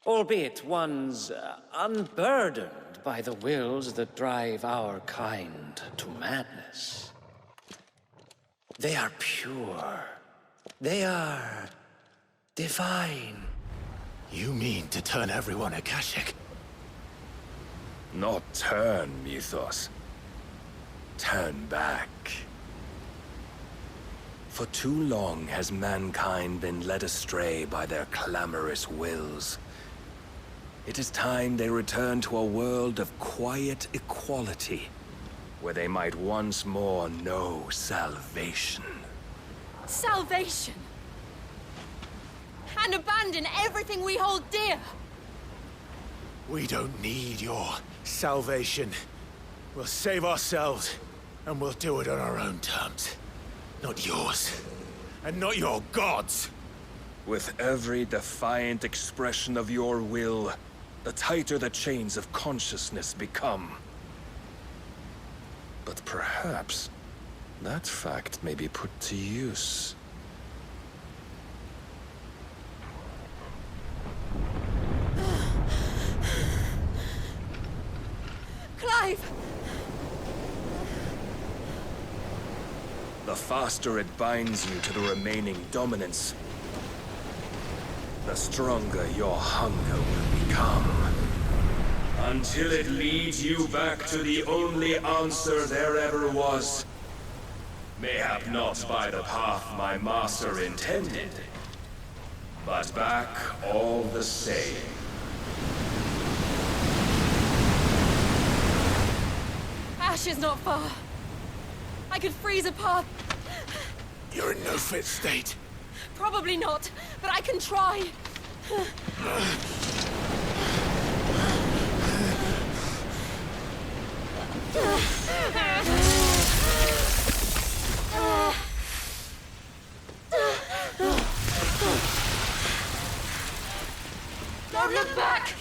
Albeit ones unburdened by the wills that drive our kind to madness. They are pure. They are divine. You mean to turn everyone Akashic? Not turn, Mythos. Turn back. For too long has mankind been led astray by their clamorous wills. It is time they return to a world of quiet equality, where they might once more know salvation. Salvation? And abandon everything we hold dear? We don't need your salvation. We'll save ourselves, and we'll do it on our own terms. Not yours. And not your gods. With every defiant expression of your will, the tighter the chains of consciousness become. But perhaps that fact may be put to use. Clive! The faster it binds you to the remaining dominance, the stronger your hunger will become. Until it leads you back to the only answer there ever was. Mayhap not by the path my master intended, but back all the same. Ash is not far. I could freeze a path. You're in no fit state. Probably not, but I can try. Don't look back!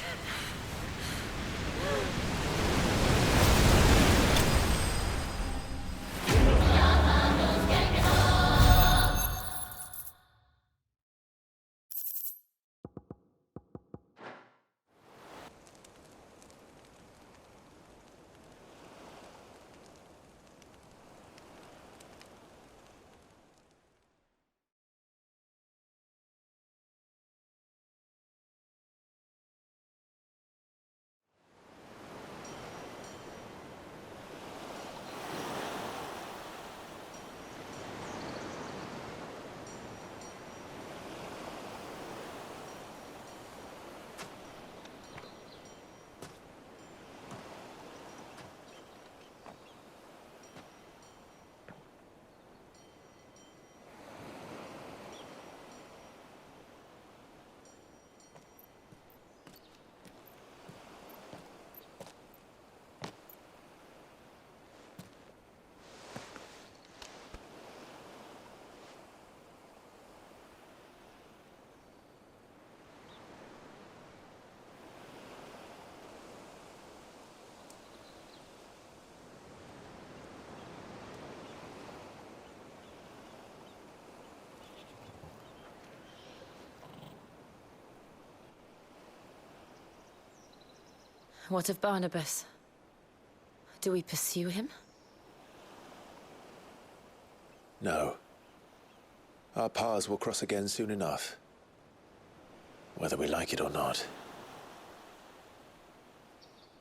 What of Barnabas? Do we pursue him? No. Our paths will cross again soon enough. Whether we like it or not.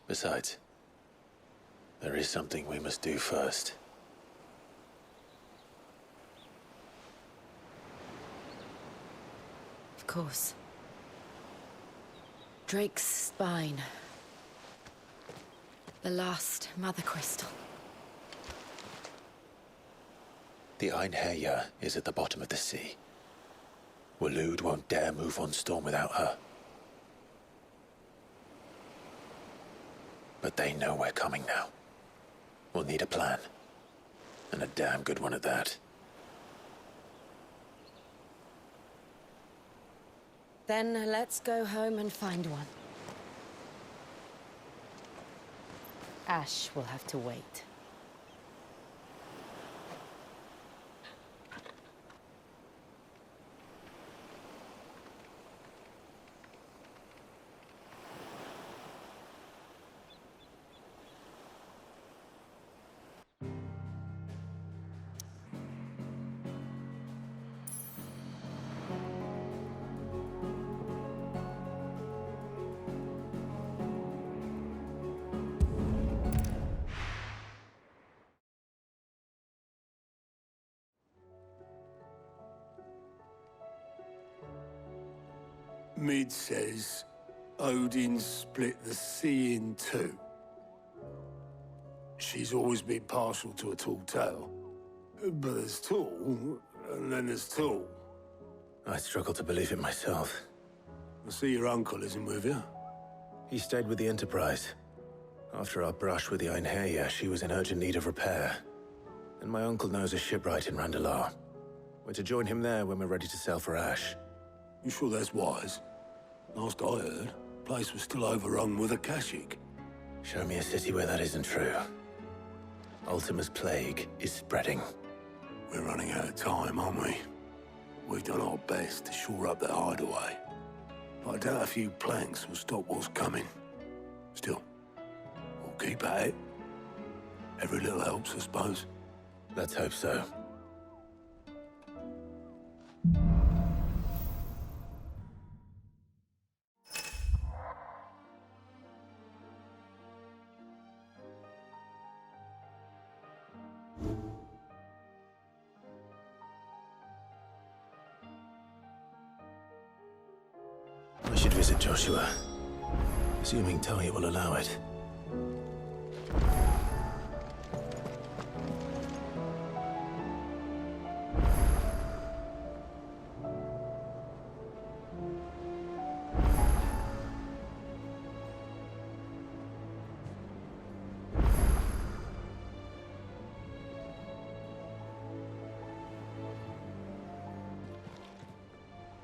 Besides, there is something we must do first. Of course. Drake's spine. The last Mother Crystal. The Einherjar is at the bottom of the sea. Waloed won't dare move on Storm without her. But they know we're coming now. We'll need a plan. And a damn good one at that. Then let's go home and find one. Ash will have to wait. Mid says Odin split the sea in two. She's always been partial to a tall tale. But there's tall, and then there's tall. I struggle to believe it myself. I see your uncle isn't with you. He stayed with the Enterprise. After our brush with the Einherjar, she was in urgent need of repair. And my uncle knows a shipwright in Randalar. We're to join him there when we're ready to sail for Ash. You sure that's wise? Last I heard, the place was still overrun with Akashic. Show me a city where that isn't true. Ultima's plague is spreading. We're running out of time, aren't we? We've done our best to shore up that hideaway. But I doubt a few planks will stop what's coming. Still, we'll keep at it. Every little helps, I suppose. Let's hope so. I should visit Joshua, assuming Talia will allow it.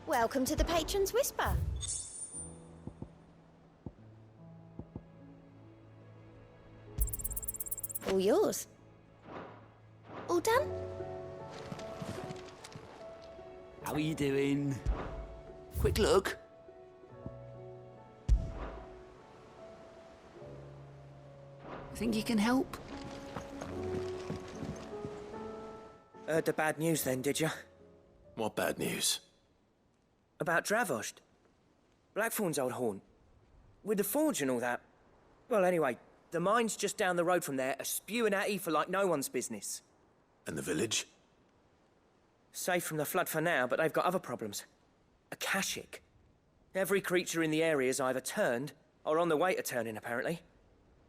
Welcome to the Patron's Whisper. All yours. All done? How are you doing? Quick look. Think you can help? Heard the bad news then, did you? What bad news? About Dravost. Blackthorn's old haunt. With the forge and all that. Well, anyway, the mines just down the road from there are spewing out ether like no one's business. And the village? Safe from the flood for now, but they've got other problems. Akashic. Every creature in the area's either turned or on the way to turning, apparently.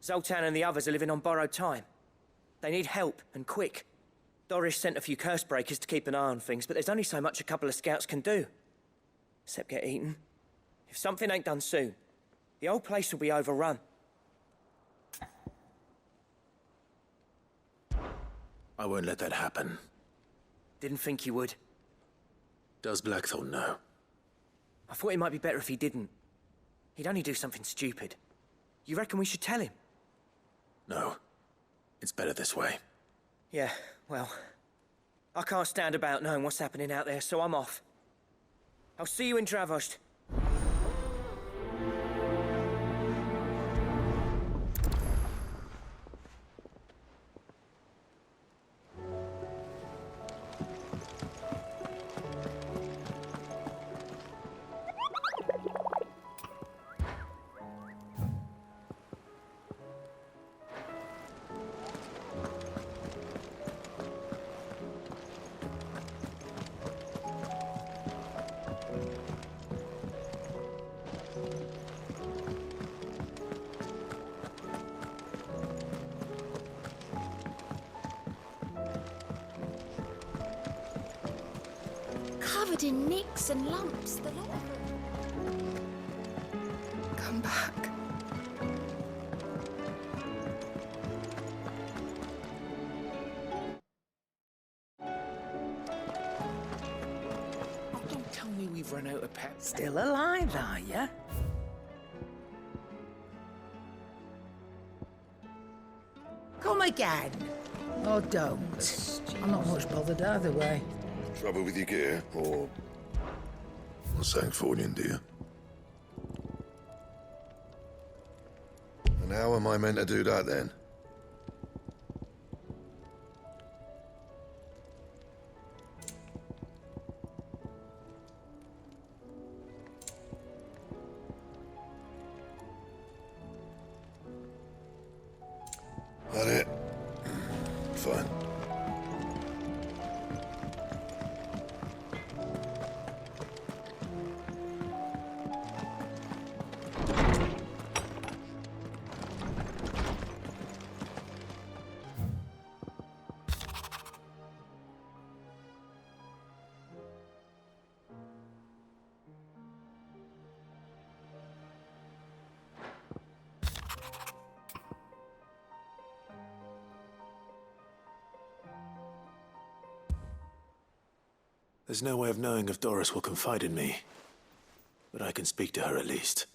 Zoltan and the others are living on borrowed time. They need help, and quick. Doris sent a few curse breakers to keep an eye on things, but there's only so much a couple of scouts can do. Except get eaten. If something ain't done soon, the whole place will be overrun. I won't let that happen. Didn't think you would. Does Blackthorn know? I thought it might be better if he didn't. He'd only do something stupid. You reckon we should tell him? No. It's better this way. Yeah, well, I can't stand about knowing what's happening out there, so I'm off. I'll see you in Dravost. Covered in nicks and lumps, the lot of them. Come back. Oh, don't tell me we've run out of pep. Still alive, are ya? Come again. Or don't. I'm not much bothered either way. Trouble with your gear, or something falling, do you? And how am I meant to do that then? That it? Fine. There's no way of knowing if Doris will confide in me. But I can speak to her at least.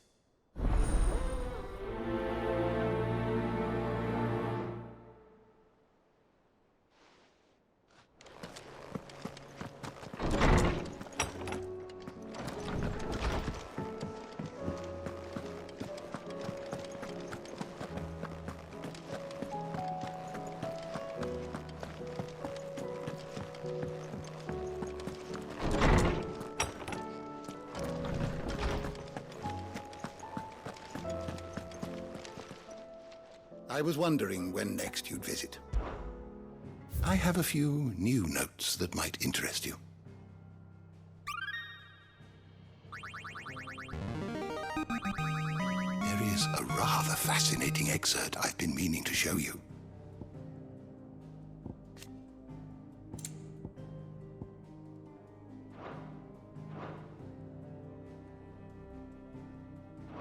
I was wondering when next you'd visit. I have a few new notes that might interest you. There is a rather fascinating excerpt I've been meaning to show you.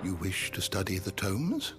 You wish to study the tomes?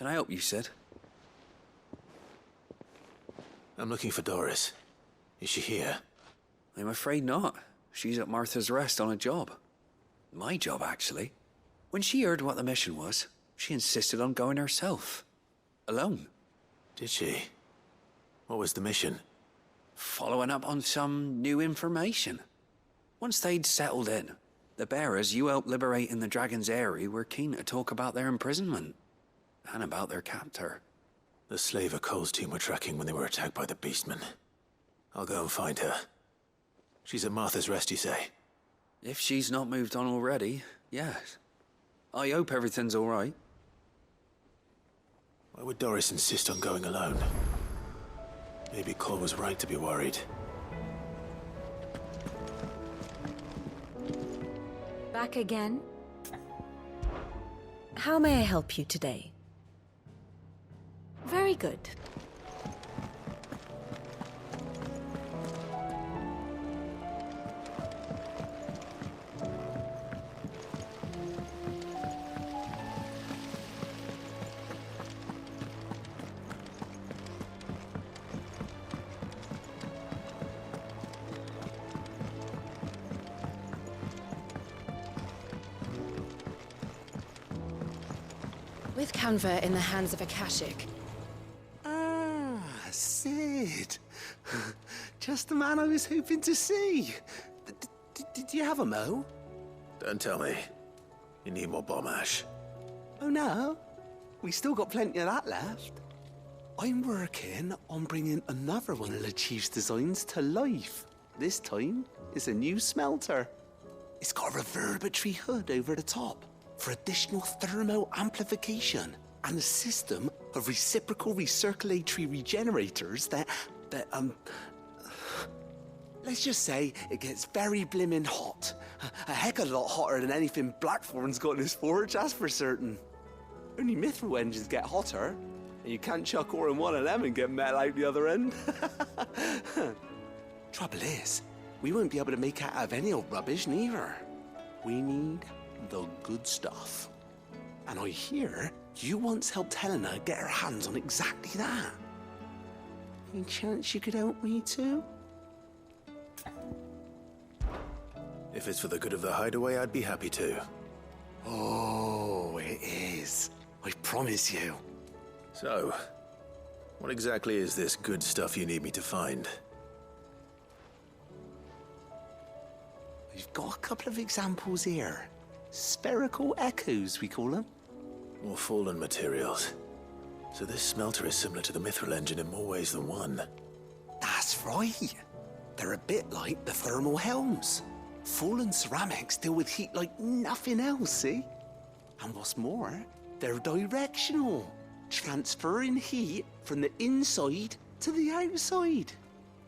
I help you, Sid? I'm looking for Doris. Is she here? I'm afraid not. She's at Martha's Rest on a job. My job, actually. When she heard what the mission was, she insisted on going herself. Alone. Did she? What was the mission? Following up on some new information. Once they'd settled in, the bearers you helped liberate in the Dragon's Eyrie were keen to talk about their imprisonment. And about their captor. The slaver Cole's team were tracking when they were attacked by the Beastmen. I'll go and find her. She's at Martha's Rest, you say? If she's not moved on already, yes. I hope everything's all right. Why would Doris insist on going alone? Maybe Cole was right to be worried. Back again? How may I help you today? Very good. With Canva in the hands of Akashic. Ah, Sid. Just the man I was hoping to see. Did you have a mo? Don't tell me. You need more bomb ash. Oh no, we still got plenty of that left. I'm working on bringing another one of the Chief's designs to life. This time, it's a new smelter. It's got a reverberatory hood over the top for additional thermal amplification and a system of reciprocal recirculatory regenerators that let's just say it gets very blimmin' hot. A heck of a lot hotter than anything Blackthorn's got in his forge, that's for certain. Only mithril engines get hotter, and you can't chuck ore in one of them and get metal out the other end. Trouble is, we won't be able to make out of any old rubbish neither. We need the good stuff. And I hear you once helped Helena get her hands on exactly that. Any chance you could help me too? If it's for the good of the hideaway, I'd be happy to. Oh, it is. I promise you. So, what exactly is this good stuff you need me to find? We've got a couple of examples here. Spherical echoes, we call them. More fallen materials. So this smelter is similar to the mithril engine in more ways than one. That's right. They're a bit like the thermal helms. Fallen ceramics deal with heat like nothing else, see? And what's more, they're directional, transferring heat from the inside to the outside.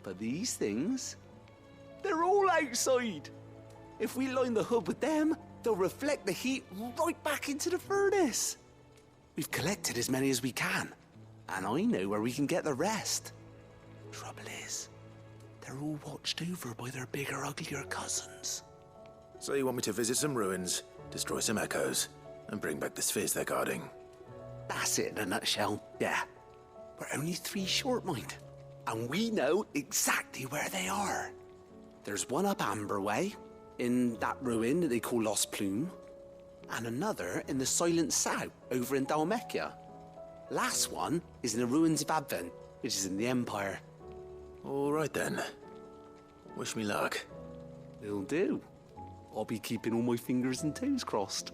But these things, they're all outside. If we line the hood with them, they'll reflect the heat right back into the furnace. We've collected as many as we can, and I know where we can get the rest. Trouble is, they're all watched over by their bigger, uglier cousins. So you want me to visit some ruins, destroy some echoes, and bring back the spheres they're guarding? That's it in a nutshell, yeah. We're only 3 short, mind, and we know exactly where they are. There's one up Amber Way, in that ruin that they call Lost Plume, and another in the Silent South over in Dalmekia. Last one is in the ruins of Advent, which is in the Empire. All right then. Wish me luck. Will do. I'll be keeping all my fingers and toes crossed.